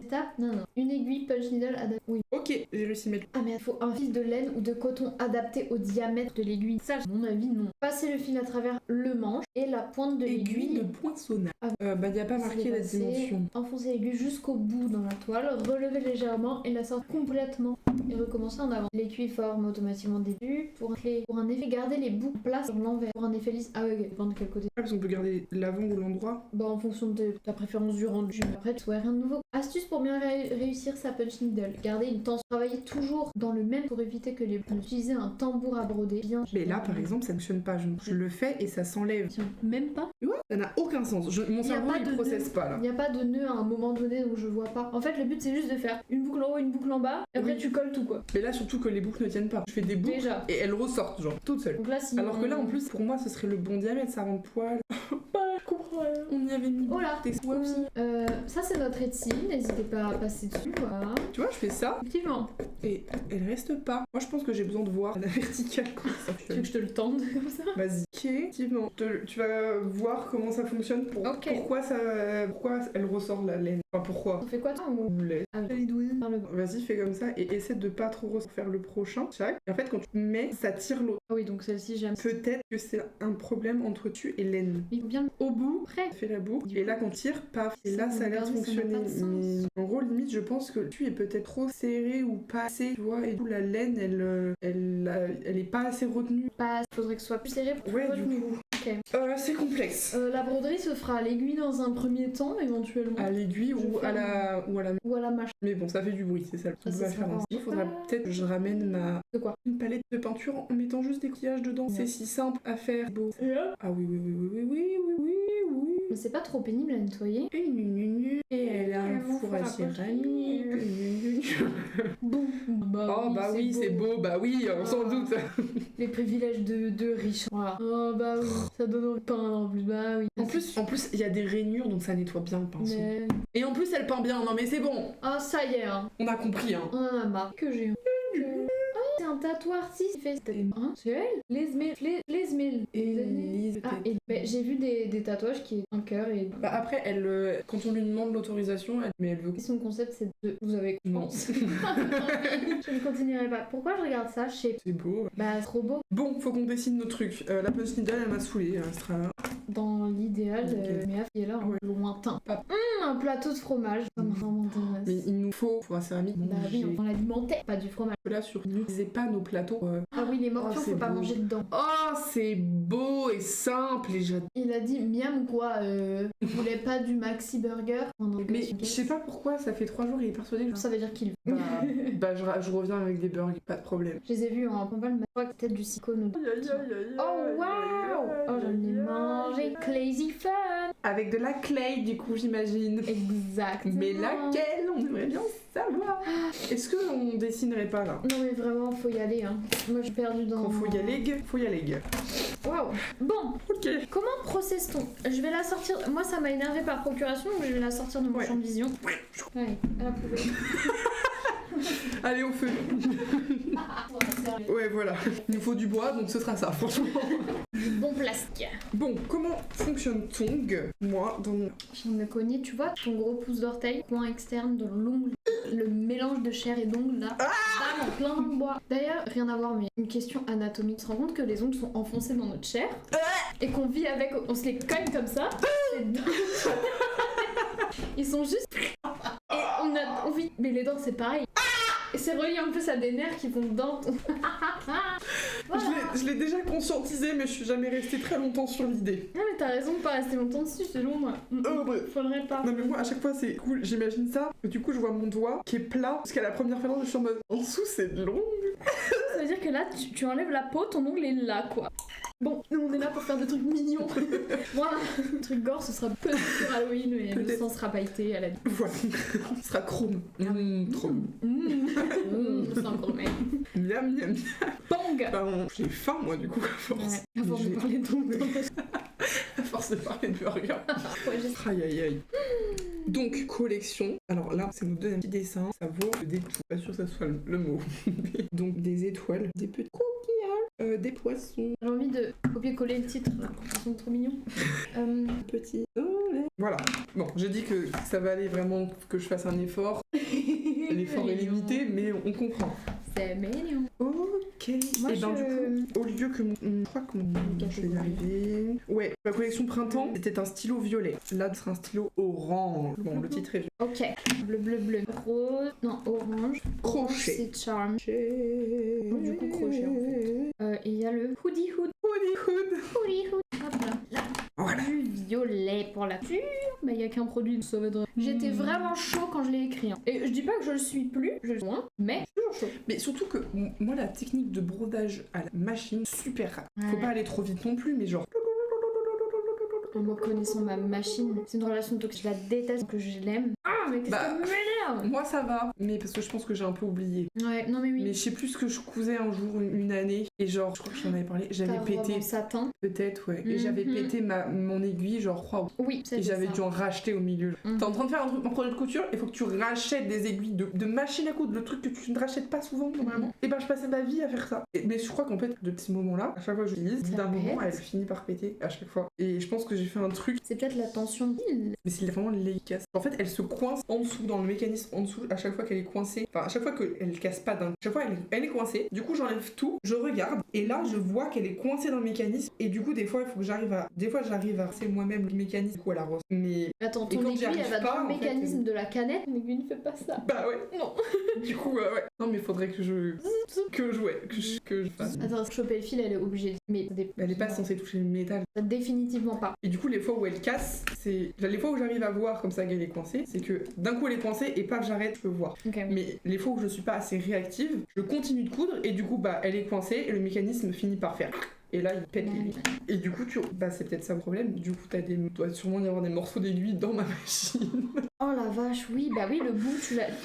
Speaker 2: Étape, non. Une aiguille punch needle adaptée. Oui.
Speaker 1: Ok, j'ai réussi à mettre.
Speaker 2: Ah merde, faut un fil de laine ou de coton adapté au diamètre de l'aiguille. Ça, à mon avis, non. Passer le fil à travers le manche et la pointe de
Speaker 1: Aiguille
Speaker 2: l'aiguille.
Speaker 1: de poinçonnage. Bah, y a pas marqué la dimension.
Speaker 2: Enfoncer l'aiguille jusqu'au bout dans la toile, relever légèrement et la sortir complètement. Et recommencer en avant. L'aiguille forme automatiquement des buts. Pour un effet, garder les bouts en place sur l'envers. Pour un effet lisse. Ah ouais, dépend de quel côté.
Speaker 1: Ah, parce qu'on peut garder l'avant ou l'endroit.
Speaker 2: Bah, en fonction de ta préférence du rendu. Après, tu vois rien de nouveau. Astuce pour bien réussir sa punch needle. Garder une tension. Travailler toujours dans le même pour éviter que les. Utiliser un tambour à broder. Bien.
Speaker 1: Mais là, par exemple, ça ne fonctionne pas. Je le fais et ça s'enlève.
Speaker 2: Même pas.
Speaker 1: Ouais, ça n'a aucun sens. Mon cerveau, il processe pas là.
Speaker 2: Il n'y a pas de nœud à un moment donné où je vois pas. En fait, le but c'est juste de faire une boucle en haut, une boucle en bas, et après tu colles tout quoi.
Speaker 1: Mais là, surtout que les boucles ne tiennent pas. Je fais des boucles
Speaker 2: Déjà.
Speaker 1: et elles ressortent, genre, toutes seules.
Speaker 2: Donc là, si
Speaker 1: Alors que là, en plus, pour moi, ce serait le bon diamètre, ça rend poil.
Speaker 2: je comprends rien.
Speaker 1: On y avait mis.
Speaker 2: Oh là.
Speaker 1: Des
Speaker 2: Ouais, aussi. Ça c'est notre Etsy, n'hésitez pas à passer dessus. Voilà.
Speaker 1: Tu vois, je fais ça
Speaker 2: Effectivement.
Speaker 1: et elle reste pas. Moi, je pense que j'ai besoin de voir la verticale comment ça
Speaker 2: Tu veux
Speaker 1: fonctionne.
Speaker 2: que je te le tende comme ça?
Speaker 1: Vas-y. Ok, effectivement. Tu vas voir comment ça fonctionne.
Speaker 2: Ok.
Speaker 1: Pourquoi elle ressort la laine. Enfin, pourquoi.
Speaker 2: On fait quoi toi ou...
Speaker 1: Laine.
Speaker 2: Ah oui. Par le bas.
Speaker 1: Vas-y, fais comme ça et essaie de pas trop faire le prochain. Chaque. Et en fait, quand tu mets, ça tire l'autre.
Speaker 2: Ah oui, donc celle-ci j'aime.
Speaker 1: Peut-être que c'est un problème entre tu et laine.
Speaker 2: Il faut bien
Speaker 1: Au bout,
Speaker 2: prêt.
Speaker 1: fait la boucle et là qu'on tire, paf, et là ça a l'air de
Speaker 2: Ça n'a
Speaker 1: fonctionner.
Speaker 2: pas de sens.
Speaker 1: Mais en gros, limite, je pense que tu es peut-être trop serré ou pas assez, tu vois, et du coup la laine, elle est pas assez retenue.
Speaker 2: Pas, faudrait que ce soit plus serré pour
Speaker 1: Ouais,
Speaker 2: votre
Speaker 1: du
Speaker 2: niveau. Ok.
Speaker 1: C'est complexe.
Speaker 2: La broderie se fera à l'aiguille dans un premier temps, éventuellement.
Speaker 1: À l'aiguille
Speaker 2: Je
Speaker 1: ou
Speaker 2: fais
Speaker 1: à la
Speaker 2: Ou à la mâche.
Speaker 1: Mais bon, ça fait du bruit, c'est ça le truc.
Speaker 2: Ça,
Speaker 1: On va
Speaker 2: c'est
Speaker 1: faire
Speaker 2: sympa.
Speaker 1: ainsi. Il faudra peut-être que je ramène
Speaker 2: De quoi?
Speaker 1: une palette de peinture en mettant juste des coquillages dedans.
Speaker 2: Ouais.
Speaker 1: C'est si simple à faire. Beau. Ah oui.
Speaker 2: Mais c'est pas trop pénible à nettoyer.
Speaker 1: Et elle a un four à céramique.
Speaker 2: Bon.
Speaker 1: Oh bah oui, c'est beau, bah oui, on s'en doute.
Speaker 2: Les privilèges de riches. Voilà. Oh bah oui, ça donne envie de peindre en plus. Bah oui.
Speaker 1: En plus, il y a des rainures, donc ça nettoie bien le pinceau.
Speaker 2: Mais...
Speaker 1: Et en plus, elle peint bien. Non mais c'est bon.
Speaker 2: Ah ça y est, hein.
Speaker 1: On a compris, hein.
Speaker 2: On en a marre. Que j'ai. Ah, c'est un tatoueur artiste qui fait. Hein, c'est elle? Lesmil.
Speaker 1: Élise,
Speaker 2: Ah,
Speaker 1: peut-être.
Speaker 2: et j'ai vu des tatouages qui est un cœur et.
Speaker 1: Bah après, quand on lui demande l'autorisation, elle veut.
Speaker 2: Son concept c'est de. Vous avez
Speaker 1: Non.
Speaker 2: confiance. Je ne continuerai pas. Pourquoi je regarde ça? Je sais.
Speaker 1: C'est beau.
Speaker 2: Bah, c'est trop beau.
Speaker 1: Bon, faut qu'on dessine nos trucs. La punch needle, elle m'a saoulée, elle restera là.
Speaker 2: Dans l'idéal,
Speaker 1: Ok.
Speaker 2: mais qui est là,
Speaker 1: Ouais.
Speaker 2: lointain.
Speaker 1: Pas-
Speaker 2: Un plateau de fromage. Ça me m'intéresse.
Speaker 1: Mais il nous faut four à céramique.
Speaker 2: Bah oui, on l'alimentait, pas du fromage.
Speaker 1: Là, n'utilisez pas nos plateaux.
Speaker 2: Ah oui, les morpions,
Speaker 1: Oh, c'est
Speaker 2: faut pas
Speaker 1: beau.
Speaker 2: manger dedans.
Speaker 1: Oh, c'est beau et simple et j'adore.
Speaker 2: Il a dit miam quoi, il voulait pas du maxi burger.
Speaker 1: Mais je sais pas pourquoi, ça fait 3 jours, il est persuadé que
Speaker 2: Ça veut dire qu'il.
Speaker 1: bah, je reviens avec des burgers, pas de problème.
Speaker 2: Je les ai vus en pompal, mais je crois que c'était du silicone. Oh waouh! Oh, je l'ai mangé. Crazy fun!
Speaker 1: Avec de la clay, du coup, j'imagine.
Speaker 2: Exactement.
Speaker 1: Mais laquelle? On aimerait bien savoir. Est-ce qu'on dessinerait pas là?
Speaker 2: Non mais vraiment, faut y aller. Hein. Moi, je suis perdue dans.
Speaker 1: Quand faut y aller, faut y aller.
Speaker 2: Waouh! Bon,
Speaker 1: Ok.
Speaker 2: comment processe-t-on? Je vais la sortir. Moi, ça m'a énervé par procuration, donc je vais la sortir de mon
Speaker 1: Ouais.
Speaker 2: champ de vision. Allez, à la poubelle.
Speaker 1: Allez, au feu. Ouais, voilà. Il nous faut du bois, donc ce sera ça, franchement.
Speaker 2: Du bon plastique.
Speaker 1: Bon, comment fonctionne Tongue? Moi, dans mon...
Speaker 2: Je me connais, tu vois, ton gros pouce d'orteil, coin externe de l'ongle, le mélange de chair et d'ongles là, bam, en plein dans le bois. D'ailleurs, rien à voir, mais une question anatomique. Tu te rends compte que les ongles sont enfoncés dans notre chair et qu'on vit avec, on se les cogne comme ça. C'est dingue. Ils sont juste. Et on vit. Mais les dents, c'est pareil. Et c'est relié en plus à des nerfs qui vont dedans. Voilà.
Speaker 1: Je l'ai déjà conscientisé, mais je suis jamais restée très longtemps sur l'idée.
Speaker 2: Non mais t'as raison de pas rester longtemps dessus, c'est long moi.
Speaker 1: Ouais.
Speaker 2: Faudrait pas.
Speaker 1: Non mais moi à chaque fois c'est cool, j'imagine ça, et du coup je vois mon doigt qui est plat, parce qu'à la première fois je suis en mode en dessous c'est long.
Speaker 2: Ça veut dire que là tu enlèves la peau, ton ongle est là quoi. Bon, nous on est là pour faire des trucs mignons. Voilà, le truc gore ce sera peut-être sur Halloween, mais le sang sera pailleté à la vie.
Speaker 1: Voilà, ce sera chrome. Trop bon.
Speaker 2: C'est encore le mec.
Speaker 1: Miam, miam, miam.
Speaker 2: Bang.
Speaker 1: Bah, j'ai faim, moi, du coup, à force.
Speaker 2: Ouais, avant de parler de ton
Speaker 1: À force de parler de burger.
Speaker 2: ouais, je...
Speaker 1: Aïe, aïe, aïe. Donc, collection. Alors là, c'est nos deuxième petit dessin. Ça vaut des tout. Pas sûr que ça soit le mot. Donc, des étoiles, des petits coquillages, des poissons.
Speaker 2: J'ai envie de copier-coller le titre là, ils sont trop mignons.
Speaker 1: Petits soleils. Voilà. Bon, j'ai dit que ça va aller vraiment que je fasse un effort. L'effort est limité, mais on comprend.
Speaker 2: C'est mignon.
Speaker 1: Ok.
Speaker 2: Moi,
Speaker 1: et ben du coup, au lieu que je crois que je vais y arriver. Ouais, la collection printemps, c'était un stylo violet. Là, ce sera un stylo orange. Bon, le titre est vieux.
Speaker 2: Ok. Bleu, bleu, bleu. Rose. Non, orange.
Speaker 1: Crochet.
Speaker 2: C'est charm. Du coup, crochet en fait. Et il y a le hoodie hood.
Speaker 1: Hoodie hood.
Speaker 2: Hoodie hood. Hop là. Là.
Speaker 1: Voilà.
Speaker 2: Du violet pour la pure. Bah, il y a qu'un produit de sauvetage. J'étais vraiment chaud quand je l'ai écrit. Hein. Et je dis pas que je le suis plus, je le suis moins, mais je suis toujours chaud.
Speaker 1: Mais surtout que moi, la technique de brodage à la machine, super rare. Faut
Speaker 2: Ouais.
Speaker 1: pas aller trop vite non plus, mais genre.
Speaker 2: Moi, connaissant ma machine, c'est une relation toxique. Je la déteste, que je l'aime. Ah, mais qu'est-ce
Speaker 1: Bah,
Speaker 2: que m'énerve.
Speaker 1: Moi, ça va, mais parce que je pense que j'ai un peu oublié.
Speaker 2: Ouais, non mais oui.
Speaker 1: Mais je sais plus ce que je cousais un jour, une année, et genre, je crois que j'en avais parlé, j'avais
Speaker 2: Ta robe
Speaker 1: pété.
Speaker 2: en satin.
Speaker 1: Peut-être, ouais. Et j'avais pété mon aiguille, genre, waouh.
Speaker 2: Oui,
Speaker 1: Et j'avais dû en racheter au milieu.
Speaker 2: Mhm.
Speaker 1: T'es en train de faire un projet de couture, il faut que tu rachètes des aiguilles de machine à coudre, le truc que tu ne rachètes pas souvent normalement. Et ben je passais ma vie à faire ça. Mais je crois qu'en fait, de petits moments-là, à chaque fois que je l'utilise,
Speaker 2: Ça
Speaker 1: d'un moment,
Speaker 2: pète.
Speaker 1: elle finit par péter à chaque fois. Et je pense que j'ai fait un truc,
Speaker 2: C'est peut-être la tension d'île.
Speaker 1: mais c'est vraiment l'efficace. En fait, elle se coince en dessous, dans le mécanisme en dessous, à chaque fois qu'elle est coincée. Enfin, à chaque fois qu'elle casse pas d'un. À chaque fois, elle est coincée. Du coup, j'enlève tout, je regarde, et là, je vois qu'elle est coincée dans le mécanisme. Et du coup, des fois, il faut que j'arrive à. Des fois, j'arrive à c'est moi-même le mécanisme, du coup, à la rose. Mais.
Speaker 2: Attends,
Speaker 1: Et
Speaker 2: ton
Speaker 1: quand j'y
Speaker 2: aiguille,
Speaker 1: arrive
Speaker 2: elle va
Speaker 1: pas,
Speaker 2: dans le
Speaker 1: en fait,
Speaker 2: mécanisme de la canette. Mon aiguille ne fait pas ça.
Speaker 1: Bah ouais.
Speaker 2: Non.
Speaker 1: Du coup, ouais. Non, mais faudrait que je. Que je fasse.
Speaker 2: Attends, choper le fil, elle est obligée. Mais ça dépend.
Speaker 1: Elle est pas censée toucher le métal.
Speaker 2: Définitivement pas.
Speaker 1: Et du coup, les fois où elle casse, c'est. Les fois où j'arrive à voir comme ça qu'elle est coincée, c'est que d'un coup elle est coincée et paf, j'arrête, je peux voir.
Speaker 2: Ok.
Speaker 1: Mais les fois où je suis pas assez réactive, je continue de coudre et du coup, bah, elle est coincée et le mécanisme finit par faire. Et là, il pète l'aiguille. Et du coup, bah, c'est peut-être ça le problème. Du coup, doit sûrement y avoir des morceaux d'aiguille dans ma machine.
Speaker 2: Oh la vache, oui, bah oui, le bout,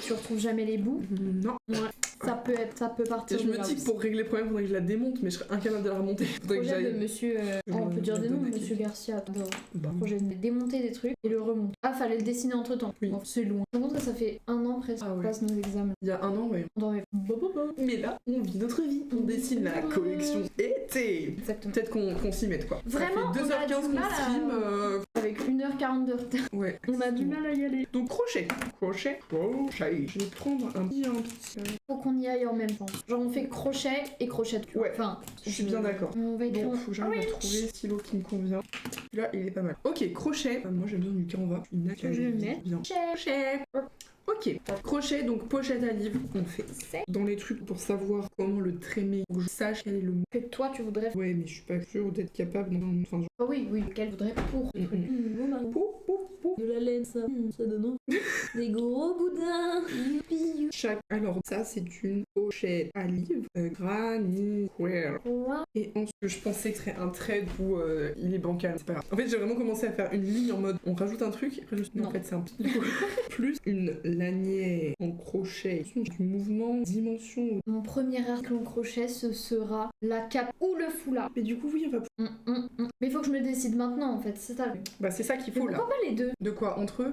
Speaker 2: tu retrouves jamais les bouts.
Speaker 1: Non.
Speaker 2: Ouais, ça peut
Speaker 1: Et
Speaker 2: partir
Speaker 1: je
Speaker 2: de
Speaker 1: me
Speaker 2: là
Speaker 1: dis que
Speaker 2: aussi.
Speaker 1: pour régler le problème, faudrait que je la démonte, mais je serais incapable de la remonter. Faudrait que
Speaker 2: Projet de
Speaker 1: j'aille.
Speaker 2: monsieur...
Speaker 1: Je
Speaker 2: on peut dire des noms,
Speaker 1: donne à
Speaker 2: monsieur Garcia. Attends.
Speaker 1: Bah,
Speaker 2: Projet de démonter des trucs et le remonter. Ah, fallait le dessiner entre temps.
Speaker 1: Oui.
Speaker 2: Bon, c'est loin. Je pense que ça fait 1 an presque
Speaker 1: Ah
Speaker 2: qu'on
Speaker 1: ouais.
Speaker 2: passe nos examens.
Speaker 1: il y a un an, ouais.
Speaker 2: On devrait...
Speaker 1: Mais là, on vit notre vie. On dessine la collection été.
Speaker 2: Exactement.
Speaker 1: Peut-être qu'on s'y mette quoi.
Speaker 2: Vraiment,
Speaker 1: ça fait 2h15
Speaker 2: on a du
Speaker 1: qu'on
Speaker 2: mal à-
Speaker 1: stream.
Speaker 2: Avec 1h40 de retard.
Speaker 1: Ouais.
Speaker 2: On a du mal à y aller.
Speaker 1: Donc crochet. Je vais prendre un petit.
Speaker 2: Faut qu'on y aille en même temps. Genre on fait crochet et crochet.
Speaker 1: Ouais.
Speaker 2: Enfin,
Speaker 1: Je suis bien d'accord.
Speaker 2: On va écrire.
Speaker 1: Donc faut que j'arrive à trouver le stylo qui me convient. Là, il est pas mal. Ok, crochet. Moi j'aime bien du Canva. Une
Speaker 2: Je vais le mettre.
Speaker 1: bien. Crochet. Ok, crochet, donc pochette à livre, on fait dans les trucs pour savoir comment le trémer, pour que je sache quel est le mot.
Speaker 2: Que toi tu voudrais.
Speaker 1: Ouais, mais je suis pas sûre d'être capable. Enfin,
Speaker 2: Ah oui, qu'elle voudrait pour. De la laine, ça donne envie. Des gros boudins. Youpi.
Speaker 1: Alors ça c'est une pochette à livre Granny Square. Et ensuite je pensais que ce serait un trait où il est bancal, c'est pas grave. En fait j'ai vraiment commencé à faire une ligne en mode on rajoute un truc, et après je me suis dit
Speaker 2: Non.
Speaker 1: en fait c'est un petit plus une lanière en crochet, du mouvement, dimension.
Speaker 2: Mon premier article en crochet ce sera la cape ou le foulard.
Speaker 1: Mais du coup oui on va...
Speaker 2: Mais il faut que je me décide maintenant en fait, c'est ça.
Speaker 1: Bah c'est ça qu'il
Speaker 2: Mais
Speaker 1: faut là.
Speaker 2: pourquoi pas les deux?
Speaker 1: De quoi entre eux?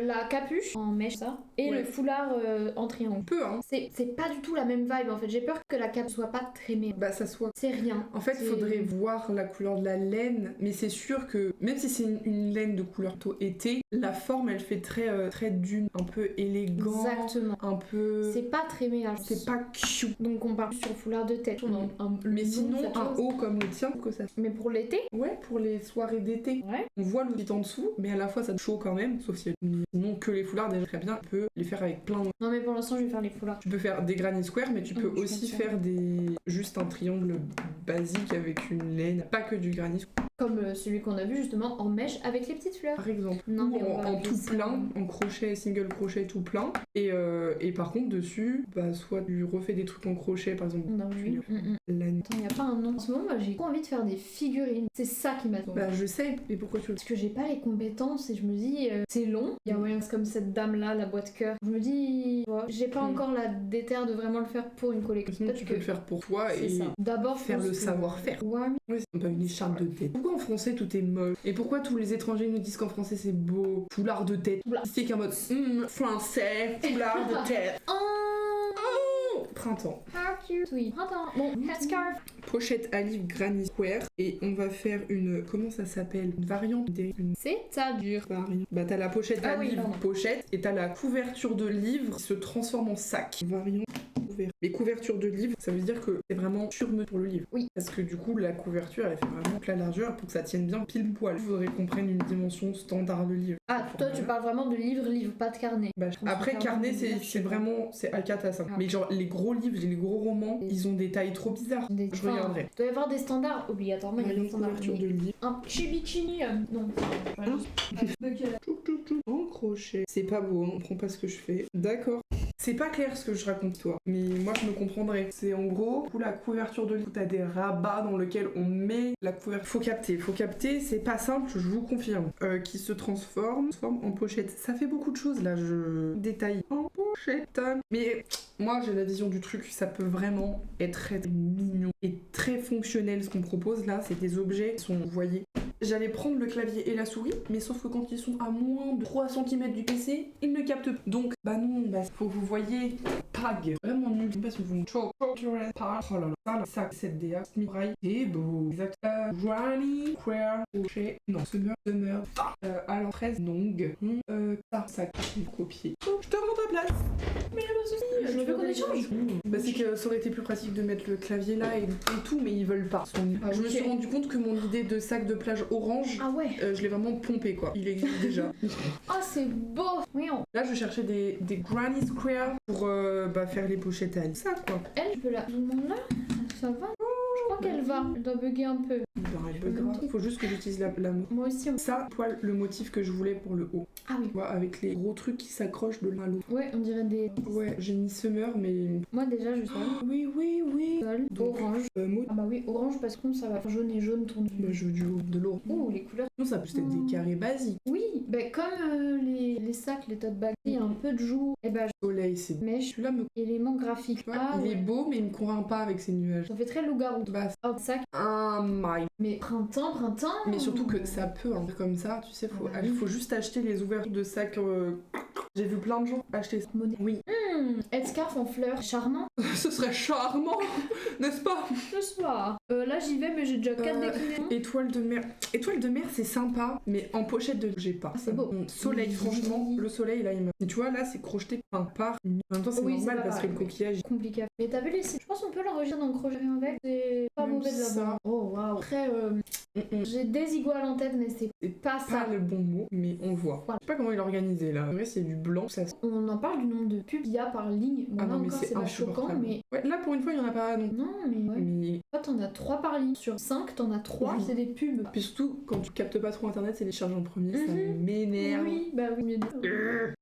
Speaker 2: La capuche en mèche ça et
Speaker 1: Ouais.
Speaker 2: le foulard en triangle.
Speaker 1: On peut hein.
Speaker 2: C'est pas du tout la même vibe en fait. J'ai peur que la cape soit pas trémée.
Speaker 1: Bah ça soit.
Speaker 2: C'est rien.
Speaker 1: En fait, il
Speaker 2: C'est-
Speaker 1: faudrait voir la couleur de la laine, mais c'est sûr que même si c'est une laine de couleur tôt été, la forme elle fait très dune, un peu élégant,
Speaker 2: Exactement.
Speaker 1: un peu.
Speaker 2: C'est pas trémé. Hein.
Speaker 1: C'est pas cute.
Speaker 2: Donc on part sur le foulard de tête.
Speaker 1: Mais sinon, un haut comme le tien, que ça.
Speaker 2: Mais pour l'été.
Speaker 1: Ouais, pour les soirées d'été.
Speaker 2: Ouais.
Speaker 1: On voit l'outil en dessous, mais à la fois ça te chaud quand même, sauf si sinon que les foulards déjà très bien, tu peux les faire avec plein de...
Speaker 2: Non mais pour l'instant je vais faire les foulards.
Speaker 1: Tu peux faire des granny square, mais tu peux
Speaker 2: Je
Speaker 1: aussi
Speaker 2: comprends.
Speaker 1: faire juste un triangle basique avec une laine, pas que du granit.
Speaker 2: Comme celui qu'on a vu justement en mèche avec les petites fleurs.
Speaker 1: Par exemple.
Speaker 2: Non,
Speaker 1: Ou
Speaker 2: mais on va
Speaker 1: en
Speaker 2: appeler
Speaker 1: tout
Speaker 2: ça-
Speaker 1: plein, en crochet, single crochet tout plein. Et par contre dessus, bah soit tu refais des trucs en crochet par exemple.
Speaker 2: Non, oui.
Speaker 1: Laine.
Speaker 2: Attends, y a pas un nom. En ce moment, moi, j'ai trop envie de faire des figurines. C'est ça qui m'a
Speaker 1: Bah je sais, mais pourquoi tu le
Speaker 2: Parce que j'ai pas les compétences et je me dis, c'est long. Il y a moyen, c'est comme cette dame-là, la boîte cœur. Je me dis, ouais, j'ai pas encore la déterre de vraiment le faire pour une collection.
Speaker 1: Sinon, tu peux le faire pour toi
Speaker 2: C'est
Speaker 1: et
Speaker 2: ça. D'abord,
Speaker 1: faire
Speaker 2: je
Speaker 1: le
Speaker 2: pense que-
Speaker 1: savoir-faire.
Speaker 2: Ouais, mais
Speaker 1: Ouais, c'est pas une écharpe de tête. Pourquoi en français tout est moche? Et pourquoi tous les étrangers nous disent qu'en français c'est beau? Foulard de tête.
Speaker 2: Foulard.
Speaker 1: C'est qu'un mode français, foulard de tête.
Speaker 2: oh,
Speaker 1: Printemps.
Speaker 2: how cute. Oui. Attends, bon, headscarf.
Speaker 1: Pochette à livre Granny Square. Et on va faire une. Comment ça s'appelle? Une variante des. Une
Speaker 2: C'est ça dur.
Speaker 1: variante. Bah t'as la pochette à
Speaker 2: Ah oui,
Speaker 1: livre
Speaker 2: pardon.
Speaker 1: pochette et t'as la couverture de livre qui se transforme en sac. Variante. Les couvertures de livres, ça veut dire que c'est vraiment surme pour le livre.
Speaker 2: Oui.
Speaker 1: Parce que du coup, la couverture, elle fait vraiment la largeur pour que ça tienne bien pile poil. Il faudrait qu'on prenne une dimension standard de livre.
Speaker 2: Ah, toi, tu parles vraiment de livre, pas de carnet.
Speaker 1: Bah, après, carnet,
Speaker 2: je
Speaker 1: c'est vraiment. C'est Akata ça.
Speaker 2: Ah.
Speaker 1: Mais genre, les gros livres, les gros romans, ils ont des tailles trop bizarres. Je regarderai.
Speaker 2: Il doit y avoir des standards, obligatoirement. Il y a des
Speaker 1: Une
Speaker 2: standards.
Speaker 1: couverture
Speaker 2: mais
Speaker 1: de livre.
Speaker 2: Un chibi-chini, non.
Speaker 1: En crochet. C'est pas beau, hein, on prend pas ce que je fais. D'accord. C'est pas clair ce que je raconte toi, mais moi je me comprendrai. C'est en gros, pour la couverture de livre, t'as des rabats dans lesquels on met la couverture. Faut capter, c'est pas simple, je vous confirme. Qui se transforme en pochette. Ça fait beaucoup de choses là, je détaille en pochette. Mais moi j'ai la vision du truc, ça peut vraiment être très mignon et très fonctionnel. Ce qu'on propose là, c'est des objets qui sont, vous voyez. J'allais prendre le clavier et la souris, mais sauf que quand ils sont à moins de 3 cm du PC, ils ne captent pas. Donc, bah non, bah faut que vous voyez, PAG, vraiment nul. Je sais pas si vous me oh là là, ça, 7DA, Smithrail, c'est beau. Exact. Granny, Square, Crochet, non, Summer, alors 13, Nong, ça, copier. Je te rends ta place.
Speaker 2: Mais je veux qu'on échange.
Speaker 1: Bah c'est que ça aurait été plus pratique de mettre le clavier là et tout, mais ils veulent pas. Je me suis rendu compte que mon idée de sac de plage orange,
Speaker 2: Ah ouais.
Speaker 1: je l'ai vraiment pompé quoi. Il existe déjà.
Speaker 2: Ah, c'est beau. Voyons.
Speaker 1: Là je cherchais des Granny Square pour faire les pochettes à ça quoi.
Speaker 2: Elle, je peux la. Là, ça va. Je crois qu'elle va. Elle doit bugger un peu.
Speaker 1: Elle buggera. Faut juste que j'utilise la mot.
Speaker 2: Moi aussi.
Speaker 1: Ça, poil, le motif que je voulais pour le haut.
Speaker 2: Ah oui.
Speaker 1: Tu vois, avec les gros trucs qui s'accrochent de l'un à l'autre.
Speaker 2: Ouais, on dirait des.
Speaker 1: Ouais, j'ai mis Summer, mais.
Speaker 2: Moi déjà, je sais.
Speaker 1: Oui. Donc,
Speaker 2: Orange.
Speaker 1: mot.
Speaker 2: Ah bah oui, orange parce que ça va faire jaune et jaune tourner.
Speaker 1: Bah, je veux du haut, de l'orange.
Speaker 2: Oh, les couleurs.
Speaker 1: Non, ça peut être des carrés basiques.
Speaker 2: Oui, bah comme les sacs, les tote bags, il y a un peu de joue. Et bah,
Speaker 1: Soleil, c'est.
Speaker 2: mèche,
Speaker 1: Celui-là me.
Speaker 2: éléments graphiques.
Speaker 1: Ouais,
Speaker 2: Ah
Speaker 1: il
Speaker 2: ouais.
Speaker 1: est beau, mais il me convainc pas avec ses nuages.
Speaker 2: Ça fait très loup-garou.
Speaker 1: Bah,
Speaker 2: Hop, sac.
Speaker 1: un my.
Speaker 2: Mais printemps.
Speaker 1: Mais surtout que ça peut, hein, comme ça, tu sais,
Speaker 2: Ah
Speaker 1: faut juste acheter les ouvertures de sacs. J'ai vu plein de gens acheter ça.
Speaker 2: Monnaie.
Speaker 1: Oui.
Speaker 2: Headscarf en fleurs. Charmant.
Speaker 1: Ce serait charmant, n'est-ce pas?
Speaker 2: Je sais pas. Là, j'y vais, mais j'ai déjà 4 déclinaisons.
Speaker 1: Étoile de mer. Étoile de mer, c'est sympa, mais en pochette de j'ai pas.
Speaker 2: C'est beau.
Speaker 1: Soleil, franchement, le soleil là, il me. Et tu vois, là, c'est crocheté par. En même temps, c'est
Speaker 2: Oui,
Speaker 1: normal
Speaker 2: c'est pas
Speaker 1: parce que
Speaker 2: pareil,
Speaker 1: le coquillage.
Speaker 2: Compliqué. Mais t'as vu les sites? Je pense qu'on peut l'enregistrer dans le crochet avec. C'est pas
Speaker 1: Même
Speaker 2: mauvais de
Speaker 1: ça.
Speaker 2: l'avoir. Oh waouh. Après, j'ai des iguales en tête, mais c'est
Speaker 1: C'est
Speaker 2: pas ça.
Speaker 1: pas le bon mot, mais on voit.
Speaker 2: Voilà.
Speaker 1: Je sais pas comment il est organisé là. En vrai, c'est du blanc, ça.
Speaker 2: On en parle du nombre de pubs qu'il y a par ligne. Bon,
Speaker 1: Ah
Speaker 2: là
Speaker 1: non, mais
Speaker 2: encore,
Speaker 1: c'est
Speaker 2: c'est pas choquant,
Speaker 1: insupportable.
Speaker 2: mais.
Speaker 1: Ouais, là, pour une fois, il y en a pas non.
Speaker 2: Non, mais ouais.
Speaker 1: Mais.
Speaker 2: Toi, t'en as 3 par ligne. Sur 5, t'en as 3,
Speaker 1: Oui.
Speaker 2: c'est des pubs.
Speaker 1: Puis surtout, quand tu captes pas trop internet, c'est les charges en premier, ça
Speaker 2: Mhm.
Speaker 1: m'énerve.
Speaker 2: Oui, bah oui, mais.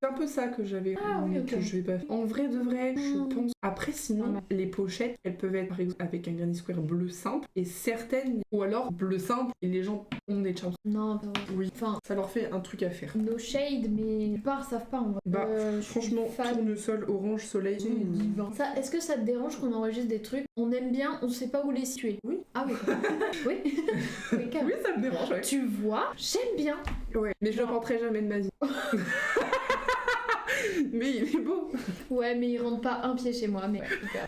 Speaker 1: C'est un peu ça que j'avais,
Speaker 2: Ah oui,
Speaker 1: mais
Speaker 2: ok.
Speaker 1: que je vais pas faire. En vrai de vrai, je
Speaker 2: Mm.
Speaker 1: pense. Après, sinon,
Speaker 2: Ouais.
Speaker 1: les pochettes, elles peuvent être par exemple avec un Granny Square bleu simple et certaines, ou alors bleu simple et les gens ont des charms.
Speaker 2: Non, pas vrai.
Speaker 1: Oui,
Speaker 2: Enfin,
Speaker 1: ça leur fait un truc à faire.
Speaker 2: no shade, mais la plupart savent pas en vrai.
Speaker 1: Bah,
Speaker 2: Je suis
Speaker 1: franchement,
Speaker 2: fan.
Speaker 1: tournesol, orange, soleil.
Speaker 2: C'est divin. Ça, est-ce que ça te dérange qu'on enregistre des trucs on aime bien, on sait pas où les situer?
Speaker 1: Oui.
Speaker 2: Ah oui. Oui. Oui, carrément.
Speaker 1: Oui, ça me dérange, ouais.
Speaker 2: Tu vois, j'aime bien.
Speaker 1: Ouais, mais je le porterai jamais de ma vie. Mais il est beau.
Speaker 2: Ouais, mais il rentre pas un pied chez moi, mais super.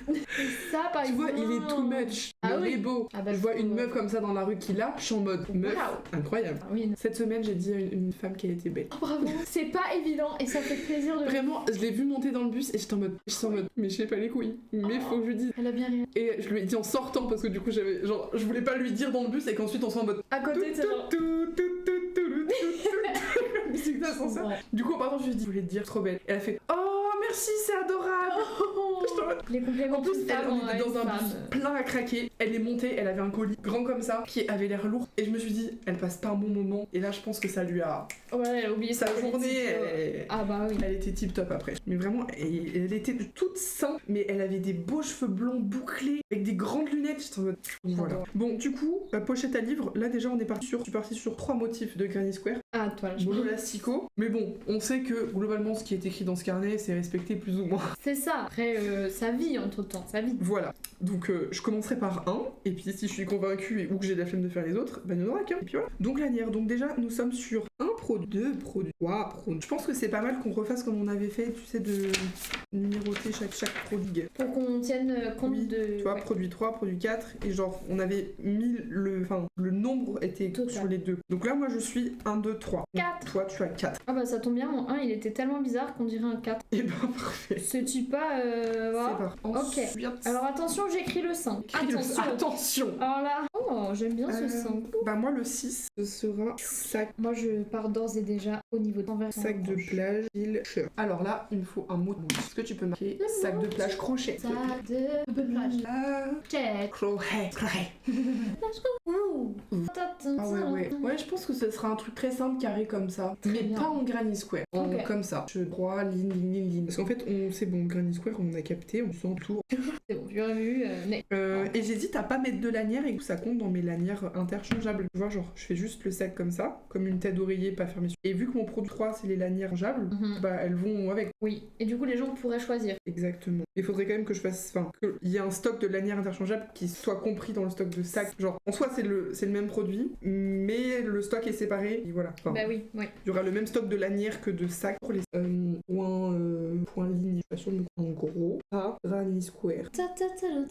Speaker 2: Ça, par
Speaker 1: Tu vois,
Speaker 2: exemple.
Speaker 1: il est too much.
Speaker 2: Ah
Speaker 1: Mais
Speaker 2: oui.
Speaker 1: il est beau.
Speaker 2: Ah bah,
Speaker 1: Je vois
Speaker 2: faut-
Speaker 1: une meuf comme ça dans la rue qui l'a, je suis en mode meuf.
Speaker 2: Waouh.
Speaker 1: Incroyable.
Speaker 2: Ah oui, non.
Speaker 1: Cette semaine, j'ai dit à une femme qu'elle était belle.
Speaker 2: Oh, bravo. C'est pas évident et ça fait plaisir de.
Speaker 1: Vraiment, je l'ai vue monter dans le bus et j'étais en mode, mais je sais pas les couilles. Mais faut que je lui dise.
Speaker 2: Elle a bien rien.
Speaker 1: Et je lui ai dit en sortant parce que du coup, j'avais genre, je voulais pas lui dire dans le bus et qu'ensuite on soit en mode.
Speaker 2: À côté, c'est genre.
Speaker 1: Musique d'ascenseur.
Speaker 2: Ouais.
Speaker 1: Du coup, par contre, je lui ai dit, je voulais te dire trop belle. Et elle a fait, oh merci, c'est adorable.
Speaker 2: Les compléments
Speaker 1: En plus,
Speaker 2: d'une
Speaker 1: elle,
Speaker 2: femme
Speaker 1: on
Speaker 2: à
Speaker 1: était
Speaker 2: une
Speaker 1: dans un
Speaker 2: femme.
Speaker 1: bus plein à craquer. Elle est montée, elle avait un colis grand comme ça, qui avait l'air lourd. Et je me suis dit, elle passe pas un bon moment. Et là, je pense que ça lui a.
Speaker 2: Ouais, elle a oublié
Speaker 1: Sa journée,
Speaker 2: Ah bah oui.
Speaker 1: elle était tip top après. Mais vraiment, elle était toute simple, mais elle avait des beaux cheveux blonds bouclés, avec des grandes lunettes. J'étais en mode. Voilà. Bon, du coup, la pochette à livre, là déjà, on est parti sur. Je suis partie sur 3 motifs de Granny Square.
Speaker 2: Ah, toi, là, je
Speaker 1: Bolo Lastico. Mais bon, on sait que globalement, ce qui est écrit dans ce carnet, c'est respecté plus ou moins.
Speaker 2: C'est ça. Après, ça vit entre temps, ça vit.
Speaker 1: Voilà. Donc, je commencerai par un, et puis si je suis convaincue ou que j'ai la flemme de faire les autres, bah il n'y en aura qu'un. Et puis voilà. Donc, lanière. Donc, déjà, nous sommes sur un produit, 2 produits, 3 produits. Je pense que c'est pas mal qu'on refasse comme on avait fait, tu sais, de numéroter chaque produit.
Speaker 2: Pour qu'on tienne compte
Speaker 1: Oui,
Speaker 2: de.
Speaker 1: tu vois,
Speaker 2: Ouais.
Speaker 1: produit 3, produit 4, et genre, on avait mis le nombre était
Speaker 2: Total.
Speaker 1: sur les deux. Donc là, moi, je suis 1, 2, 3.
Speaker 2: 4.
Speaker 1: Toi, tu as 4.
Speaker 2: Ah bah ça tombe bien, mon 1 il était tellement bizarre qu'on dirait un 4.
Speaker 1: Et ben, parfait.
Speaker 2: C'est-tu pas. Voilà.
Speaker 1: C'est parti.
Speaker 2: Ok.
Speaker 1: Ensuite,
Speaker 2: Alors attention, j'écris le 5. Attention.
Speaker 1: Attention.
Speaker 2: Alors là. Oh, j'aime bien ce 5.
Speaker 1: Bah moi le 6 ce sera sac
Speaker 2: Moi je pars d'ores et déjà au niveau de
Speaker 1: sac de plage, il shirt. Alors là, il me faut un mot de bouche. Est-ce que tu peux marquer
Speaker 2: Le
Speaker 1: sac
Speaker 2: mot.
Speaker 1: de plage crochet?
Speaker 2: Sac de plage.
Speaker 1: Ah,
Speaker 2: Check.
Speaker 1: crochet.
Speaker 2: Ouh.
Speaker 1: Ah ouais. Ouais, je pense que ce sera un truc très simple, carré comme ça. Mais
Speaker 2: bien.
Speaker 1: pas en Granny Square.
Speaker 2: Ok.
Speaker 1: Comme ça. Je crois, ligne. Parce qu'en fait, c'est bon, Granny Square, on a capté, on s'entoure.
Speaker 2: C'est bon, j'aurais vu. Mais...
Speaker 1: Et j'hésite à pas mettre de lanière et que ça compte dans mes lanières interchangeables. Tu vois, genre, je fais juste le sac comme ça, comme une tête d'oreiller pas fermée. Et vu que mon produit 3, c'est les lanières changeables, bah elles vont avec.
Speaker 2: Oui. Et du coup, les gens pourraient choisir.
Speaker 1: Exactement. Il faudrait quand même que je fasse, qu'il y ait un stock de lanières interchangeables qui soit compris dans le stock de sacs. Genre, en soi, c'est le même produit, mais le stock est séparé. Et voilà. Enfin,
Speaker 2: Bah oui.
Speaker 1: il y aura le même stock de lanières que de sacs pour les points ligne. Je suis pas sûre de me en gros. À Granny Square.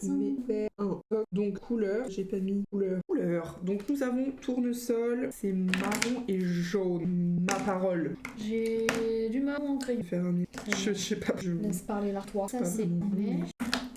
Speaker 1: Mais fait un stock. Donc couleur, j'ai pas mis couleur. Donc nous avons tournesol, c'est marron et jaune. Ma parole.
Speaker 2: J'ai du marron en
Speaker 1: Je
Speaker 2: crayon.
Speaker 1: vais faire je sais pas.
Speaker 2: Laisse parler l'artois. Ça
Speaker 1: pas
Speaker 2: c'est
Speaker 1: vraiment
Speaker 2: en
Speaker 1: bon.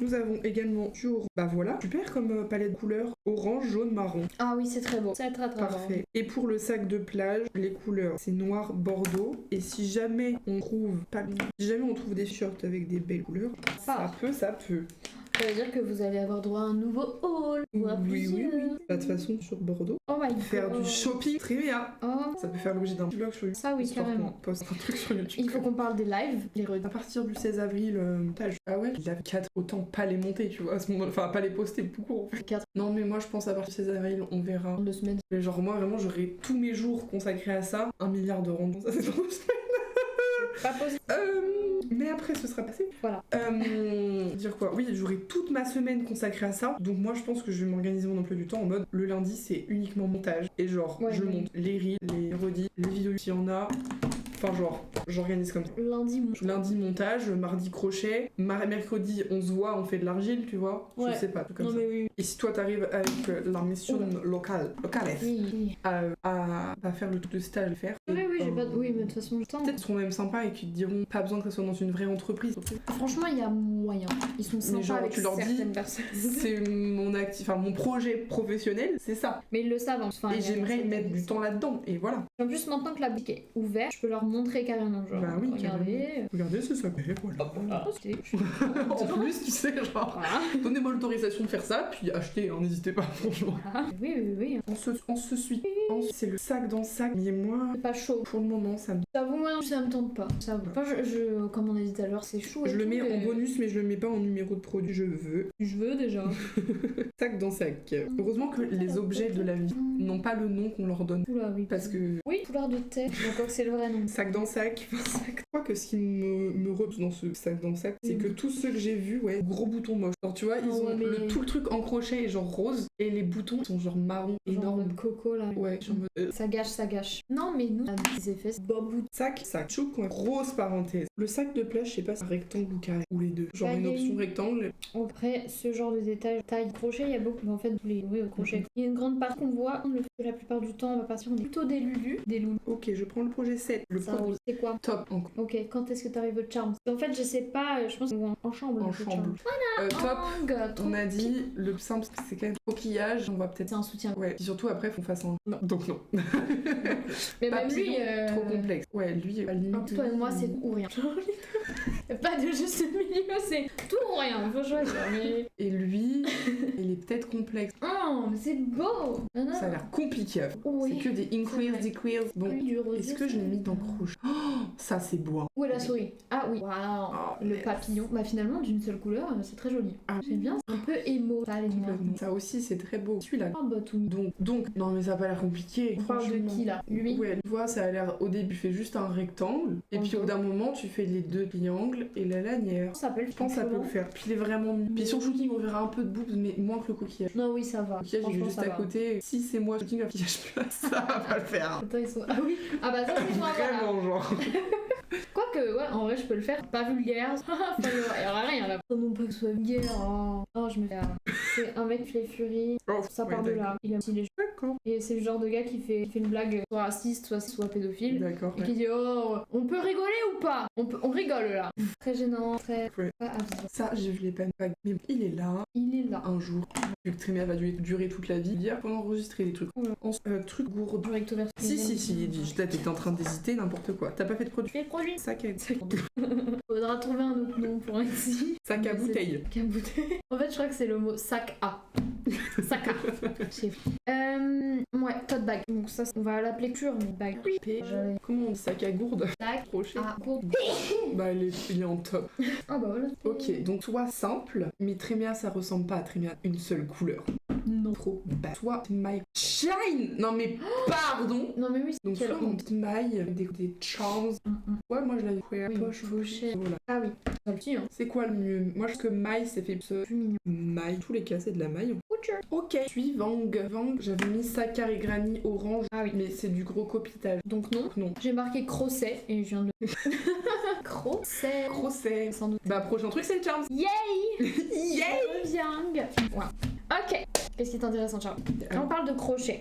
Speaker 1: Nous avons également toujours, bah voilà, super comme palette de couleurs, orange, jaune, marron.
Speaker 2: Ah oui, c'est très beau. C'est très très
Speaker 1: Parfait. Et pour le sac de plage, les couleurs, c'est noir, bordeaux. Et si jamais on trouve des shirts avec des belles couleurs, ça peut.
Speaker 2: Ça veut dire que vous allez avoir droit à un nouveau haul. Ou à
Speaker 1: Oui.
Speaker 2: plusieurs.
Speaker 1: Bah, de toute façon, sur Bordeaux,
Speaker 2: Oh my god.
Speaker 1: faire du shopping, très bien.
Speaker 2: Oh.
Speaker 1: Ça peut faire l'objet d'un vlog sur YouTube.
Speaker 2: Ça oui,
Speaker 1: Histoire
Speaker 2: carrément.
Speaker 1: qu'on poste un truc sur YouTube.
Speaker 2: Il faut qu'on parle des lives, les
Speaker 1: À partir du 16 avril, montage. Ah ouais, il a 4, autant pas les monter, tu vois, à ce moment, enfin pas les poster tout court en fait.
Speaker 2: 4
Speaker 1: Non mais moi je pense à partir du 16 avril, on verra.
Speaker 2: 2 semaines.
Speaker 1: Mais genre moi vraiment j'aurai tous mes jours consacrés à ça, 1 milliard de rendements, ça c'est dans 2 semaines.
Speaker 2: Pas possible.
Speaker 1: Mais après ce sera passé.
Speaker 2: Voilà.
Speaker 1: Dire quoi? Oui, j'aurai toute ma semaine consacrée à ça. Donc moi je pense que je vais m'organiser mon emploi du temps en mode le lundi c'est uniquement montage. Et genre
Speaker 2: Ouais,
Speaker 1: je
Speaker 2: ouais.
Speaker 1: monte les reels, les redis, les vidéos s'il y en a. Enfin genre j'organise comme ça. Lundi montage, mardi crochet, mercredi on se voit, on fait de l'argile, tu vois.
Speaker 2: Ouais.
Speaker 1: Je sais pas, tout comme
Speaker 2: Non
Speaker 1: ça.
Speaker 2: mais oui.
Speaker 1: Et si toi t'arrives avec la mission locale
Speaker 2: Oui.
Speaker 1: à faire le truc de stage, faire.
Speaker 2: Oui, j'ai pas de... Oui, mais de toute façon, je tente.
Speaker 1: Peut-être qu'ils seront même sympas et qu'ils te diront pas besoin que ça soit dans une vraie entreprise.
Speaker 2: Franchement, il y a moyen. Ils sont sympas
Speaker 1: genre,
Speaker 2: avec
Speaker 1: tu leur dis,
Speaker 2: certaines personnes.
Speaker 1: C'est mon projet professionnel, c'est ça.
Speaker 2: Mais ils le savent. Enfin,
Speaker 1: Et j'aimerais y mettre du temps là-dedans, et voilà.
Speaker 2: En plus, maintenant que la boutique est ouverte, je peux leur montrer carrément. Genre,
Speaker 1: Bah oui,
Speaker 2: regardez.
Speaker 1: Regardez, c'est ça, mais voilà.
Speaker 2: Voilà.
Speaker 1: En plus, tu sais, genre,
Speaker 2: Voilà.
Speaker 1: donnez-moi l'autorisation de faire ça, puis achetez, hein, n'hésitez pas, franchement.
Speaker 2: Voilà. Oui.
Speaker 1: On se suit. C'est le sac dans le sac, mais moi,
Speaker 2: C'est pas chaud.
Speaker 1: pour le moment, ça me...
Speaker 2: J'avoue, moi, ça me tente pas. Ça va. Enfin, comme on a dit tout à l'heure, c'est chaud.
Speaker 1: Je le mets en bonus, mais je le mets pas en numéro de produit, je veux.
Speaker 2: Je veux déjà.
Speaker 1: Sac dans sac. Heureusement que les objets de la vie n'ont pas le nom qu'on leur donne.
Speaker 2: Oula, oui.
Speaker 1: Parce que
Speaker 2: Oui, foulard de tête. Encore que c'est le vrai nom.
Speaker 1: sac dans sac, je crois que ce qui me repousse dans ce sac dans sac, c'est que tous ceux que j'ai vus, ouais, gros boutons moches. Genre tu vois, ils ont tout le truc en crochet et genre rose, et les boutons sont genre marron,
Speaker 2: Genre
Speaker 1: énormes.
Speaker 2: mode coco là.
Speaker 1: Ouais, genre
Speaker 2: Ça gâche. Non, mais nous, on a des effets. Bob ou
Speaker 1: sac, chouc, ouais. Grosse parenthèse. Le sac de plage, je sais pas si c'est rectangle ou carré, ou les deux. Genre une option rectangle.
Speaker 2: après, ce genre de détail, taille, crochet, il y a beaucoup. En fait, tous les. Oui, au crochet. Il y a une grande partie qu'on voit prendre le la plupart du temps, on va partir, on est plutôt des Lulu. Des Loulous.
Speaker 1: Ok, je prends le projet 7. Le
Speaker 2: Ça
Speaker 1: projet
Speaker 2: roule. C'est quoi?
Speaker 1: top encore.
Speaker 2: Ok, quand est-ce que t'arrives au charme? En fait, je sais pas, je pense qu'on va en chambre.
Speaker 1: En
Speaker 2: le
Speaker 1: chambre.
Speaker 2: charme.
Speaker 1: Top.
Speaker 2: Oh, God, trop
Speaker 1: On a dit le simple, c'est quand même coquillage. On va peut-être.
Speaker 2: C'est un soutien.
Speaker 1: Ouais. Et surtout après, faut qu'on fasse un. Non. Donc non.
Speaker 2: Mais même lui.
Speaker 1: Trop complexe. Ouais, lui, à la limite.
Speaker 2: Entre toi et moi, c'est tout ou rien. Y'a pas de juste milieu, c'est tout ou rien. Faut choisir. Mais...
Speaker 1: Et lui, il est peut-être complexe.
Speaker 2: Oh, mais c'est beau. Non, non.
Speaker 1: Ça a l'air compliqué.
Speaker 2: Oui.
Speaker 1: C'est que des inquiries,
Speaker 2: vrai.
Speaker 1: des queers. Bon.
Speaker 2: Plus du rosé,
Speaker 1: Est-ce que je l'ai mis dans Croche? Oh, ça c'est beau. Hein.
Speaker 2: Où est la souris? Ah oui. Waouh.
Speaker 1: Oh,
Speaker 2: Le
Speaker 1: yes.
Speaker 2: papillon. Bah finalement, d'une seule couleur, c'est très joli.
Speaker 1: Ah.
Speaker 2: J'aime bien. Un peu émo. Ça, les noirs.
Speaker 1: Complètement. Ça aussi, c'est très beau. Celui-là.
Speaker 2: Oh bah tout.
Speaker 1: Donc, non mais ça a pas l'air compliqué.
Speaker 2: On parle de
Speaker 1: franchement.
Speaker 2: qui là? Lui?
Speaker 1: Ouais, tu vois, ça a l'air au début, tu fais juste un rectangle, et puis au bout d'un moment, tu fais les deux triangles et la lanière.
Speaker 2: Ça peut le
Speaker 1: Je pense que ça peut le faire. Puis il est vraiment mignon. Puis sur shooting, on verra un peu de boobs, mais moins que le coquillage.
Speaker 2: Non, oui, ça va.
Speaker 1: Le coquillage, il est
Speaker 2: Franchement,
Speaker 1: juste
Speaker 2: ça
Speaker 1: à
Speaker 2: va.
Speaker 1: côté. Si c'est moi, shooting, le coquillage plat, ça va pas le faire.
Speaker 2: Attends, ils sont. Ah oui. Ah bah ça, c'est moi, voilà.
Speaker 1: Vraiment, genre.
Speaker 2: Quoique, ouais, en vrai, je peux le faire. Pas vulgaire. Il y aura rien là. Oh non, pas que ce soit vulgaire. Oh, je me fais. C'est un mec qui fait furie.
Speaker 1: Oh,
Speaker 2: Ça part
Speaker 1: ouais,
Speaker 2: de là. Il aime si les
Speaker 1: D'accord.
Speaker 2: Et c'est le genre de gars qui fait une blague soit raciste, soit pédophile.
Speaker 1: D'accord.
Speaker 2: Et qui dit oh, on peut rigoler ou pas? On rigole là. Très gênant, très.
Speaker 1: Ouais.
Speaker 2: Pas à vivre.
Speaker 1: Ça, je l'ai pas. Mais il est là.
Speaker 2: Il est là.
Speaker 1: Un jour, vu que Trémia va durer toute la vie, dire faut enregistrer des trucs. Truc gourde.
Speaker 2: Recto verso.
Speaker 1: Si, il dit, là t'étais en train d'hésiter, n'importe quoi. T'as pas fait de produit.
Speaker 2: Les produits.
Speaker 1: Sac à
Speaker 2: Faudra trouver un autre nom pour ici.
Speaker 1: sac à bouteille.
Speaker 2: Sac à bouteille. En fait, je crois que c'est le mot sac à. Sac à. C'est fou. Ouais, tote bag. Donc ça, on va l'appeler cure, mais bag.
Speaker 1: Comment on dit sac à gourde?
Speaker 2: Sac
Speaker 1: Crochet.
Speaker 2: à gourde.
Speaker 1: Bah il est en top.
Speaker 2: Ah bah voilà.
Speaker 1: Ok, donc soit simple, mais Trémia ça ressemble pas à Trémia une seule couleur.
Speaker 2: Non.
Speaker 1: Trop bas. Soit maille shine. Non mais pardon.
Speaker 2: Non mais oui,
Speaker 1: Donc
Speaker 2: c'est
Speaker 1: soit
Speaker 2: quelle
Speaker 1: en
Speaker 2: honte.
Speaker 1: maille avec des charms. Ouais, moi je l'avais queer.
Speaker 2: Oui,
Speaker 1: Poche.
Speaker 2: pochette.
Speaker 1: Voilà.
Speaker 2: Ah oui, ça le tue, hein.
Speaker 1: C'est quoi le mieux? Moi je trouve que maille c'est fait ce
Speaker 2: Plus mignon.
Speaker 1: maille. Tous les cas c'est de la maille.
Speaker 2: Couture.
Speaker 1: Ok. Puis Vang. J'avais mis Sakar et Granny orange.
Speaker 2: Ah oui.
Speaker 1: Mais c'est du gros copitage.
Speaker 2: Donc non.
Speaker 1: Donc non.
Speaker 2: J'ai marqué crochet et je viens de le. Crochet.
Speaker 1: Crochet.
Speaker 2: Sans doute.
Speaker 1: Bah prochain truc c'est le charms.
Speaker 2: Yay!
Speaker 1: Yay!
Speaker 2: Yang. Ouais. Ok. Qu'est-ce qui est intéressant, Charles? On parle de crochet.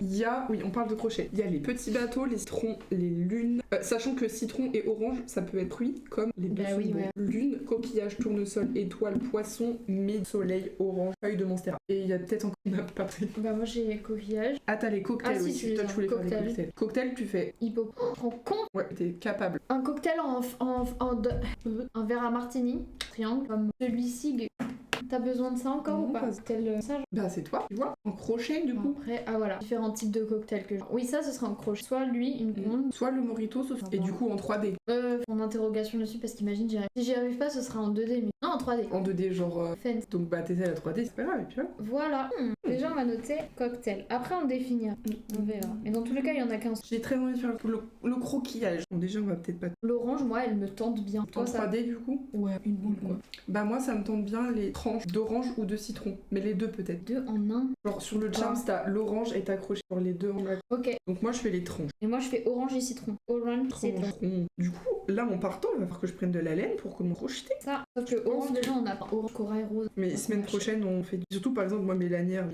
Speaker 1: Oui, on parle de crochet. Il y a les petits bateaux, les citrons, les lunes. Sachant que citron et orange, ça peut être fruit comme les deux.
Speaker 2: Bah
Speaker 1: sont
Speaker 2: oui,
Speaker 1: bons.
Speaker 2: ouais.
Speaker 1: Lune, coquillage, tournesol, étoile, poisson, mid, soleil, orange, feuille de monstera. Et il y a peut-être encore. On a pas pris.
Speaker 2: Bah moi j'ai coquillage.
Speaker 1: Ah, t'as les cocktails
Speaker 2: Ah, si,
Speaker 1: aussi.
Speaker 2: tu les
Speaker 1: Toi,
Speaker 2: as.
Speaker 1: tu voulais faire
Speaker 2: Cocktail.
Speaker 1: les cocktails. Cocktail, tu fais.
Speaker 2: Hippo. Prends compte.
Speaker 1: Ouais, t'es capable.
Speaker 2: Un cocktail un verre à martini, triangle, comme celui-ci. T'as besoin de ça encore
Speaker 1: Non,
Speaker 2: ou pas?
Speaker 1: pas-
Speaker 2: Cocktail ça.
Speaker 1: Bah, c'est toi, tu vois. En crochet, du coup.
Speaker 2: Après, ah voilà, différents types de cocktails que j'ai. Oui, ça, ce sera en crochet. Soit lui, une blonde.
Speaker 1: Soit le morito, soit... et du coup en 3D.
Speaker 2: Mon interrogation dessus parce qu'imagine, si j'y arrive pas, ce sera en 2D, mais non, en 3D.
Speaker 1: En 2D, genre.
Speaker 2: Fun.
Speaker 1: Donc, bah, t'essaies la 3D, c'est pas grave, et puis voilà.
Speaker 2: Voilà. Déjà, on va noter cocktail. Après, on définira. On verra. Mais dans tous les cas, il y en a qu'un.
Speaker 1: J'ai très envie de faire le croquillage. Bon, déjà, on va peut-être pas.
Speaker 2: L'orange, moi, elle me tente bien.
Speaker 1: En
Speaker 2: Toi, ça.
Speaker 1: 3D, du coup.
Speaker 2: Ouais, une boule quoi.
Speaker 1: Bah moi ça me tente bien les tranches d'orange ou de citron, mais les deux peut-être.
Speaker 2: Deux en un.
Speaker 1: Genre sur le charms t'as l'orange et t'as accroché sur les deux en bas.
Speaker 2: Ok.
Speaker 1: Donc moi je fais les tranches.
Speaker 2: Et moi, je fais orange et citron. Orange, citron.
Speaker 1: Du coup là en partant il va falloir que je prenne de la laine pour comment crocheter.
Speaker 2: Ça. Sauf que orange, déjà, on a pas. Orange, corail, rose.
Speaker 1: Mais semaine prochaine on fait surtout par exemple moi mes lanières.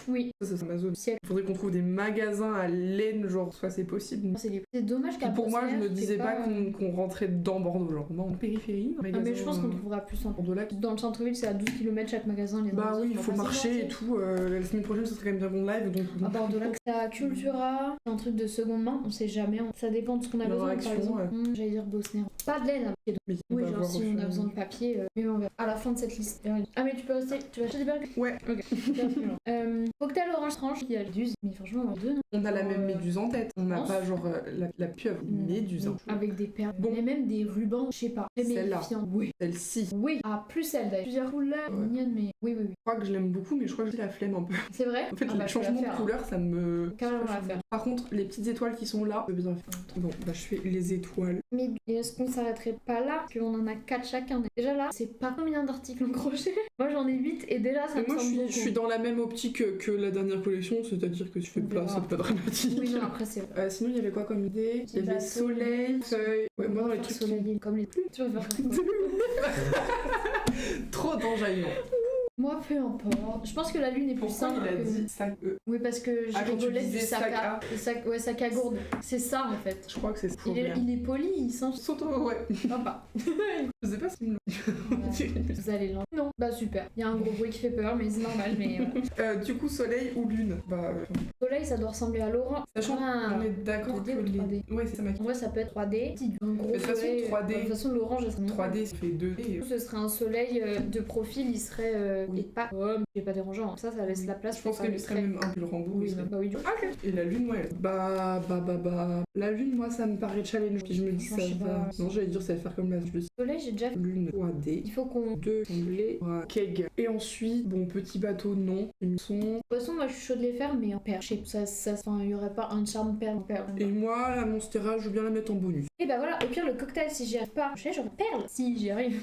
Speaker 2: Oui.
Speaker 1: Ça c'est Amazon.
Speaker 2: Ciel.
Speaker 1: Il faudrait qu'on trouve des magasins à laine genre soit c'est possible.
Speaker 2: C'est dommage qu'à
Speaker 1: Puis pour moi je me
Speaker 2: Brosser,
Speaker 1: disais
Speaker 2: c'est
Speaker 1: pas qu'on rentrait dans Bordeaux genre moi en périphérie.
Speaker 2: Ah, mais je pense qu'on trouvera plus en
Speaker 1: Bordeaux là.
Speaker 2: Dans le centre-ville, c'est à 12 km chaque magasin. Les
Speaker 1: Bah
Speaker 2: magasins,
Speaker 1: oui,
Speaker 2: on
Speaker 1: il
Speaker 2: va
Speaker 1: faut
Speaker 2: pas
Speaker 1: marcher
Speaker 2: s'y
Speaker 1: et tout. La semaine prochaine, ce serait quand même bien bon live. Donc,
Speaker 2: À Bordeaux-Lac, t'as Cultura, un truc de seconde main, on sait jamais, ça dépend de ce qu'on a
Speaker 1: Leur
Speaker 2: besoin.
Speaker 1: action,
Speaker 2: Par exemple,
Speaker 1: ouais.
Speaker 2: j'allais dire Bosner. Pas de laine, hein.
Speaker 1: mais on
Speaker 2: Oui,
Speaker 1: va
Speaker 2: genre
Speaker 1: voir
Speaker 2: si
Speaker 1: au
Speaker 2: on
Speaker 1: fur et
Speaker 2: a
Speaker 1: à
Speaker 2: besoin de
Speaker 1: mesure.
Speaker 2: papier, mais on verra. À la fin de cette liste. Ah, mais tu peux acheter des burgers.
Speaker 1: Ouais.
Speaker 2: Ok. Cocktail orange tranche, il y a le duse, mais franchement, on a deux, non?
Speaker 1: On a la même méduse en tête. On n'a
Speaker 2: pense.
Speaker 1: pas genre la pieuvre méduse. Hein.
Speaker 2: Avec des perles.
Speaker 1: Bon.
Speaker 2: Mais même des rubans, je sais pas.
Speaker 1: Celle-là.
Speaker 2: Méfiant. Oui.
Speaker 1: Celle-ci.
Speaker 2: Oui. Ah, plus celle d'ailleurs. Plusieurs couleurs,
Speaker 1: Ouais.
Speaker 2: mignonnes, mais oui, oui, oui.
Speaker 1: Je crois que je l'aime beaucoup, mais je crois que j'ai la flemme un peu.
Speaker 2: C'est vrai?
Speaker 1: En fait,
Speaker 2: Ah,
Speaker 1: le
Speaker 2: bah, faut la
Speaker 1: changement
Speaker 2: faire,
Speaker 1: de
Speaker 2: hein.
Speaker 1: couleur, ça me.
Speaker 2: Carrément la faire.
Speaker 1: Par contre, les petites étoiles qui sont là, je veux bien faire. Bon, bah je fais les étoiles.
Speaker 2: Mais est-ce qu'on s'arrêterait pas là? Parce qu'on en a 4 chacun. Déjà là, c'est pas combien d'articles en crochet. Moi j'en ai 8 et déjà ça
Speaker 1: Et
Speaker 2: me
Speaker 1: moi,
Speaker 2: semble beaucoup.
Speaker 1: je suis dans la même optique que la dernière collection, c'est-à-dire que tu fais
Speaker 2: On
Speaker 1: place,
Speaker 2: verra.
Speaker 1: c'est pas dramatique.
Speaker 2: Oui, non, après c'est vrai.
Speaker 1: Sinon, il y avait quoi comme idée? Il y avait
Speaker 2: bateau,
Speaker 1: soleil, feuilles. Ouais, moi, dans les
Speaker 2: Faire
Speaker 1: trucs.
Speaker 2: soleil, comme les plus. Tu vas faire quoi?
Speaker 1: Trop d'enjaillement.
Speaker 2: Moi, peu importe. Je pense que la lune est plus
Speaker 1: Pourquoi
Speaker 2: simple.
Speaker 1: il a
Speaker 2: que...
Speaker 1: dit sac
Speaker 2: Oui, parce que j'ai
Speaker 1: quand tu
Speaker 2: rigolé du
Speaker 1: disais
Speaker 2: sac
Speaker 1: sac
Speaker 2: à.
Speaker 1: à.
Speaker 2: Ouais, sac à gourde. C'est ça en fait.
Speaker 1: Je crois que c'est trop
Speaker 2: Il
Speaker 1: bien.
Speaker 2: est poli, il sent
Speaker 1: Ouais.
Speaker 2: sympa.
Speaker 1: Je sais pas si me
Speaker 2: Vous allez l'entendre. Non. Bah super. Il y a un gros bruit qui fait peur, mais c'est normal. Mais
Speaker 1: Du coup, soleil ou lune?
Speaker 2: Soleil, ça doit ressembler à Laurent.
Speaker 1: Sachant qu'on est d'accord
Speaker 2: 2D
Speaker 1: que
Speaker 2: ou 3D.
Speaker 1: Ouais, c'est ça ma
Speaker 2: En vrai, ça peut être 3D. Un gros
Speaker 1: de toute façon,
Speaker 2: soleil.
Speaker 1: 3D.
Speaker 2: De toute façon, l'orange, ça serait
Speaker 1: 3D, ça fait 2D.
Speaker 2: Ce serait un soleil de profil, il serait
Speaker 1: Oui.
Speaker 2: et pas il est pas dérangeant. Ça laisse la place.
Speaker 1: Je pense
Speaker 2: pour
Speaker 1: qu'elle
Speaker 2: les
Speaker 1: serait
Speaker 2: traits.
Speaker 1: même un peu le Rambo.
Speaker 2: Oui, bah oui, du coup.
Speaker 1: Ok. Et la lune, ouais. La lune, moi, ça me paraît challenge. Puis je me dis, ça
Speaker 2: Franchement, je sais
Speaker 1: va.
Speaker 2: pas.
Speaker 1: Non, j'allais dire, ça va faire comme la je
Speaker 2: Soleil, j'ai déjà fait.
Speaker 1: lune 3D.
Speaker 2: Il faut qu'on.
Speaker 1: 2 semblés. Keg. Et ensuite, bon, petit bateau, non. Émission.
Speaker 2: De toute façon, moi je suis chaud de les faire, mais en paire. Je sais pas, enfin, il y aurait pas un charme paire en paire.
Speaker 1: Et moi, la Monstera, je veux bien la mettre en bonus.
Speaker 2: Et bah voilà, au pire, le cocktail, si j'y arrive pas en crochet, j'aurai perle. Si j'y arrive.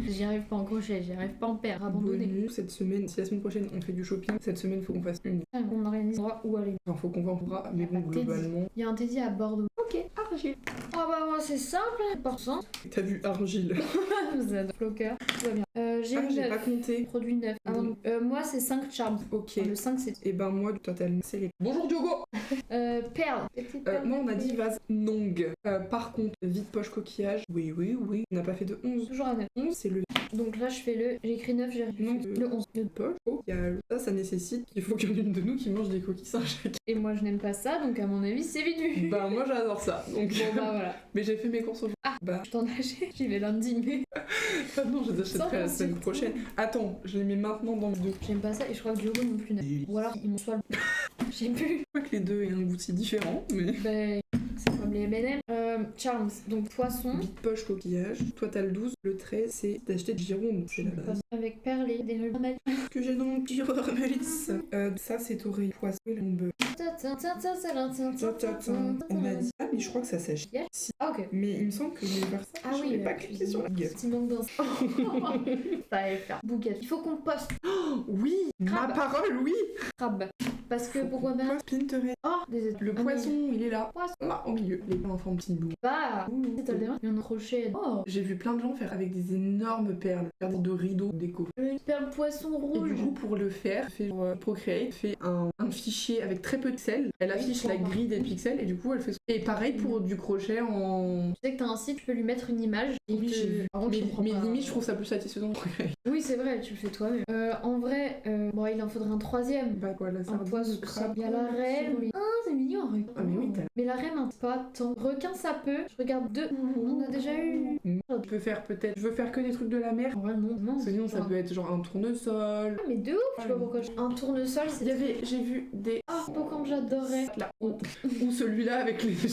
Speaker 2: J'y arrive pas en crochet, j'y arrive pas en paire. Abandonné.
Speaker 1: Bonus, cette semaine, si la semaine prochaine on fait du shopping, cette semaine, faut qu'on fasse une.
Speaker 2: On organise où aller.
Speaker 1: Enfin, faut qu'on va, mais bon,
Speaker 2: Teddy.
Speaker 1: globalement.
Speaker 2: Il y a un Teddy à Bordeaux. Ok, argile. Ah bah moi c'est simple, important.
Speaker 1: T'as vu Argile?
Speaker 2: Vous êtes floqueur, tout va bien. J'ai
Speaker 1: Ah,
Speaker 2: eu
Speaker 1: j'ai
Speaker 2: 9.
Speaker 1: pas compté.
Speaker 2: Produit 9. Moi c'est 5 charms.
Speaker 1: Ok.
Speaker 2: Le 5 c'est.
Speaker 1: Et ben moi, totalement, c'est les. Bonjour Diogo!
Speaker 2: Perle. Petite perle.
Speaker 1: Moi, on a dit vase nong. Par contre, vide poche coquillage. Oui. On n'a pas fait de 11.
Speaker 2: Toujours à 9.
Speaker 1: 11, c'est le
Speaker 2: Donc là je fais le. J'ai écrit 9, j'ai
Speaker 1: Non,
Speaker 2: le 11.
Speaker 1: poche coquillage. Ça nécessite qu'il faut qu'il y en ait une de nous qui mange des coquilles Saint-Jacques.
Speaker 2: Et moi je n'aime pas ça, donc à mon avis c'est vide.
Speaker 1: Bah, moi, j'adore ça. Donc,
Speaker 2: Bon bah voilà.
Speaker 1: mais j'ai fait mes courses aujourd'hui.
Speaker 2: Ah,
Speaker 1: Bah,
Speaker 2: je t'en âgé, j'y vais lundi, mais
Speaker 1: ah non, je les achèterai la
Speaker 2: Sans
Speaker 1: semaine
Speaker 2: insulter.
Speaker 1: prochaine. Attends, je les mets maintenant dans le dos.
Speaker 2: j'aime pas ça et je crois que Diogo non plus. Ou alors ils m'ont soit le. J'ai plus.
Speaker 1: Je crois que les deux aient un goût si différent, mais.
Speaker 2: Ben, c'est comme les M&M. Charms, donc poisson.
Speaker 1: Vide poche coquillage. Toi, t'as le 12. Le 13, c'est d'acheter du gironde. C'est la base.
Speaker 2: Avec perlé, des remèdes.
Speaker 1: Que j'ai dans mon petit Mélisse. Ça, c'est oreille poisson et l'ombre. On a dit. Ah, mais je crois que ça sèche.
Speaker 2: Yeah.
Speaker 1: Si.
Speaker 2: Ah ok.
Speaker 1: Mais il me semble que je vais faire ça.
Speaker 2: Ah
Speaker 1: je
Speaker 2: oui,
Speaker 1: vais pas cliquer sur la gueule.
Speaker 2: Petit manque d'un. Ça allait faire bouquet. Il faut qu'on poste
Speaker 1: Oui, ma
Speaker 2: Crabe.
Speaker 1: parole, oui.
Speaker 2: crabe. Parce que pourquoi bien.
Speaker 1: Poste Pinterest.
Speaker 2: Oh, des
Speaker 1: Le poisson, il est là.
Speaker 2: Poisson.
Speaker 1: Là, au milieu. Les en forme petit bout.
Speaker 2: Bah, c'est le démarre. Il y en a un crochet. Oh,
Speaker 1: J'ai vu plein de gens faire avec des énormes perles, faire de rideaux déco.
Speaker 2: une perle poisson
Speaker 1: Et
Speaker 2: rouge.
Speaker 1: du coup, pour le faire, fait Procreate fait un fichier avec très peu de pixels. Elle affiche la grille des pixels et du coup, elle fait. Et pareil pour du crochet en.
Speaker 2: Tu sais que t'as un site, tu peux lui mettre une image. Et
Speaker 1: Oui, j'ai vu.
Speaker 2: Par contre, je comprends
Speaker 1: Mais
Speaker 2: pas.
Speaker 1: limite, je trouve ça plus satisfaisant.
Speaker 2: Oui, c'est vrai, tu le fais toi-même. En vrai, bon, il en faudrait un troisième.
Speaker 1: Bah quoi, la
Speaker 2: Un
Speaker 1: sardine,
Speaker 2: poisson,
Speaker 1: le crabe.
Speaker 2: il y a la reine, mais... Ah, c'est mignon, un requin.
Speaker 1: Ah, mais oui, t'as.
Speaker 2: Mais la reine, hein, pas tant. Requin, ça peut. Je regarde deux. On en a déjà eu.
Speaker 1: Je peux faire peut-être. Je veux faire que des trucs de la mer.
Speaker 2: En vrai, non. Non,
Speaker 1: Sinon, ça peut être genre un tournesol.
Speaker 2: Ah, mais de ouf, je sais pas pourquoi. Un tournesol,
Speaker 1: Il
Speaker 2: c'est.
Speaker 1: y avait, j'ai vu des.
Speaker 2: Ah, oh, comme j'adorais.
Speaker 1: Là, ou celui-là avec les yeux.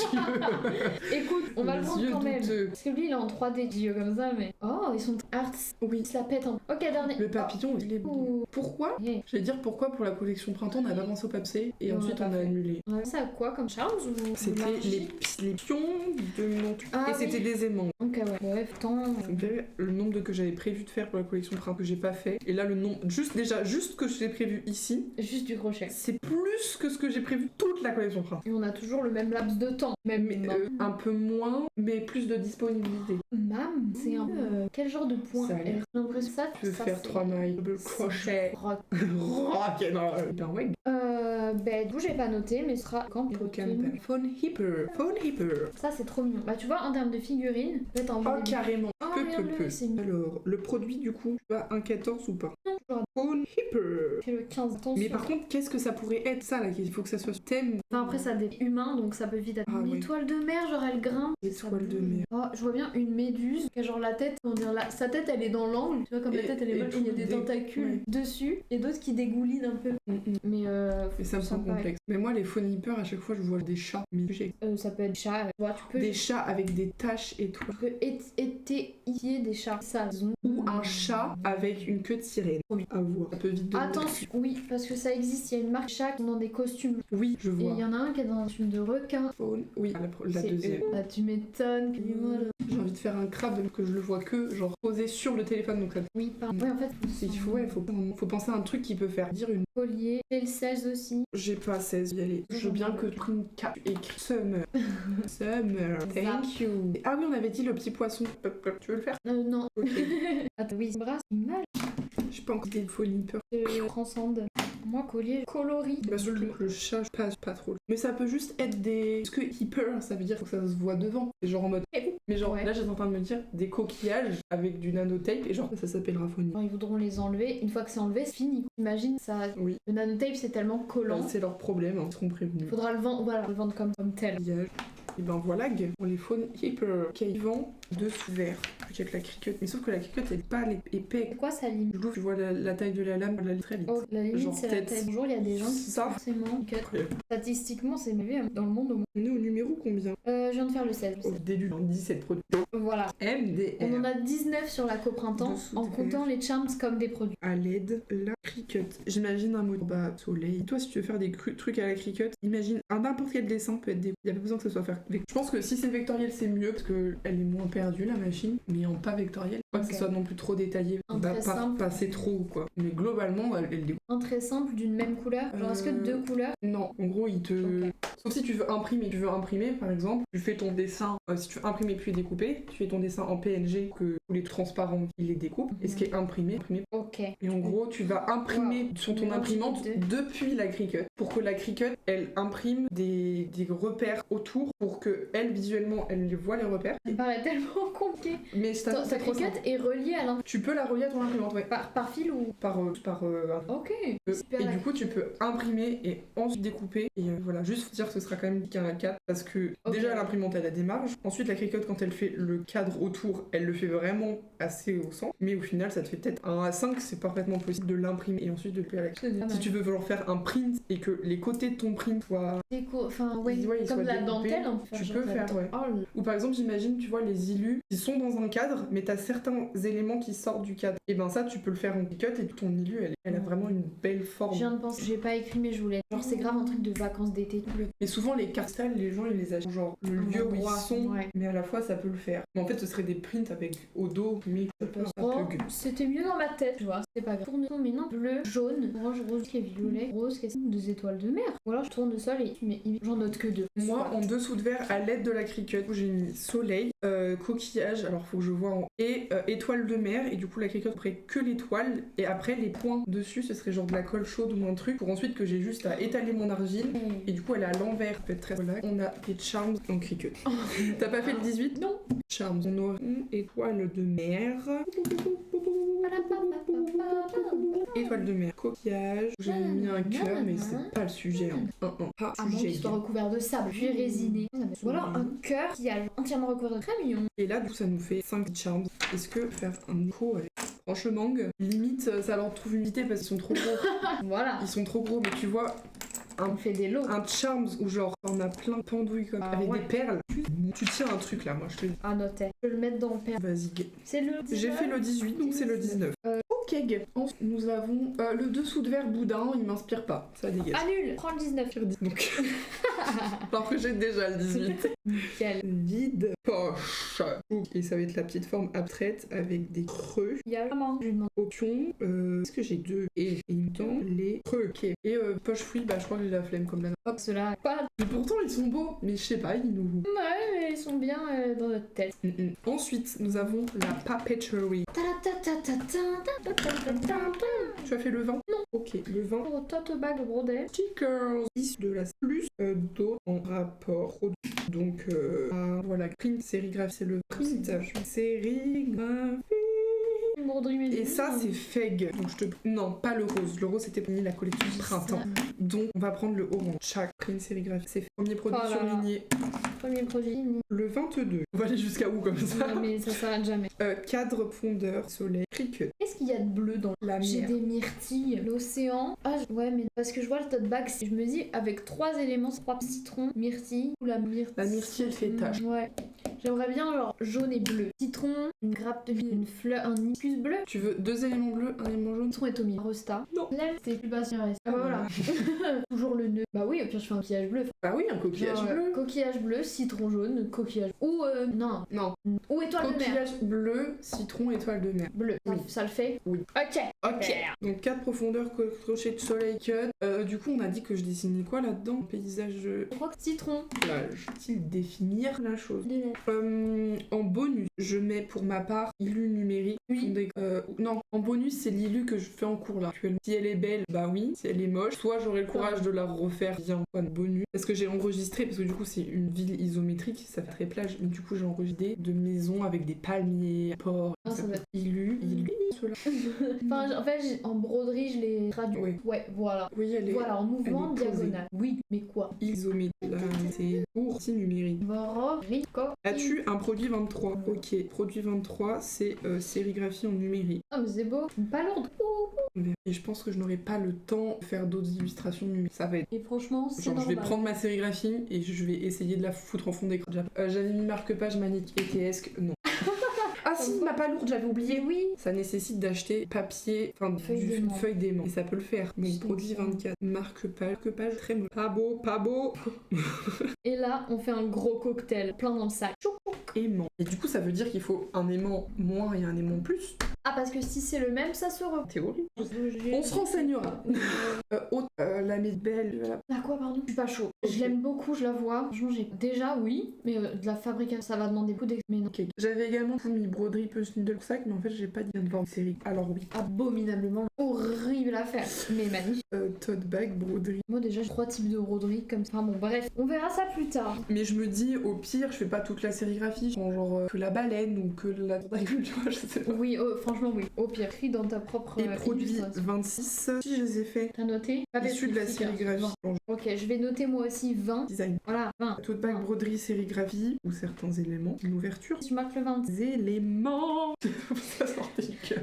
Speaker 2: Écoute, on va le
Speaker 1: Les
Speaker 2: prendre
Speaker 1: yeux
Speaker 2: quand même.
Speaker 1: douteux.
Speaker 2: Parce que lui, il est en 3D, dit comme ça, mais. Oh, ils sont arts.
Speaker 1: Oui.
Speaker 2: Ils se la pètent. Hein. Ok, dernier.
Speaker 1: Le papillon, il est beau.
Speaker 2: Ouh.
Speaker 1: Pourquoi?
Speaker 2: Yeah.
Speaker 1: Je vais dire pourquoi pour la collection printemps on n'a pas pensé au papier et
Speaker 2: On
Speaker 1: ensuite
Speaker 2: l'a
Speaker 1: on
Speaker 2: pas
Speaker 1: a
Speaker 2: fait.
Speaker 1: annulé.
Speaker 2: On a pensé à quoi comme charms ou
Speaker 1: C'était
Speaker 2: l'argile
Speaker 1: les pions de mon
Speaker 2: Ah
Speaker 1: et c'était
Speaker 2: oui.
Speaker 1: des aimants.
Speaker 2: Ok, ouais. Bref, tant.
Speaker 1: Ça me fait rire, le nombre que j'avais prévu de faire pour la collection printemps que j'ai pas fait. Et là le nombre, juste que j'ai prévu ici,
Speaker 2: Juste du crochet.
Speaker 1: c'est plus que ce que j'ai prévu toute la collection printemps.
Speaker 2: Et on a toujours le même laps de temps. Même
Speaker 1: Mais un peu moins, mais plus de disponibilité.
Speaker 2: Mam, c'est un peu. Quel genre de point
Speaker 1: Ça a l'air.
Speaker 2: J'ai l'impression que ça,
Speaker 1: Tu veux
Speaker 2: ça,
Speaker 1: faire
Speaker 2: c'est-
Speaker 1: 3 mailles, double
Speaker 2: c'est
Speaker 1: crochet.
Speaker 2: du rock.
Speaker 1: Rock'n'roll. Ben ouais.
Speaker 2: Ben, du coup, j'ai pas noté, mais ce sera quand
Speaker 1: Phone Hipper.
Speaker 2: Ça, c'est trop mignon. Bah, tu vois, en termes de figurines, peut-être en
Speaker 1: Oh,
Speaker 2: vrai.
Speaker 1: carrément.
Speaker 2: Oh,
Speaker 1: Peu.
Speaker 2: regarde-le, c'est mignon.
Speaker 1: Alors, le produit du coup, tu as un 14 ou pas?
Speaker 2: Toujours
Speaker 1: Phone Hipper.
Speaker 2: C'est le 15. Attention.
Speaker 1: Mais par contre, qu'est-ce que ça pourrait être ça là? Il faut que ça soit thème.
Speaker 2: Enfin, après, ça a des humains, donc ça peut vite être
Speaker 1: Ah,
Speaker 2: une
Speaker 1: ouais.
Speaker 2: étoile de mer, genre elle grimpe.
Speaker 1: Étoile de mer.
Speaker 2: Oh, je vois bien une méduse, qui a genre la tête, on dirait sa tête elle est dans l'angle, tu vois, comme la
Speaker 1: Et-
Speaker 2: tête elle est
Speaker 1: et
Speaker 2: molle, et il y a
Speaker 1: tout
Speaker 2: des
Speaker 1: dé-
Speaker 2: tentacules
Speaker 1: ouais.
Speaker 2: dessus, et d'autres qui dégoulinent un peu. Mais
Speaker 1: Et ça me semble
Speaker 2: sympa.
Speaker 1: complexe. Mais moi, les phone Hipper, à chaque fois, je vois des chats. Mais j'ai
Speaker 2: Ça peut être chat, tu vois, tu peux.
Speaker 1: des chats avec des taches et tout.
Speaker 2: Tu peux étayer des chats. Ça,
Speaker 1: Ou un chat avec une queue de sirène. À voir. Ça peut vite devenir.
Speaker 2: Attention, oui, parce que ça existe, il y a une marque chat qui sont dans des costumes.
Speaker 1: Oui, je
Speaker 2: Et il
Speaker 1: vois.
Speaker 2: y en a un qui est dans un costume de requin.
Speaker 1: Phone. Oui, la
Speaker 2: C'est
Speaker 1: deuxième.
Speaker 2: eux. Bah, tu m'étonnes. Que dis-moi, là.
Speaker 1: J'ai envie de faire un crabe donc que je le vois que genre posé sur le téléphone donc ça.
Speaker 2: Oui, pardon. Ouais, en fait,
Speaker 1: Faut penser à un truc qui peut faire dire une.
Speaker 2: collier. J'ai le 16 aussi.
Speaker 1: J'ai pas 16 y aller. Je veux bien que tu prennes une cape écrit Summer. Summer. Thank you. Ah oui, on avait dit le petit poisson. Tu veux le faire?
Speaker 2: Non.
Speaker 1: Ok.
Speaker 2: Attends, oui, brasse mal.
Speaker 1: J'ai pas encore des phonies peur.
Speaker 2: Transcende. Moi, collier coloris.
Speaker 1: Bah, sur le chat, je passe pas trop. Mais ça peut juste être des. Parce que hyper, ça veut dire que ça se voit devant. C'est genre en mode. Mais genre,
Speaker 2: Ouais.
Speaker 1: là, j'étais en train de me dire des coquillages avec du nanotape et genre, ça s'appellera phonie.
Speaker 2: Quand ils voudront les enlever, une fois que c'est enlevé, c'est fini. Imagine, ça.
Speaker 1: Oui.
Speaker 2: Le nanotape, c'est tellement collant.
Speaker 1: C'est leur problème, hein. Ils seront prévenus.
Speaker 2: Faudra le vendre, voilà, le vendre comme tel.
Speaker 1: Et ben voilà, on les faune hyper. Qui vend dessous vert. Avec la cricut. Mais sauf que la cricut, elle est pas épais.
Speaker 2: C'est quoi ça limite?
Speaker 1: Du coup, tu vois la taille de la lame, elle lit très vite.
Speaker 2: Oh, la limite,
Speaker 1: Genre
Speaker 2: c'est la
Speaker 1: peut-être
Speaker 2: taille. Bonjour, il y a des gens qui
Speaker 1: ça.
Speaker 2: forcément cut.
Speaker 1: Incroyable.
Speaker 2: Statistiquement, c'est élevé dans le monde au moins.
Speaker 1: On est au numéro combien?
Speaker 2: Je viens de faire le 16.
Speaker 1: Au début, 17 produits.
Speaker 2: Voilà.
Speaker 1: MDR.
Speaker 2: On en a 19 sur la coprintemps
Speaker 1: Dessous
Speaker 2: en
Speaker 1: de
Speaker 2: comptant les charms comme des produits.
Speaker 1: À l'aide, la cricut. J'imagine un mot bas soleil. Toi, si tu veux faire des trucs à la cricut, imagine n'importe quel dessin peut être des. Il n'y a pas besoin que ce soit faire. Je pense que si c'est vectoriel, c'est mieux parce qu'elle est moins perdue la machine. Mais en pas vectoriel, pas que ce soit non plus trop détaillé.
Speaker 2: Un
Speaker 1: Bah,
Speaker 2: très
Speaker 1: pas
Speaker 2: simple.
Speaker 1: passer trop quoi. Mais globalement, elle est.
Speaker 2: Un très simple d'une même couleur. Genre, est-ce que 2 couleurs?
Speaker 1: Non, en gros, il te.
Speaker 2: Ok.
Speaker 1: Sauf si tu veux imprimer, par exemple, tu fais ton dessin, si tu veux imprimer puis découper, tu fais ton dessin en PNG que tous les transparents, il les découpe, et ce qui est imprimé.
Speaker 2: Ok.
Speaker 1: Et en gros, tu vas imprimer sur ton
Speaker 2: Mélange
Speaker 1: imprimante
Speaker 2: les deux.
Speaker 1: depuis la Cricut, pour que la Cricut, elle imprime des repères autour, pour que elle, visuellement, elle voit les repères.
Speaker 2: Ça me paraît tellement compliqué.
Speaker 1: Mais c'est
Speaker 2: Ta
Speaker 1: trop
Speaker 2: cricut
Speaker 1: simple.
Speaker 2: est reliée à l'imprimante.
Speaker 1: Tu peux la relier à ton imprimante, ouais.
Speaker 2: Par fil ou... Ok. Super
Speaker 1: Et
Speaker 2: la
Speaker 1: du coup, tu peux imprimer et ensuite découper. Et voilà, juste faut dire que ce sera quand même qu'un A4 parce que
Speaker 2: Ok.
Speaker 1: déjà l'imprimante elle a des marges. Ensuite, la Cricut, quand elle fait le cadre autour, elle le fait vraiment assez au centre. Mais au final, ça te fait peut-être un A5, c'est parfaitement possible de l'imprimer et ensuite de le faire avec.
Speaker 2: C'est
Speaker 1: Si tu veux vouloir faire un print et que les côtés de ton print soient.
Speaker 2: Enfin, ouais,
Speaker 1: Ouais, ils
Speaker 2: comme
Speaker 1: soient
Speaker 2: la
Speaker 1: découpés,
Speaker 2: dentelle, on peut
Speaker 1: tu
Speaker 2: faire
Speaker 1: peux
Speaker 2: genre
Speaker 1: faire,
Speaker 2: la
Speaker 1: ouais.
Speaker 2: Oh,
Speaker 1: Ou par exemple, j'imagine, tu vois, les illus qui sont dans un cadre, mais t'as certains éléments qui sortent du cadre. Et ben ça, tu peux le faire en Cricut et ton illu, elle a vraiment une belle forme.
Speaker 2: je viens de penser, j'ai pas écrit mais je voulais. Genre c'est grave un truc de vacances d'été.
Speaker 1: Mais souvent les cartes postales, les gens ils les achètent genre le lieu où
Speaker 2: endroit,
Speaker 1: ils sont,
Speaker 2: ouais.
Speaker 1: mais à la fois ça peut le faire. Mais en fait ce serait des prints avec au dos, mais ça
Speaker 2: Oh,
Speaker 1: plug.
Speaker 2: c'était mieux dans ma tête, tu vois. C'est pas grave. Tourne mais non, bleu, jaune, orange, rose qui est violet, rose qui est 2 étoiles de mer. Ou alors je tourne le sol et j'en note que 2.
Speaker 1: Moi en dessous de verre à l'aide de la Cricut, j'ai mis soleil, coquillage, alors faut que je vois et étoile de mer et du coup la Cricut ferait que l'étoile et après les points dessus ce serait genre de la colle chaude ou un truc pour ensuite que j'ai juste à étaler mon argile et du coup elle est à l'envers, ça peut être très relax. On a des charms en Cricut. T'as pas fait le 18?
Speaker 2: Non.
Speaker 1: Charms, on aura une étoile de mer. Étoile de mer, coquillage. J'ai mis un cœur, mais c'est pas le sujet. Hein. Pas
Speaker 2: À moins
Speaker 1: sujet.
Speaker 2: qu'il soit recouvert de sable, puis résiné. Ou alors un cœur qui a entièrement recouvert de très mignon.
Speaker 1: Et là, du coup, ça nous fait 5 charms. Est-ce que faire un écho avec franchement, limite, ça leur trouve une unité parce qu'ils sont trop gros.
Speaker 2: Voilà.
Speaker 1: Ils sont trop gros, mais tu vois,
Speaker 2: On fait des lots.
Speaker 1: un charms où genre on a plein de pendouilles comme
Speaker 2: Ah
Speaker 1: avec
Speaker 2: ouais.
Speaker 1: des perles. Tu tiens un truc là, moi je te dis.
Speaker 2: À noter. Je vais le mettre dans le père.
Speaker 1: Vas-y.
Speaker 2: C'est le.
Speaker 1: J'ai fait le 18, donc c'est le 19. Ok. Ensuite, nous avons le dessous de verre boudin, il m'inspire pas. Ça dégage.
Speaker 2: Annule. Prends le 19.
Speaker 1: Donc. Alors que j'ai déjà le 18.
Speaker 2: Nickel.
Speaker 1: Vide. Poche. Et ça va être la petite forme abstraite avec des creux.
Speaker 2: Il y a vraiment. Je lui demande.
Speaker 1: Option. Est-ce que j'ai deux? Et dans les creux. Ok. Et poche fruit, bah je crois que j'ai la flemme comme la.
Speaker 2: Hop, ceux-là. Pas.
Speaker 1: Mais pourtant ils sont beaux. Mais je sais pas, ils nous.
Speaker 2: Ouais, mais ils sont bien dans notre tête.
Speaker 1: Ensuite, nous avons la papeterie. Tu as fait le 20? Non. Ok, le 20.
Speaker 2: Pour tote bag brodet.
Speaker 1: Stickers. De la plus d'autres en rapport. Donc, voilà, print sérigraphie, c'est le print. Sérigraphie. Et ça, c'est Feg. Donc, non, pas le rose. Le rose, c'était pour la collection printemps. Donc, on va prendre le orange. Chaque print sérigraphie, c'est premier produit surligné.
Speaker 2: Premier produit.
Speaker 1: Le 22. On va aller jusqu'à où comme ça?
Speaker 2: Non, mais ça s'arrête jamais.
Speaker 1: Cadre, fondeur, soleil, Cricut.
Speaker 2: Qu'est-ce qu'il y a de bleu dans
Speaker 1: La
Speaker 2: J'ai
Speaker 1: mer.
Speaker 2: des myrtilles, l'océan. Ah, ouais, mais parce que je vois le tote bag, je me dis, avec 3 éléments, 3 citrons, myrtille, ou la myrtille.
Speaker 1: La myrtille, elle fait tache.
Speaker 2: Ouais. J'aimerais bien, genre, jaune et bleu. Citron, une grappe de une fleur, un hibiscus bleu.
Speaker 1: Tu veux 2 éléments bleus, un élément jaune?
Speaker 2: Citron est au milieu. Rosta.
Speaker 1: Non.
Speaker 2: L'aime, c'est plus bas sur le reste. Ah bah voilà. Toujours le nœud. Bah oui, au pire, je fais un coquillage bleu.
Speaker 1: Bah oui, un coquillage
Speaker 2: Genre,
Speaker 1: bleu.
Speaker 2: Coquillage bleu, citron jaune, coquillage. Ou, non.
Speaker 1: Non.
Speaker 2: Ou étoile de mer.
Speaker 1: Coquillage bleu, citron, étoile de mer.
Speaker 2: Bleu.
Speaker 1: Oui.
Speaker 2: Ça le fait?
Speaker 1: Oui.
Speaker 2: Ok.
Speaker 1: Ok.
Speaker 2: Super.
Speaker 1: Donc 4 profondeurs, crochet de soleil, cut. Du coup, on a dit que je dessinais quoi là-dedans? Paysage
Speaker 2: Je crois que citron.
Speaker 1: plage. Faut-il définir la chose? En bonus, je mets pour ma ma part, Ilu numérique.
Speaker 2: Oui.
Speaker 1: Non, en bonus, c'est l'Ilu que je fais en cours là. Actuellement. Si elle est belle, bah oui. Si elle est moche, soit j'aurai le courage de la refaire via un point de bonus. Parce que j'ai enregistré, parce que du coup, c'est une ville isométrique, ça fait très plage. Mais du coup, j'ai enregistré de maisons avec des palmiers, porcs.
Speaker 2: Ah, ça doit être...
Speaker 1: Ilu, cela.
Speaker 2: Enfin, en fait, en broderie, je l'ai traduit.
Speaker 1: Oui.
Speaker 2: Ouais, voilà.
Speaker 1: Oui, elle est.
Speaker 2: Voilà, en mouvement
Speaker 1: elle est posée.
Speaker 2: diagonal. Oui, mais quoi?
Speaker 1: Isométrique, là, c'est pour si numérique.
Speaker 2: Rico.
Speaker 1: As-tu un produit 23? Ok, produit 23, c'est sérigraphie en numérique.
Speaker 2: Ah, mais c'est beau. Pas lourd.
Speaker 1: Et je pense que je n'aurai pas le temps de faire d'autres illustrations numériques. Ça va être.
Speaker 2: Et franchement, c'est
Speaker 1: Genre,
Speaker 2: normal.
Speaker 1: je vais prendre ma sérigraphie et je vais essayer de la foutre en fond d'écran. J'avais mis marque-page magnétique ETS, non. Ah si, ma pas lourde, j'avais oublié.
Speaker 2: Oui.
Speaker 1: Ça nécessite d'acheter papier, enfin feuille d'aimant. Et ça peut le faire. Donc produit 24, marque-page très moche. Pas beau, pas beau.
Speaker 2: Et là, on fait un gros cocktail, plein dans le sac.
Speaker 1: Aimant. Et du coup, ça veut dire qu'il faut un aimant moins et un aimant plus.
Speaker 2: Ah, parce que si c'est le même, ça se reprend.
Speaker 1: Théorie. On se renseignera. La belle.
Speaker 2: Ah quoi, pardon? Je suis pas chaud.
Speaker 1: Ok.
Speaker 2: Je l'aime beaucoup, je la vois. Franchement, j'ai déjà, oui, mais de la fabrication, ça va demander beaucoup d'expérience. Mais non.
Speaker 1: Ok. J'avais également mis broderie punch needle sac, mais en fait, j'ai pas dit de vendre série. Alors oui.
Speaker 2: Abominablement horrible à faire, mais magnifique.
Speaker 1: Tote bag, broderie.
Speaker 2: Moi, déjà, j'ai 3 types de broderie comme ça. Enfin bon, bref, on verra ça plus tard.
Speaker 1: Mais je me dis, au pire, je fais pas toute la sérigraphie. Je prends genre que la baleine ou que la tentacule, tu vois, je sais pas.
Speaker 2: Oui, franchement, oui. Au pire, écris dans ta propre
Speaker 1: Et produit
Speaker 2: illustration.
Speaker 1: 26, si je les ai fait.
Speaker 2: T'as noté? Pas
Speaker 1: Issus de la
Speaker 2: spécifique, hein.
Speaker 1: sérigraphie. Genre,
Speaker 2: Ok, je vais noter moi aussi 20.
Speaker 1: design.
Speaker 2: Voilà, 20.
Speaker 1: Tote bag, broderie, sérigraphie ou certains éléments. Une ouverture.
Speaker 2: Tu marques le 20.
Speaker 1: Des éléments. Ça sortait du cœur.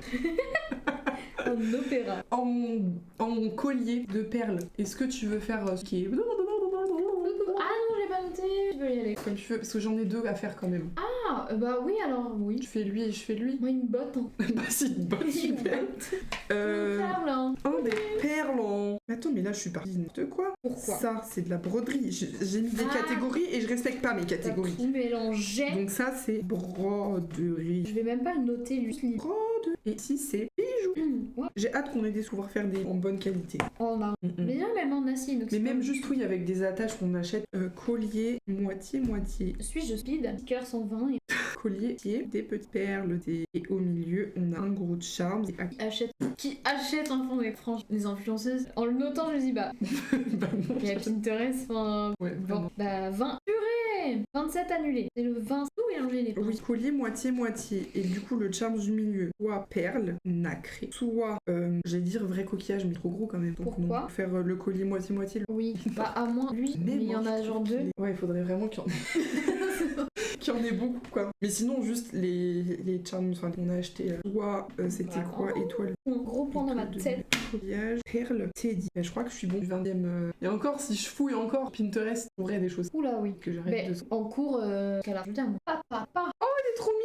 Speaker 2: En opéra.
Speaker 1: En collier de perles. Est-ce que tu veux faire ce qui est.
Speaker 2: Ah non, je l'ai pas noté. Tu peux y aller.
Speaker 1: Comme tu veux, parce que j'en ai deux à faire quand même.
Speaker 2: Ah, bah oui, alors oui.
Speaker 1: Je fais lui et je fais lui.
Speaker 2: Moi, une botte. Hein.
Speaker 1: Bah, c'est une bonne
Speaker 2: Une
Speaker 1: super.
Speaker 2: botte. Perle, hein.
Speaker 1: Oh, des perles. Mais attends, mais là, je suis partie de quoi?
Speaker 2: Pourquoi?
Speaker 1: Ça, c'est de la broderie. J'ai mis des
Speaker 2: Ah.
Speaker 1: catégories et je respecte pas mes
Speaker 2: T'as
Speaker 1: catégories.
Speaker 2: tout mélangé.
Speaker 1: Donc ça, c'est broderie.
Speaker 2: Je vais même pas le noter, lui.
Speaker 1: Et ici, c'est bijoux.
Speaker 2: Ouais.
Speaker 1: J'ai hâte qu'on ait des pouvoir faire des en bonne qualité.
Speaker 2: Oh non. Mais déjà, même en acier. Donc
Speaker 1: Mais
Speaker 2: c'est
Speaker 1: même
Speaker 2: pas-
Speaker 1: juste, oui, avec des attaches qu'on achète, collier, moitié.
Speaker 2: Suis-je speed? Stickers 120 et
Speaker 1: Collier, des petites perles, et au milieu, on a un gros charme.
Speaker 2: qui achète un fond d'écran. Les influenceuses, en le notant, je me dis bah.
Speaker 1: Bah non,
Speaker 2: Il y a Pinterest, enfin.
Speaker 1: ouais,
Speaker 2: Bon,
Speaker 1: vraiment.
Speaker 2: bah 20. Purée 27 annulés. C'est le 20 tout mélangé les
Speaker 1: Oui, collier moitié. Et du coup, le charme du milieu, soit perle, nacré, soit, j'allais dire vrai coquillage, mais trop gros quand même. Donc
Speaker 2: Pourquoi
Speaker 1: non, faire le collier moitié.
Speaker 2: Oui, bah à moins lui, mais il y en a genre deux.
Speaker 1: Ouais, il faudrait vraiment qu'il y en ait beaucoup, quoi. Mais sinon, juste les charms, enfin, qu'on a acheté, soit c'était quoi, étoile.
Speaker 2: Un gros point dans ma tête.
Speaker 1: Coquillage, perle, teddy. Je crois que je suis bon du 20e. Et encore, si je fouille encore, Pinterest, on aurait des choses
Speaker 2: Oula, oui.
Speaker 1: que j'arrête
Speaker 2: Mais
Speaker 1: de...
Speaker 2: en cours, qu'elle a rajouté un mot. Papa.
Speaker 1: Il est trop mignon.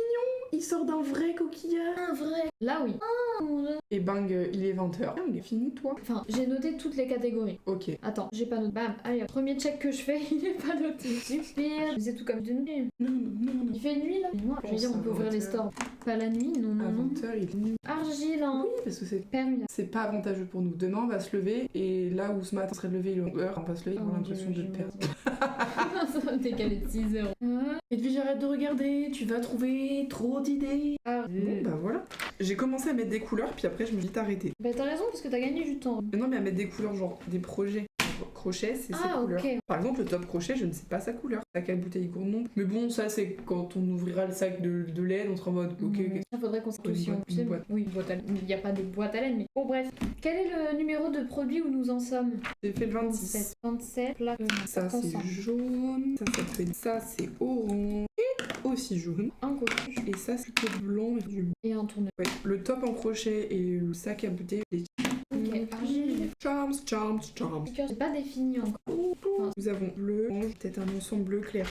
Speaker 1: Il sort d'un vrai coquillage.
Speaker 2: Un vrai. Là, oui. Ah, mon Dieu.
Speaker 1: Et bang, il est 20h. Bang, fini, toi.
Speaker 2: Enfin, j'ai noté toutes les catégories.
Speaker 1: Ok.
Speaker 2: Attends, j'ai pas noté. Bam, allez, premier check que je fais, il est pas noté. Super, c'est tout comme de nuit.
Speaker 1: Non.
Speaker 2: Il fait nuit là. Moi, je veux dire, on peut ouvrir les stores. Pas la nuit, non.
Speaker 1: À 20h, il est nuit.
Speaker 2: Argile, hein.
Speaker 1: Oui, parce que
Speaker 2: Permis.
Speaker 1: c'est pas avantageux pour nous. Demain, on va se lever, et là où ce matin, on serait levé, il est 11h, on va se lever, on a l'impression de perdre.
Speaker 2: Ça va me décaler de 6 heures.
Speaker 1: Et puis j'arrête de regarder, tu vas trouver trop d'idées.
Speaker 2: Ah,
Speaker 1: Bon, bah voilà. J'ai commencé à mettre des couleurs, puis après, je me dis d'arrêter.
Speaker 2: bah t'as raison, parce que t'as gagné du temps.
Speaker 1: Non, mais à mettre des couleurs, genre des projets. Genre, crochet, c'est ses
Speaker 2: Ah,
Speaker 1: couleurs.
Speaker 2: ok.
Speaker 1: Par exemple, le top crochet, je ne sais pas sa couleur. À quelle bouteille gourde non. Mais bon, ça, c'est quand on ouvrira le sac de laine, on sera en mode, ok.
Speaker 2: Il faudrait qu'on s'aille aussi
Speaker 1: Une
Speaker 2: en
Speaker 1: boîte,
Speaker 2: plus.
Speaker 1: une boîte.
Speaker 2: Oui, il n'y a pas de boîte à laine, mais. Bon, bref. Quel est le numéro de produit où nous en sommes?
Speaker 1: J'ai fait le 26.
Speaker 2: 27, là.
Speaker 1: Ça, c'est jaune. Ça peut être ça, c'est orange. Et aussi jaune.
Speaker 2: Un coquille
Speaker 1: Et ça, c'est plutôt blanc et du...
Speaker 2: et un tournevis.
Speaker 1: Ouais. Le top en crochet et le sac à bouteille. Les...
Speaker 2: Ok, argile.
Speaker 1: Charms.
Speaker 2: C'est pas défini encore.
Speaker 1: Nous avons bleu, orange, peut-être un ensemble bleu clair.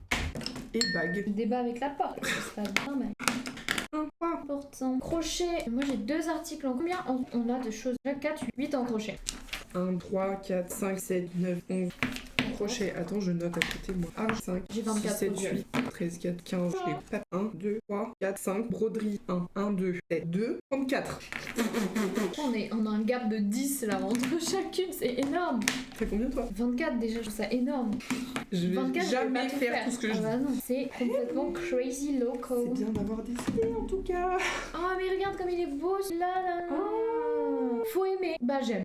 Speaker 1: Et bague.
Speaker 2: Le débat avec la porte. C'est pas bien, mais. Important. Crochet. Moi j'ai 2 articles en combien on a de choses? 4, 8 en crochet.
Speaker 1: 1, 3, 4, 5, 7, 9, 11. crochet. Attends, je note à côté moi. Ah, 5,
Speaker 2: J'ai 24
Speaker 1: 7,
Speaker 2: produits.
Speaker 1: 8, 13, 4, 15. J'ai pas 1, 2, 3, 4, 5. Broderie 1, 1, 2, 7, 2, 34.
Speaker 2: On a un gap de 10 là entre chacune, c'est énorme.
Speaker 1: T'as combien toi?
Speaker 2: 24 déjà, je trouve ça énorme.
Speaker 1: Je vais
Speaker 2: 24,
Speaker 1: jamais
Speaker 2: vais pas
Speaker 1: faire tout ce que je dis.
Speaker 2: bah non, c'est complètement crazy loco.
Speaker 1: C'est bien d'avoir des idées en tout cas.
Speaker 2: Ah mais regarde comme il est beau celui-là là. Faut aimer. Bah j'aime.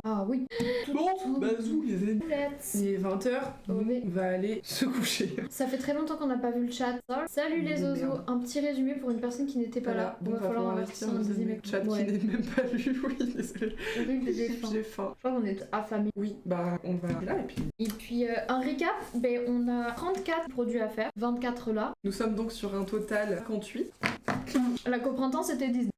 Speaker 2: Ah oui.
Speaker 1: Bon, bazou les amis.
Speaker 2: Let's.
Speaker 1: Il est 20h,
Speaker 2: Oui.
Speaker 1: on va aller se coucher.
Speaker 2: Ça fait très longtemps qu'on n'a pas vu le chat. Salut les
Speaker 1: Merde.
Speaker 2: oiseaux. Un petit résumé pour une personne qui n'était pas là.
Speaker 1: Bon,
Speaker 2: Il va falloir investir un deuxième écran.
Speaker 1: chat qui n'est même pas lu, oui, désolé.
Speaker 2: Horrible, j'ai faim.
Speaker 1: J'ai faim.
Speaker 2: Je crois qu'on est affamés.
Speaker 1: Oui, bah on va là et puis
Speaker 2: Et puis un récap, ben, on a 34 produits à faire, 24 là.
Speaker 1: nous sommes donc sur un total 58.
Speaker 2: La coprintemps c'était 19.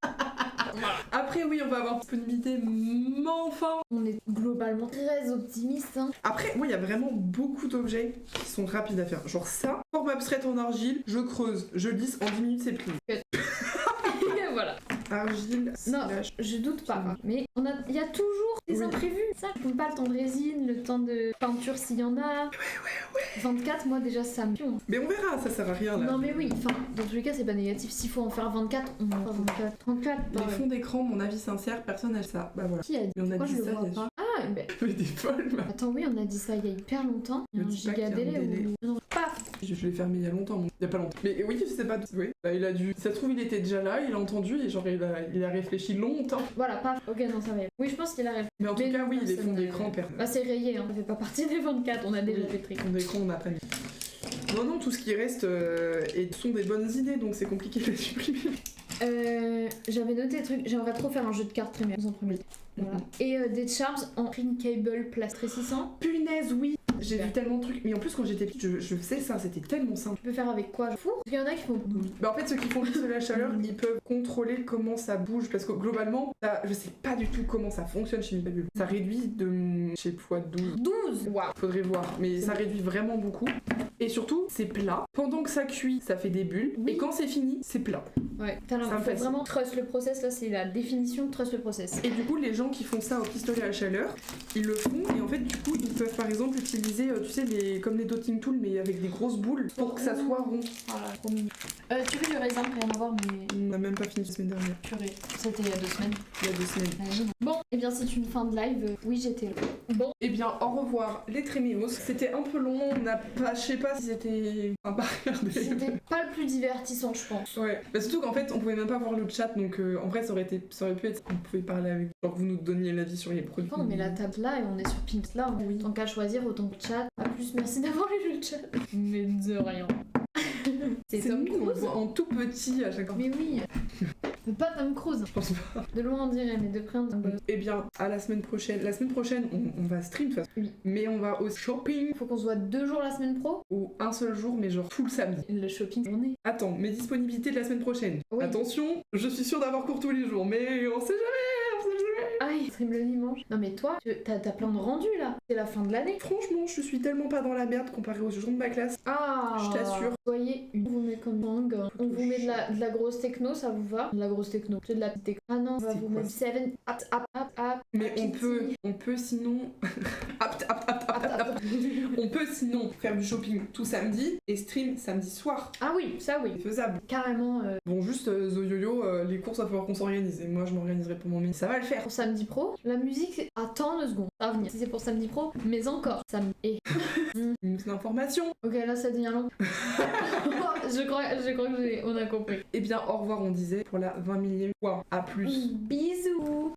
Speaker 1: Après oui, on va avoir disponibilité, mais enfin.
Speaker 2: On est globalement très optimiste. Hein.
Speaker 1: Après, moi il y a vraiment beaucoup d'objets qui sont rapides à faire. Genre ça, forme abstraite en argile, je creuse, je lisse, en 10 minutes c'est plié.
Speaker 2: Voilà.
Speaker 1: Argile,
Speaker 2: Non,
Speaker 1: slash.
Speaker 2: je doute pas. Hein. Mais il y a toujours des
Speaker 1: Oui.
Speaker 2: imprévus. Ça, je compte pas le temps de résine, le temps de peinture s'il y en a.
Speaker 1: Ouais.
Speaker 2: 24, moi déjà ça me pionne.
Speaker 1: Mais on verra, ça sert à rien là.
Speaker 2: Non mais oui, enfin, dans tous les cas c'est pas négatif. S'il faut en faire 24, on en fera 24. 34,
Speaker 1: Les
Speaker 2: pareil.
Speaker 1: fonds d'écran, mon avis sincère, personne n'a ça. Bah voilà.
Speaker 2: Qui a dit?
Speaker 1: Mais on a
Speaker 2: Pourquoi
Speaker 1: dit
Speaker 2: je le
Speaker 1: ça,
Speaker 2: vois
Speaker 1: bien
Speaker 2: pas? Ah, ben.
Speaker 1: Mais des folles, bah.
Speaker 2: Attends, oui, on a dit ça il y a hyper longtemps. Il y a
Speaker 1: Me
Speaker 2: un
Speaker 1: dis pas
Speaker 2: giga
Speaker 1: qu'il y a un
Speaker 2: délai
Speaker 1: délai.
Speaker 2: ou... Non, paf.
Speaker 1: Je l'ai fermé il y a longtemps, il y a pas longtemps. Mais oui, je sais pas. Oui, bah, il a dû. Ça se trouve, il était déjà là, il a entendu et genre il a réfléchi longtemps.
Speaker 2: Voilà, paf. Ok, non, ça va. Oui, je pense qu'il a rêvé.
Speaker 1: Mais en tout
Speaker 2: Mais
Speaker 1: cas,
Speaker 2: non,
Speaker 1: oui, les
Speaker 2: personne
Speaker 1: fonds
Speaker 2: n'a-
Speaker 1: d'écran, personne.
Speaker 2: Bah, c'est rayé, hein. Ça fait pas partie des 24, on a déjà fait le tri.
Speaker 1: Fonds d'écran, on n'a pas mis. Non, tout ce qui reste sont des bonnes idées, donc c'est compliqué de les supprimer.
Speaker 2: J'avais noté des trucs. J'aimerais trop faire un jeu de cartes très bien en premier. Voilà. Et des charms en Printable Plus 600.
Speaker 1: Punaise, oui. J'ai
Speaker 2: Super.
Speaker 1: vu tellement de trucs. Mais en plus, quand j'étais petite, je faisais ça, c'était tellement simple.
Speaker 2: Tu peux faire avec quoi? Fou. Parce qu'il y en a qui font.
Speaker 1: Bah en fait, ceux qui font juste de la chaleur, ils peuvent contrôler comment ça bouge. Parce que globalement, je sais pas du tout comment ça fonctionne chez Mipabule. Ça réduit de, je sais pas, 12.
Speaker 2: 12. Waouh.
Speaker 1: Faudrait voir, mais ça réduit vraiment beaucoup. Et surtout, c'est plat. Pendant que ça cuit, ça fait des bulles.
Speaker 2: Oui.
Speaker 1: Et quand c'est fini, c'est plat.
Speaker 2: Ouais.
Speaker 1: Ça me
Speaker 2: Faut
Speaker 1: fascine.
Speaker 2: vraiment trust le process. Là, c'est la définition de trust le process.
Speaker 1: Et du coup, les gens qui font ça au pistolet à la chaleur, ils le font. Et en fait, du coup, ils peuvent par exemple utiliser, tu sais, comme les dotting tools, mais avec des grosses boules pour que ça soit rond.
Speaker 2: Voilà, trop mignon. Tu veux le raisin, rien à voir, mais.
Speaker 1: On n'a même pas fini la semaine dernière.
Speaker 2: Purée. C'était il y a 2 semaines.
Speaker 1: Il y a 2 semaines.
Speaker 2: Bon, et bien c'est une fin de live. Oui, j'étais là. Bon.
Speaker 1: Eh bien, au revoir les Tréméos. C'était un peu long, on n'a pas, je sais pas si c'était sympa à regarder.
Speaker 2: C'était pas le plus divertissant, je pense.
Speaker 1: Ouais, bah surtout qu'en fait on pouvait même pas voir le chat, donc en vrai ça aurait pu être, on pouvait parler avec, genre vous nous donniez l'avis sur les produits.
Speaker 2: On met la table là et on est sur Pint là.
Speaker 1: Oui.
Speaker 2: Tant qu'à choisir, autant que chat. A plus, merci d'avoir lu le chat. Mais de rien. C'est Tom
Speaker 1: nous, on
Speaker 2: Cruise.
Speaker 1: voit en tout petit à chaque fois.
Speaker 2: Mais oui. Mais pas Tom Cruise.
Speaker 1: Je pense pas.
Speaker 2: De loin on dirait, mais de près on dirait.
Speaker 1: Eh bien, à la semaine prochaine. La semaine prochaine, on va stream de toute façon.
Speaker 2: Oui.
Speaker 1: Mais on va au shopping,
Speaker 2: Faut qu'on se voit 2 jours la semaine pro.
Speaker 1: ou un seul jour, mais genre tout le samedi.
Speaker 2: Le shopping, on est.
Speaker 1: Attends, mes disponibilités de la semaine prochaine.
Speaker 2: Oui.
Speaker 1: Attention, je suis sûre d'avoir cours tous les jours, mais on sait jamais, on sait jamais.
Speaker 2: Ah, il stream le dimanche. Non, mais toi, t'as plein de rendus là. C'est la fin de l'année.
Speaker 1: Franchement, je suis tellement pas dans la merde comparé aux gens de ma classe.
Speaker 2: Ah,
Speaker 1: Je t'assure.
Speaker 2: Soyez une. On vous met comme gang. On vous met de la grosse techno, ça vous va? De la grosse techno. C'est de la petite techno. Ah non, on va
Speaker 1: C'est
Speaker 2: vous
Speaker 1: quoi
Speaker 2: mettre 7 up.
Speaker 1: Mais on peut sinon. On peut sinon faire du shopping tout samedi et stream samedi soir.
Speaker 2: Ah oui, ça oui.
Speaker 1: C'est faisable.
Speaker 2: Carrément.
Speaker 1: Bon, juste Zoyoyo, les courses, il va falloir qu'on s'organise. Et moi, je m'organiserai pour mon mini. Ça va le faire.
Speaker 2: Pour samedi pro, la musique, c'est. Attends 2 secondes. Ça va venir. Si c'est pour samedi pro, mais encore. Samedi. Et.
Speaker 1: Une information.
Speaker 2: Ok, là ça devient long. je crois que on a compris.
Speaker 1: Eh bien, au revoir, on disait pour la 20 millième fois. À plus.
Speaker 2: Bisous.